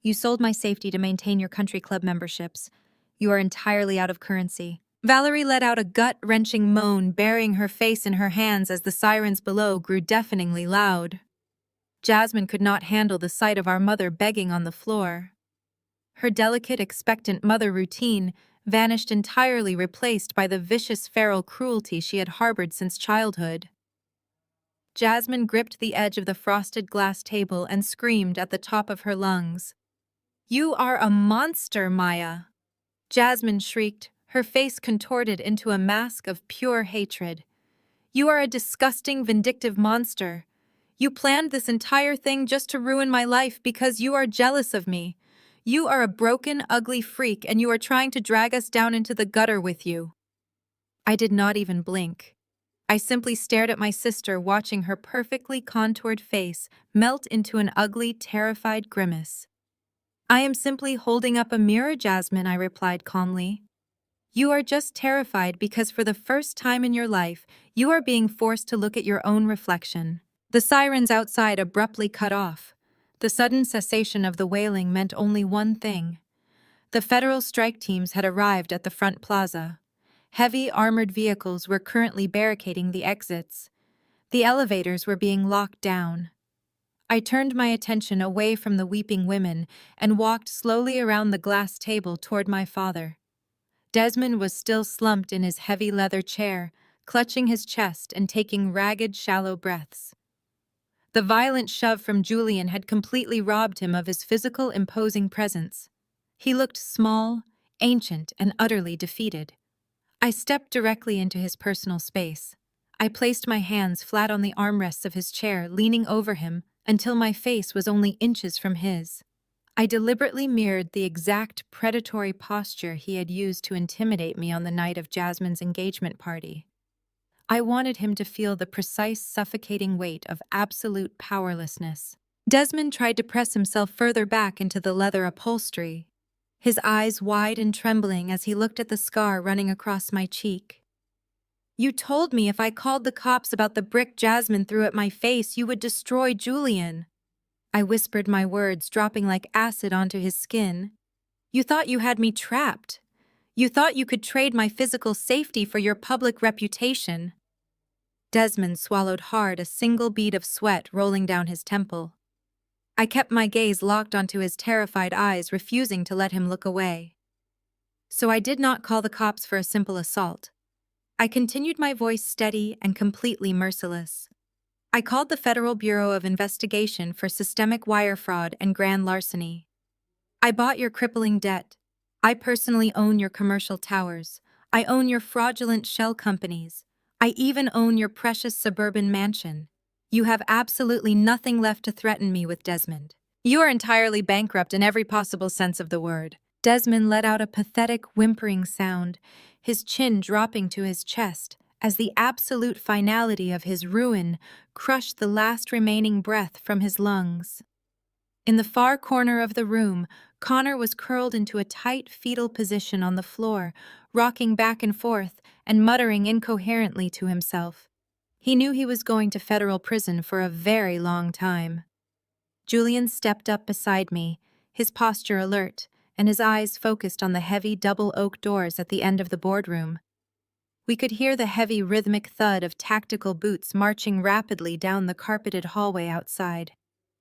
"You sold my safety to maintain your country club memberships. You are entirely out of currency." Valerie let out a gut-wrenching moan, burying her face in her hands as the sirens below grew deafeningly loud. Jasmine could not handle the sight of our mother begging on the floor. Her delicate, expectant mother routine vanished entirely, replaced by the vicious feral cruelty she had harbored since childhood. Jasmine gripped the edge of the frosted glass table and screamed at the top of her lungs. "You are a monster, Maya!" Jasmine shrieked, her face contorted into a mask of pure hatred. "You are a disgusting, vindictive monster. You planned this entire thing just to ruin my life because you are jealous of me. You are a broken, ugly freak, and you are trying to drag us down into the gutter with you." I did not even blink. I simply stared at my sister, watching her perfectly contoured face melt into an ugly, terrified grimace. "I am simply holding up a mirror, Jasmine," I replied calmly. "You are just terrified because for the first time in your life, you are being forced to look at your own reflection." The sirens outside abruptly cut off. The sudden cessation of the wailing meant only one thing. The federal strike teams had arrived at the front plaza. Heavy armored vehicles were currently barricading the exits. The elevators were being locked down. I turned my attention away from the weeping women and walked slowly around the glass table toward my father. Desmond was still slumped in his heavy leather chair, clutching his chest and taking ragged, shallow breaths. The violent shove from Julian had completely robbed him of his physical, imposing presence. He looked small, ancient, and utterly defeated. I stepped directly into his personal space. I placed my hands flat on the armrests of his chair, leaning over him until my face was only inches from his. I deliberately mirrored the exact predatory posture he had used to intimidate me on the night of Jasmine's engagement party. I wanted him to feel the precise, suffocating weight of absolute powerlessness. Desmond tried to press himself further back into the leather upholstery, his eyes wide and trembling as he looked at the scar running across my cheek. "You told me if I called the cops about the brick Jasmine threw at my face, you would destroy Julian." I whispered my words, dropping like acid onto his skin. "You thought you had me trapped. You thought you could trade my physical safety for your public reputation." Desmond swallowed hard, a single bead of sweat rolling down his temple. I kept my gaze locked onto his terrified eyes, refusing to let him look away. "So I did not call the cops for a simple assault. I continued, my voice steady and completely merciless. I called the Federal Bureau of Investigation for systemic wire fraud and grand larceny. I bought your crippling debt. I personally own your commercial towers. I own your fraudulent shell companies. I even own your precious suburban mansion. You have absolutely nothing left to threaten me with, Desmond. You are entirely bankrupt in every possible sense of the word." Desmond let out a pathetic, whimpering sound, his chin dropping to his chest as the absolute finality of his ruin crushed the last remaining breath from his lungs. In the far corner of the room, Connor was curled into a tight fetal position on the floor, rocking back and forth and muttering incoherently to himself. He knew he was going to federal prison for a very long time. Julian stepped up beside me, his posture alert, and his eyes focused on the heavy double oak doors at the end of the boardroom. We could hear the heavy rhythmic thud of tactical boots marching rapidly down the carpeted hallway outside.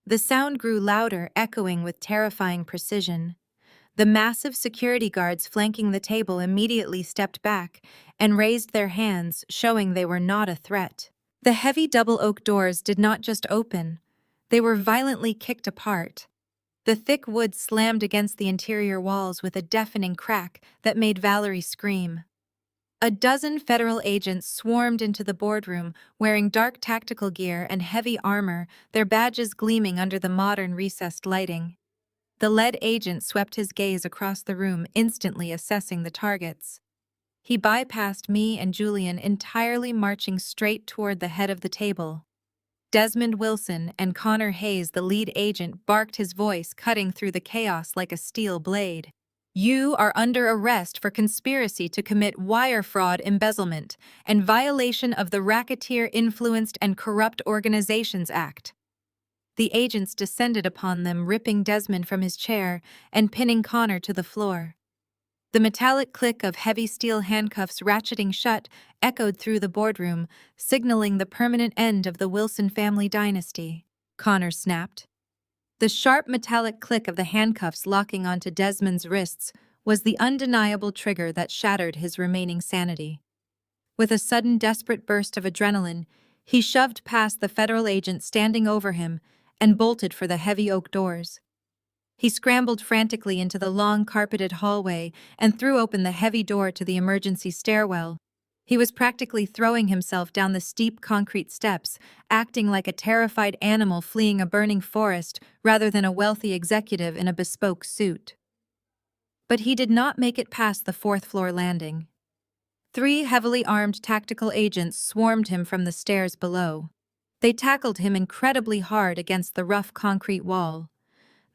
The sound grew louder, echoing with terrifying precision. The massive security guards flanking the table immediately stepped back and raised their hands, showing they were not a threat. The heavy double oak doors did not just open, they were violently kicked apart. The thick wood slammed against the interior walls with a deafening crack that made Valerie scream. A dozen federal agents swarmed into the boardroom, wearing dark tactical gear and heavy armor, their badges gleaming under the modern recessed lighting. The lead agent swept his gaze across the room, instantly assessing the targets. He bypassed me and Julian, entirely marching straight toward the head of the table. Desmond Wilson and Connor Hayes, the lead agent, barked, his voice cutting through the chaos like a steel blade. You are under arrest for conspiracy to commit wire fraud, embezzlement, and violation of the Racketeer Influenced and Corrupt Organizations Act. The agents descended upon them, ripping Desmond from his chair and pinning Connor to the floor. The metallic click of heavy steel handcuffs ratcheting shut echoed through the boardroom, signaling the permanent end of the Wilson family dynasty. Connor snapped. The sharp metallic click of the handcuffs locking onto Desmond's wrists was the undeniable trigger that shattered his remaining sanity. With a sudden desperate burst of adrenaline, he shoved past the federal agent standing over him and bolted for the heavy oak doors. He scrambled frantically into the long carpeted hallway and threw open the heavy door to the emergency stairwell. He was practically throwing himself down the steep concrete steps, acting like a terrified animal fleeing a burning forest rather than a wealthy executive in a bespoke suit. But he did not make it past the fourth-floor landing. 3 heavily armed tactical agents swarmed him from the stairs below. They tackled him incredibly hard against the rough concrete wall.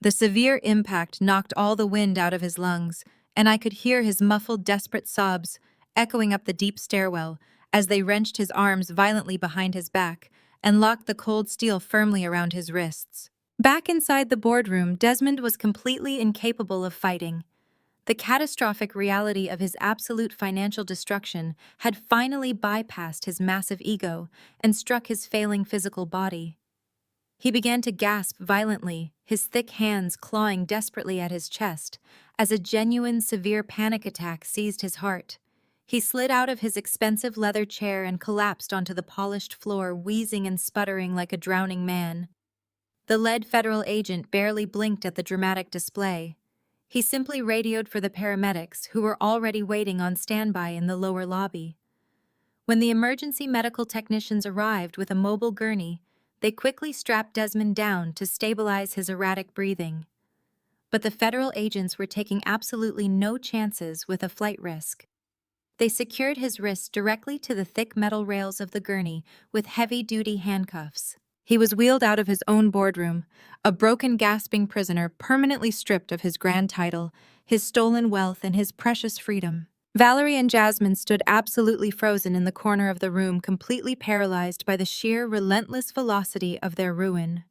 The severe impact knocked all the wind out of his lungs, and I could hear his muffled, desperate sobs echoing up the deep stairwell as they wrenched his arms violently behind his back and locked the cold steel firmly around his wrists. Back inside the boardroom, Desmond was completely incapable of fighting. The catastrophic reality of his absolute financial destruction had finally bypassed his massive ego and struck his failing physical body. He began to gasp violently, his thick hands clawing desperately at his chest, as a genuine severe panic attack seized his heart. He slid out of his expensive leather chair and collapsed onto the polished floor, wheezing and sputtering like a drowning man. The lead federal agent barely blinked at the dramatic display. He simply radioed for the paramedics, who were already waiting on standby in the lower lobby. When the emergency medical technicians arrived with a mobile gurney, they quickly strapped Desmond down to stabilize his erratic breathing. But the federal agents were taking absolutely no chances with a flight risk. They secured his wrists directly to the thick metal rails of the gurney with heavy-duty handcuffs. He was wheeled out of his own boardroom, a broken, gasping prisoner permanently stripped of his grand title, his stolen wealth, and his precious freedom. Valerie and Jasmine stood absolutely frozen in the corner of the room, completely paralyzed by the sheer, relentless velocity of their ruin.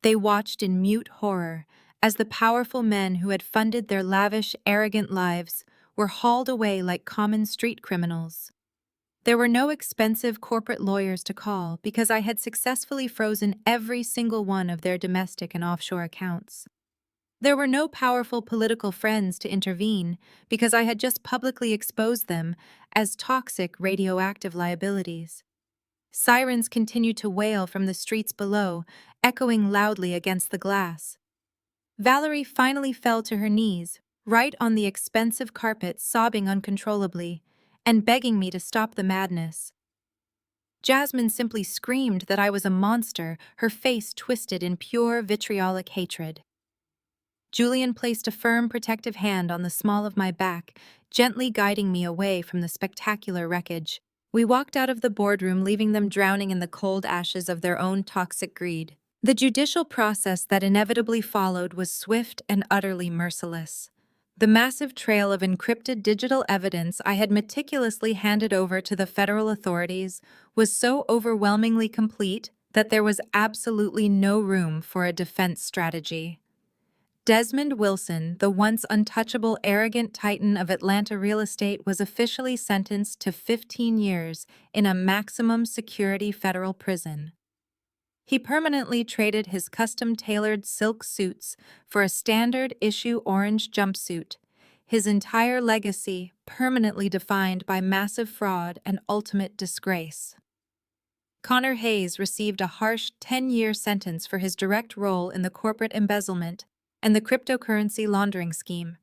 They watched in mute horror as the powerful men who had funded their lavish, arrogant lives were hauled away like common street criminals. There were no expensive corporate lawyers to call because I had successfully frozen every single one of their domestic and offshore accounts. There were no powerful political friends to intervene because I had just publicly exposed them as toxic radioactive liabilities. Sirens continued to wail from the streets below, echoing loudly against the glass. Valerie finally fell to her knees, right on the expensive carpet, sobbing uncontrollably and begging me to stop the madness. Jasmine simply screamed that I was a monster, her face twisted in pure vitriolic hatred. Julian placed a firm, protective hand on the small of my back, gently guiding me away from the spectacular wreckage. We walked out of the boardroom, leaving them drowning in the cold ashes of their own toxic greed. The judicial process that inevitably followed was swift and utterly merciless. The massive trail of encrypted digital evidence I had meticulously handed over to the federal authorities was so overwhelmingly complete that there was absolutely no room for a defense strategy. Desmond Wilson, the once untouchable, arrogant titan of Atlanta real estate, was officially sentenced to 15 years in a maximum security federal prison. He permanently traded his custom-tailored silk suits for a standard-issue orange jumpsuit, his entire legacy permanently defined by massive fraud and ultimate disgrace. Connor Hayes received a harsh 10-year sentence for his direct role in the corporate embezzlement and the cryptocurrency laundering scheme.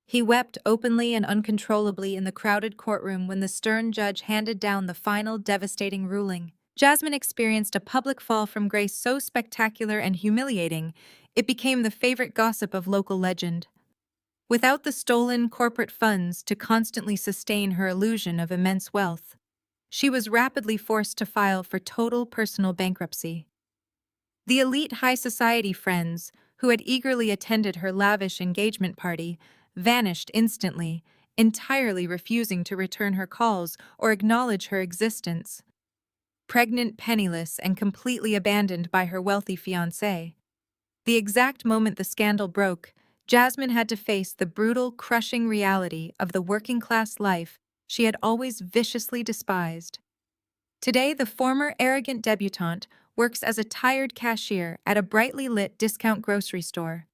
He wept openly and uncontrollably in the crowded courtroom when the stern judge handed down the final devastating ruling. Jasmine experienced a public fall from grace so spectacular and humiliating, it became the favorite gossip of local legend. Without the stolen corporate funds to constantly sustain her illusion of immense wealth, she was rapidly forced to file for total personal bankruptcy. The elite high society friends, who had eagerly attended her lavish engagement party, vanished instantly, entirely refusing to return her calls or acknowledge her existence. Pregnant, penniless, and completely abandoned by her wealthy fiancé. The exact moment the scandal broke, Jasmine had to face the brutal, crushing reality of the working-class life she had always viciously despised. Today, the former arrogant debutante works as a tired cashier at a brightly lit discount grocery store.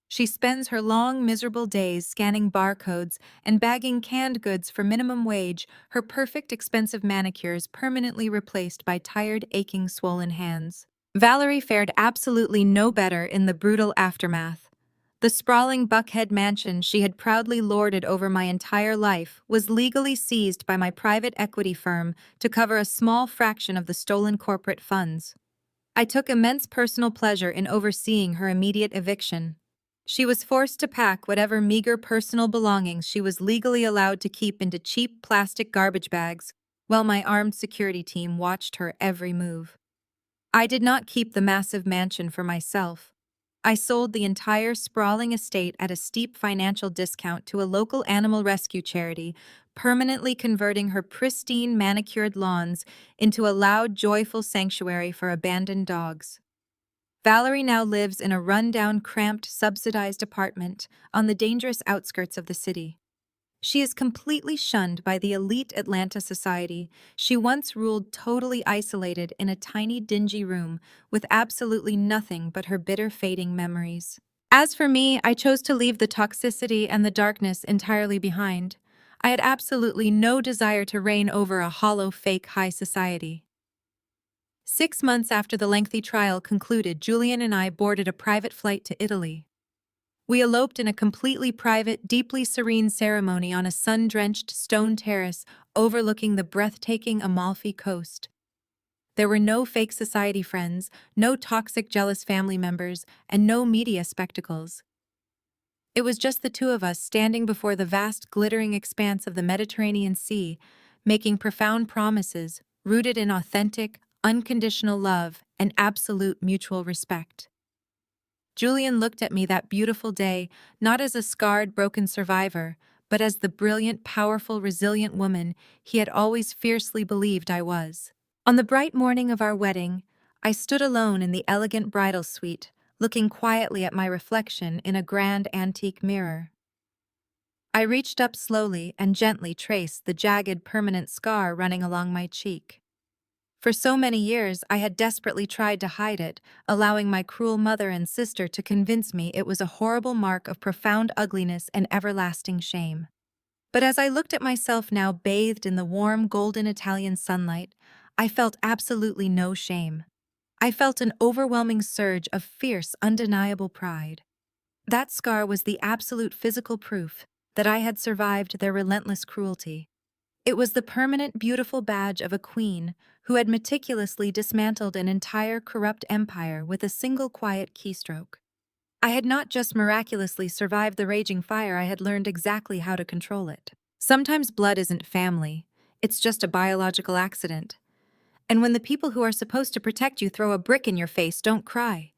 She spends her long, miserable days scanning barcodes and bagging canned goods for minimum wage, her perfect, expensive manicures permanently replaced by tired, aching, swollen hands. Valerie fared absolutely no better in the brutal aftermath. The sprawling Buckhead mansion she had proudly lorded over my entire life was legally seized by my private equity firm to cover a small fraction of the stolen corporate funds. I took immense personal pleasure in overseeing her immediate eviction. She was forced to pack whatever meager personal belongings she was legally allowed to keep into cheap plastic garbage bags, while my armed security team watched her every move. I did not keep the massive mansion for myself. I sold the entire sprawling estate at a steep financial discount to a local animal rescue charity, permanently converting her pristine manicured lawns into a loud, joyful sanctuary for abandoned dogs. Valerie now lives in a run-down, cramped, subsidized apartment on the dangerous outskirts of the city. She is completely shunned by the elite Atlanta society. She once ruled totally isolated in a tiny, dingy room with absolutely nothing but her bitter, fading memories. As for me, I chose to leave the toxicity and the darkness entirely behind. I had absolutely no desire to reign over a hollow, fake high society. 6 months after the lengthy trial concluded, Julian and I boarded a private flight to Italy. We eloped in a completely private, deeply serene ceremony on a sun-drenched stone terrace overlooking the breathtaking Amalfi Coast. There were no fake society friends, no toxic, jealous family members, and no media spectacles. It was just the two of us standing before the vast, glittering expanse of the Mediterranean Sea, making profound promises rooted in authentic, unconditional love and absolute mutual respect. Julian looked at me that beautiful day, not as a scarred, broken survivor, but as the brilliant, powerful, resilient woman he had always fiercely believed I was. On the bright morning of our wedding, I stood alone in the elegant bridal suite, looking quietly at my reflection in a grand antique mirror. I reached up slowly and gently traced the jagged, permanent scar running along my cheek. For so many years, I had desperately tried to hide it, allowing my cruel mother and sister to convince me it was a horrible mark of profound ugliness and everlasting shame. But as I looked at myself now bathed in the warm, golden Italian sunlight, I felt absolutely no shame. I felt an overwhelming surge of fierce, undeniable pride. That scar was the absolute physical proof that I had survived their relentless cruelty. It was the permanent, beautiful badge of a queen who had meticulously dismantled an entire corrupt empire with a single quiet keystroke. I had not just miraculously survived the raging fire, I had learned exactly how to control it. Sometimes blood isn't family, it's just a biological accident. And when the people who are supposed to protect you throw a brick in your face, don't cry.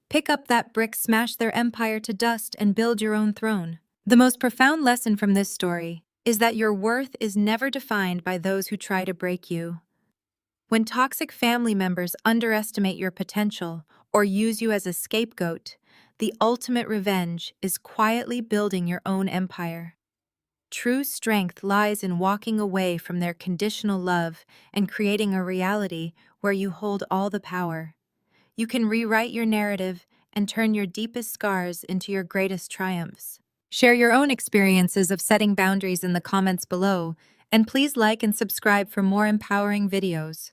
Pick up that brick, smash their empire to dust, and build your own throne. The most profound lesson from this story is that your worth is never defined by those who try to break you. When toxic family members underestimate your potential or use you as a scapegoat, the ultimate revenge is quietly building your own empire. True strength lies in walking away from their conditional love and creating a reality where you hold all the power. You can rewrite your narrative and turn your deepest scars into your greatest triumphs. Share your own experiences of setting boundaries in the comments below, and please like and subscribe for more empowering videos.